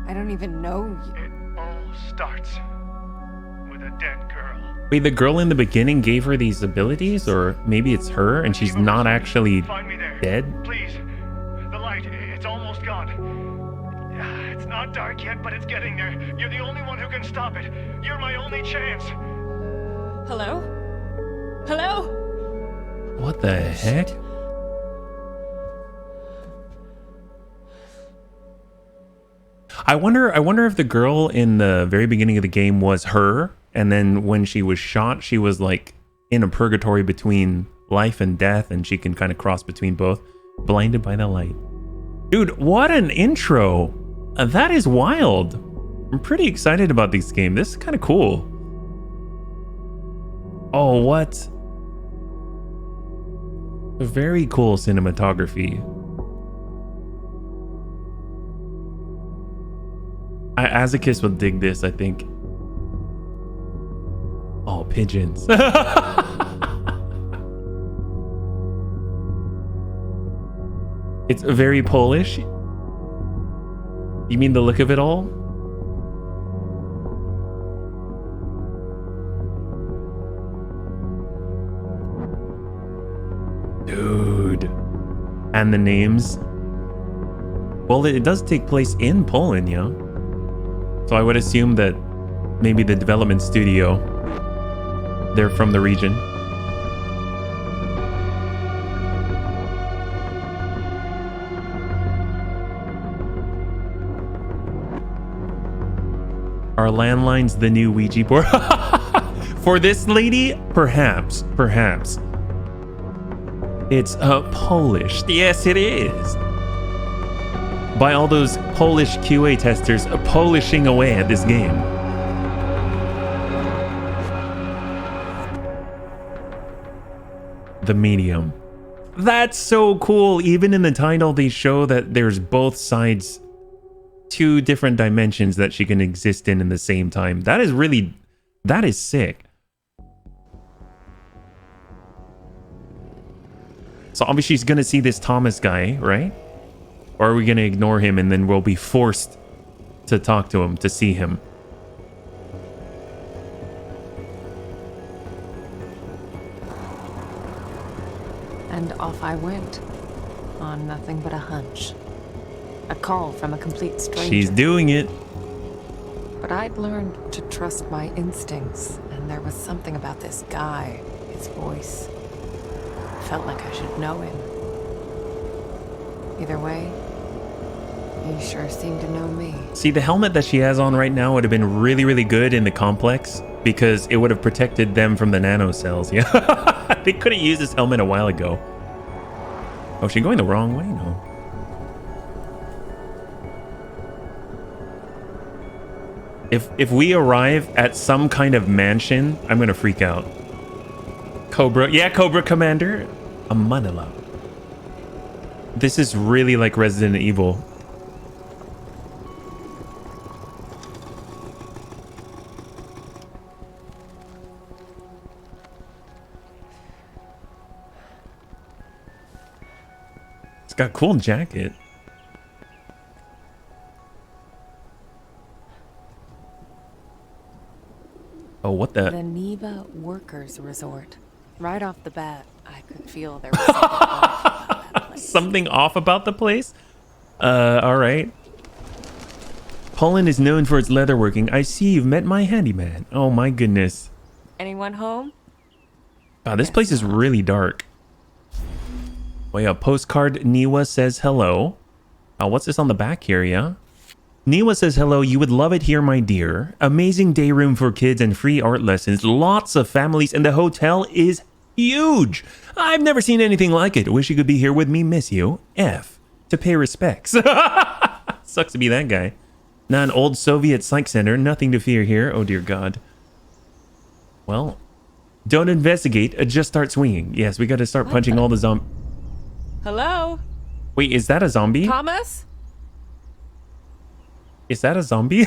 I don't even know you. It all starts with a dead girl. Wait, the girl in the beginning gave her these abilities? Or maybe it's her and she's not actually Find me there. dead? Please. The light, it's almost gone. It's not dark yet, but it's getting there. You're the only one who can stop it. You're my only chance. Hello? Hello? What the heck? I wonder if the girl in the very beginning of the game was her, and then when she was shot, she was like in a purgatory between life and death, and she can kind of cross between both, blinded by the light. Dude, what an intro! That is wild. I'm pretty excited about this game. This is kind of cool. Oh, what? Very cool cinematography. Azakis will dig this, I think. Oh, pigeons. It's very Polish. You mean the look of it all? Dude. And the names. Well, it does take place in Poland, yeah. So I would assume that maybe the development studio, they're from the region. Are landlines the new Ouija board? For this lady, perhaps. It's Polish. Yes, it is. By all those Polish QA testers polishing away at this game. The Medium. That's so cool. Even in the title, they show that there's both sides, two different dimensions that she can exist in the same time. That is sick. So obviously she's gonna see this Thomas guy, right? Or are we gonna ignore him and then we'll be forced to talk to him, to see him? And off I went, on nothing but a hunch. A call from a complete stranger. She's doing it. But I'd learned to trust my instincts, and there was something about this guy, his voice. Felt like I should know him. Either way, he sure seemed to know me. See, the helmet that she has on right now would have been really, really good in the complex because it would have protected them from the nanocells. Yeah, they could have used this helmet a while ago. Oh, she's going the wrong way? No. If we arrive at some kind of mansion, I'm gonna freak out. Cobra, yeah, Cobra Commander, a Manila. This is really like Resident Evil. It's got a cool jacket. Oh, what the? The Neva Workers Resort. Right off the bat, I could feel there was something off about that place. Something off about the place? All right. Poland is known for its leatherworking. I see you've met my handyman. Oh my goodness. Anyone home? Wow, this place is really dark. Oh yeah, postcard Niwa says hello. What's this on the back here, yeah? Niwa says hello, you would love it here, my dear. Amazing day room for kids and free art lessons. Lots of families and the hotel is huge. I've never seen anything like it. Wish you could be here with me, miss you. F. To pay respects. Sucks to be that guy. Not an old Soviet psych center. Nothing to fear here. Oh dear God. Well, don't investigate. Just start swinging. Yes, we got to start punching all the zombies. Hello? Wait, is that a zombie? Thomas? Is that a zombie?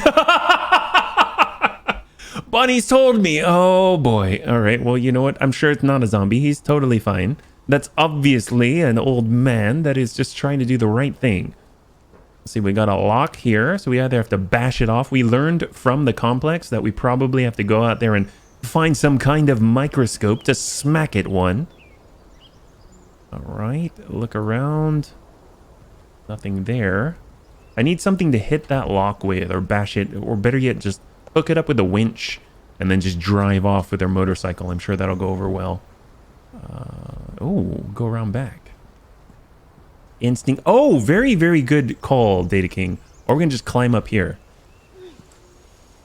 Bunny's told me. Oh boy. All right. Well, you know what? I'm sure it's not a zombie. He's totally fine. That's obviously an old man that is just trying to do the right thing. Let's see, we got a lock here. So we either have to bash it off. We learned from the complex that we probably have to go out there and find some kind of microscope to smack it one. All right. Look around. Nothing there. I need something to hit that lock with or bash it, or better yet, just hook it up with a winch and then just drive off with their motorcycle. I'm sure that'll go over well. Oh, go around back. Instinct. Oh, very, very good call, Data King. Or we're going to just climb up here.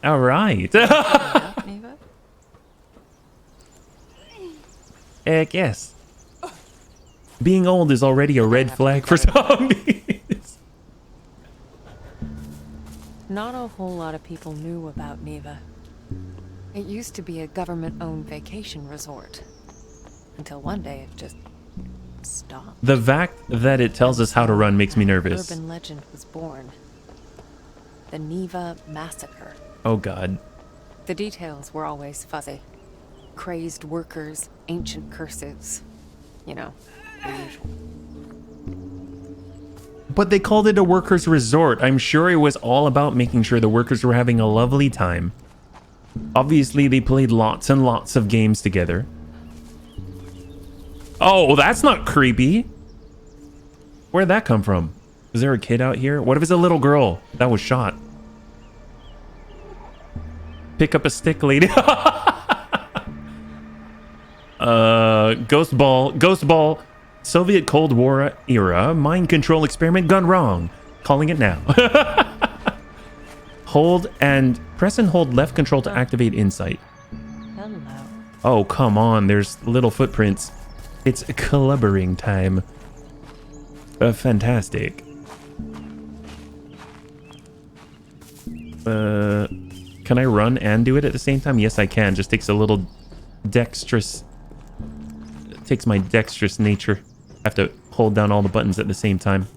All right. Heck yes. Being old is already a red flag for zombies. Not a whole lot of people knew about Neva. It used to be a government-owned vacation resort. Until one day it just stopped. The fact that it tells us how to run makes me nervous. Urban legend was born. The Neva Massacre. Oh god. The details were always fuzzy. Crazed workers, ancient curses. You know, the usual. But they called it a workers' resort. I'm sure it was all about making sure the workers were having a lovely time. Obviously, they played lots and lots of games together. Oh, that's not creepy. Where'd that come from? Is there a kid out here? What if it's a little girl that was shot? Pick up a stick, lady. Ghost ball. Soviet Cold War era mind control experiment gone wrong. Calling it now. Hold and press and hold left control to activate insight. Hello. Oh, come on. There's little footprints. It's clubbering time. Fantastic. Can I run and do it at the same time? Yes, I can. Just takes a little dexterous. It takes my dexterous nature. I have to hold down all the buttons at the same time.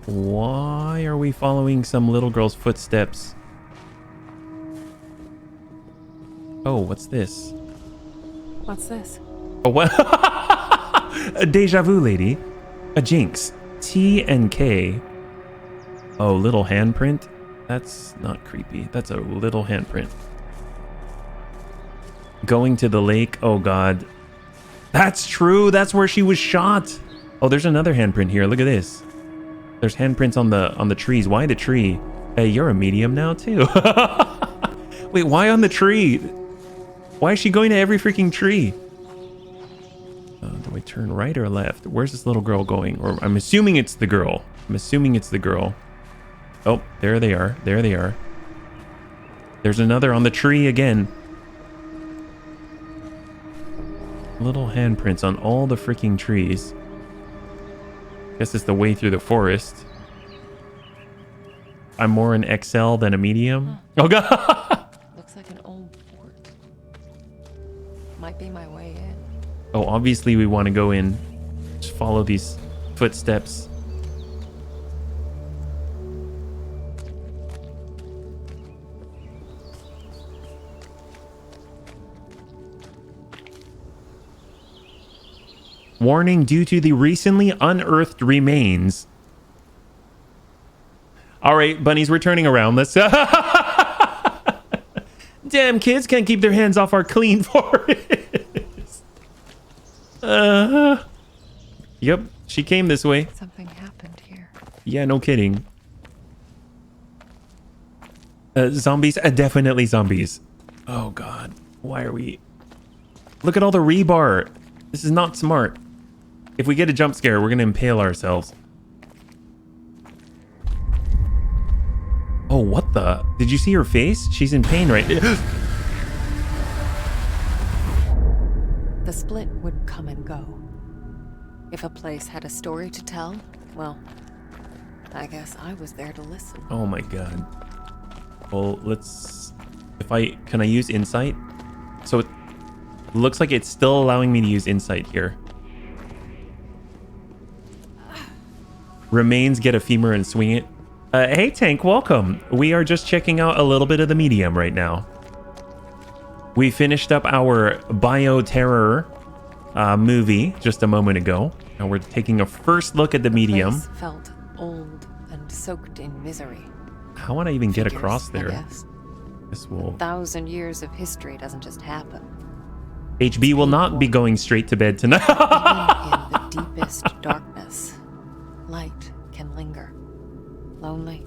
Why are we following some little girl's footsteps? Oh, what's this? What's this? Oh, what? A deja vu, lady. A jinx. T and K. Oh, little handprint? That's not creepy. That's a little handprint. Going to the lake. Oh, God. That's true. That's where she was shot. Oh, there's another handprint here. Look at this. There's handprints on the trees. Why the tree? Hey, you're a medium now, too. Wait, why on the tree? Why is she going to every freaking tree? Do I turn right or left? Where's this little girl going? Or I'm assuming it's the girl. I'm assuming it's the girl. Oh, there they are. There they are. There's another on the tree again. Little handprints on all the freaking trees. Guess it's the way through the forest. I'm more an XL than a medium. Oh, God. Looks like an old fort. Might be my way in. Oh, obviously we want to go in. Just follow these footsteps. Warning due to the recently unearthed remains. All right, bunnies, we're turning around. Let's... Damn, kids can't keep their hands off our clean forest. Yep, she came this way. Something happened here. Yeah, no kidding. Zombies? Definitely zombies. Oh, God. Why are we... Look at all the rebar. This is not smart. If we get a jump scare, we're going to impale ourselves. Oh, what the? Did you see her face? She's in pain right now. The split would come and go. If a place had a story to tell, well, I guess I was there to listen. Oh my God. Well, let's... Can I use insight? So it looks like it's still allowing me to use insight here. Remains, get a femur and swing it. Hey, Tank, welcome. We are just checking out a little bit of the medium right now. We finished up our bioterror movie just a moment ago. And we're taking a first look at the medium. The place felt old and soaked in misery. How would I even get across there? Yes. This will... 1,000 years of history doesn't just happen. HB will not be going straight to bed tonight. Even in the deepest darkness, light can linger. Lonely,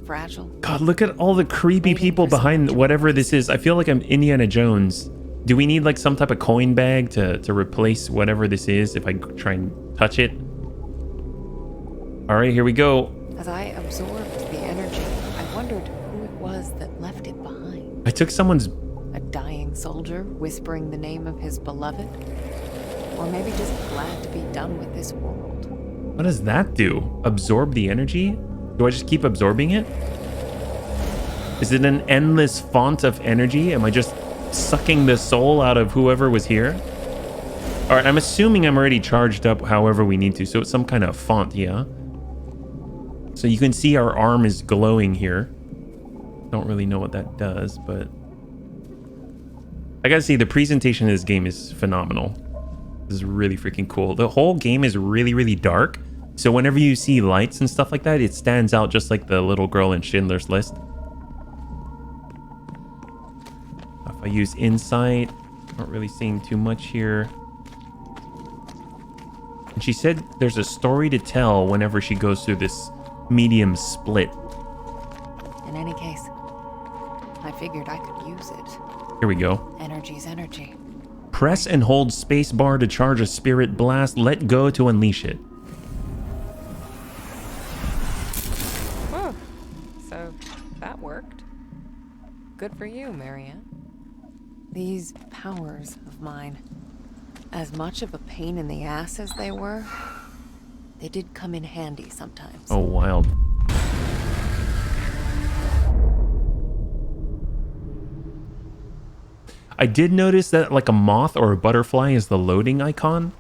fragile. God, look at all the creepy people behind whatever this is. I feel like I'm Indiana Jones. Do we need like some type of coin bag to replace whatever this is if I try and touch it? All right, here we go. As I absorbed the energy, I wondered who it was that left it behind. I took someone's... A dying soldier whispering the name of his beloved? Or maybe just glad to be done with this world. What does that do? Absorb the energy? Do I just keep absorbing it? Is it an endless font of energy? Am I just sucking the soul out of whoever was here? All right, I'm assuming I'm already charged up however we need to. So it's some kind of font, yeah? So you can see our arm is glowing here. Don't really know what that does, but... I gotta say, the presentation of this game is phenomenal. This is really freaking cool. The whole game is really, really dark. So whenever you see lights and stuff like that, it stands out just like the little girl in Schindler's List. If I use insight, not really seeing too much here. And she said there's a story to tell whenever she goes through this medium split. In any case, I figured I could use it. Here we go. Energy's energy. Press and hold spacebar to charge a spirit blast. Let go to unleash it. Oh, so that worked. Good for you, Marianne. These powers of mine, as much of a pain in the ass as they were, they did come in handy sometimes. Oh, wild. I did notice that like a moth or a butterfly is the loading icon,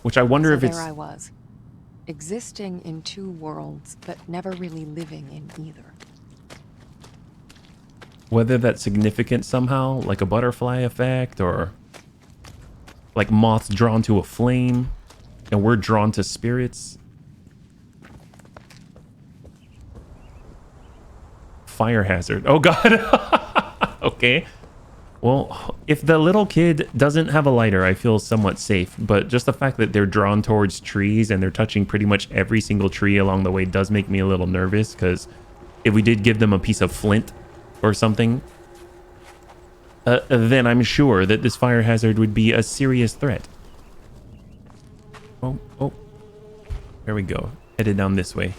which I wonder if it's... There I was, existing in two worlds, but never really living in either. Whether that's significant somehow, like a butterfly effect, or like moths drawn to a flame, and we're drawn to spirits. Fire hazard. Oh god. Okay. Well, if the little kid doesn't have a lighter, I feel somewhat safe. But just the fact that they're drawn towards trees and they're touching pretty much every single tree along the way does make me a little nervous, because if we did give them a piece of flint or something, then I'm sure that this fire hazard would be a serious threat. Oh. There we go. Headed down this way.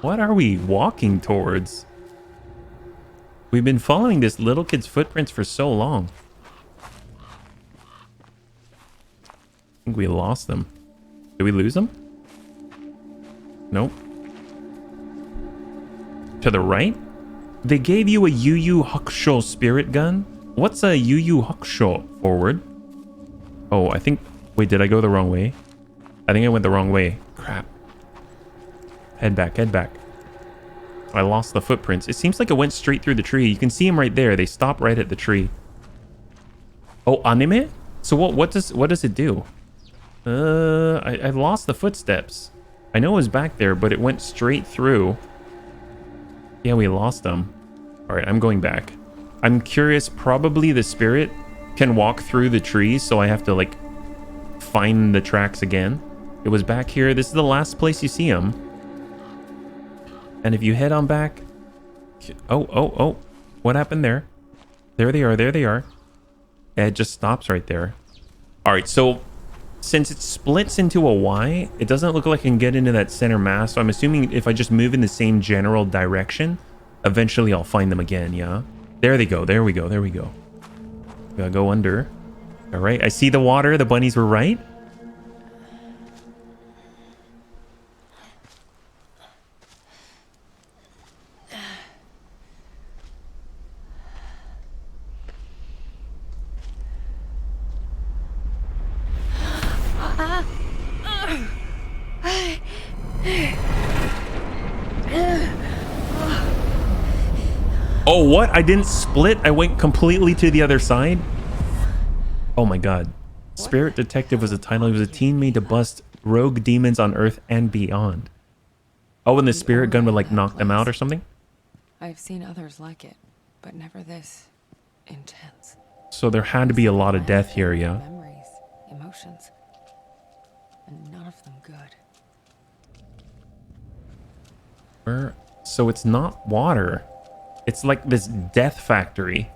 What are we walking towards? We've been following this little kid's footprints for so long. I think we lost them. Did we lose them? Nope. To the right? They gave you a Yu Yu Hakusho spirit gun? What's a Yu Yu Hakusho? Forward. Oh, I think... Wait, did I go the wrong way? I think I went the wrong way. Crap. Head back, head back. I lost the footprints. It seems like it went straight through the tree. You can see them right there. They stop right at the tree. Oh, anime? So what does it do? I lost the footsteps. I know it was back there, but it went straight through. Yeah, we lost them. All right, I'm going back. I'm curious. Probably the spirit can walk through the trees, so I have to like find the tracks again. It was back here. This is the last place you see him. And if you head on back... Oh. What happened there? There they are. There they are. It just stops right there. All right, so since it splits into a Y, it doesn't look like I can get into that center mass. So I'm assuming if I just move in the same general direction, eventually I'll find them again, yeah? There they go. There we go. There we go. Gotta go under. All right, I see the water. The bunnies were right. Oh, what? I didn't split. I went completely to the other side. Oh my god. Spirit Detective was a title. He was a teen made to bust rogue demons on Earth and beyond. Oh, and the spirit gun would like knock them out or something? I've seen others like it, but never this intense. So there had to be a lot of death here, yeah? Memories, emotions, and none of them good. Where? So it's not water. It's like this death factory.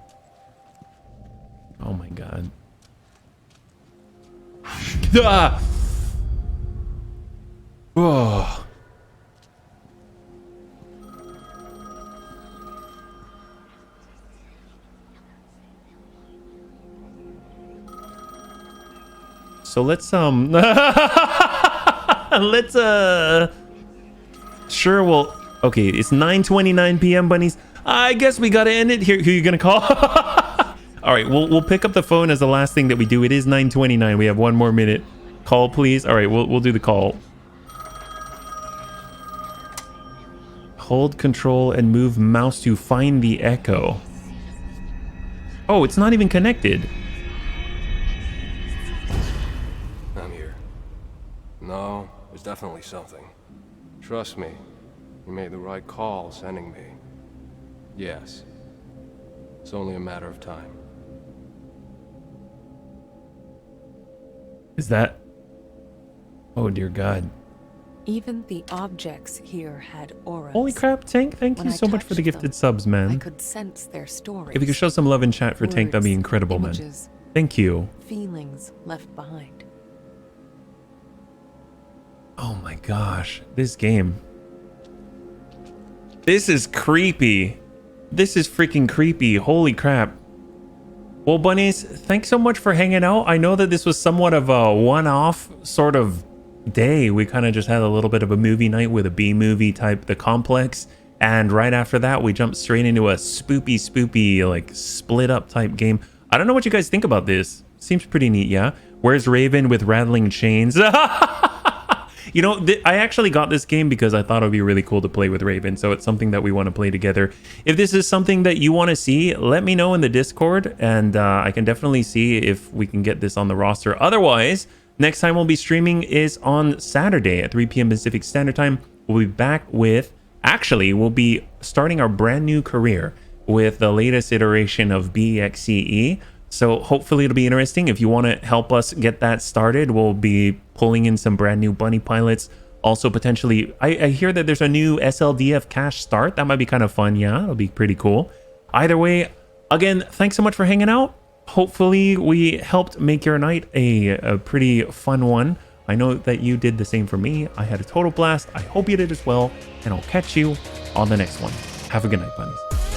Oh my god. Ah! Oh. So let's Let's sure, well, okay, it's 9:29 p.m. bunnies. I guess we gotta end it here. Who you gonna call? All right, we'll pick up the phone as the last thing that we do. It is 9:29. We have 1 more minute. Call, please. All right, we'll do the call. Hold control and move mouse to find the echo. Oh, it's not even connected. I'm here. No, there's definitely something. Trust me, you made the right call sending me. Yes. It's only a matter of time. Is that... Oh, dear God. Even the objects here had auras. Holy crap, Tank. Thank you so much for the gifted subs, man. I could sense their stories. If you could show some love in chat for Tank, that'd be incredible, man. Thank you. Feelings left behind. Oh my gosh. This game. This is creepy. This is freaking creepy. Holy crap. Well, bunnies, thanks so much for hanging out. I know that this was somewhat of a one-off sort of day. We kind of just had a little bit of a movie night with a B-movie type, The Complex. And right after that, we jumped straight into a spoopy, like split up type game. I don't know what you guys think about this. Seems pretty neat, yeah? Where's Raven with rattling chains? You know, I actually got this game because I thought it would be really cool to play with Raven. So it's something that we want to play together. If this is something that you want to see, let me know in the Discord. And I can definitely see if we can get this on the roster. Otherwise, next time we'll be streaming is on Saturday at 3 p.m. Pacific Standard Time. We'll be back with... Actually, we'll be starting our brand new career with the latest iteration of BXCE. So hopefully it'll be interesting. If you want to help us get that started, we'll be pulling in some brand new bunny pilots. Also potentially, I hear that there's a new SLDF cache start. That might be kind of fun. Yeah, it'll be pretty cool. Either way, again, thanks so much for hanging out. Hopefully we helped make your night a pretty fun one. I know that you did the same for me. I had a total blast. I hope you did as well. And I'll catch you on the next one. Have a good night, bunnies.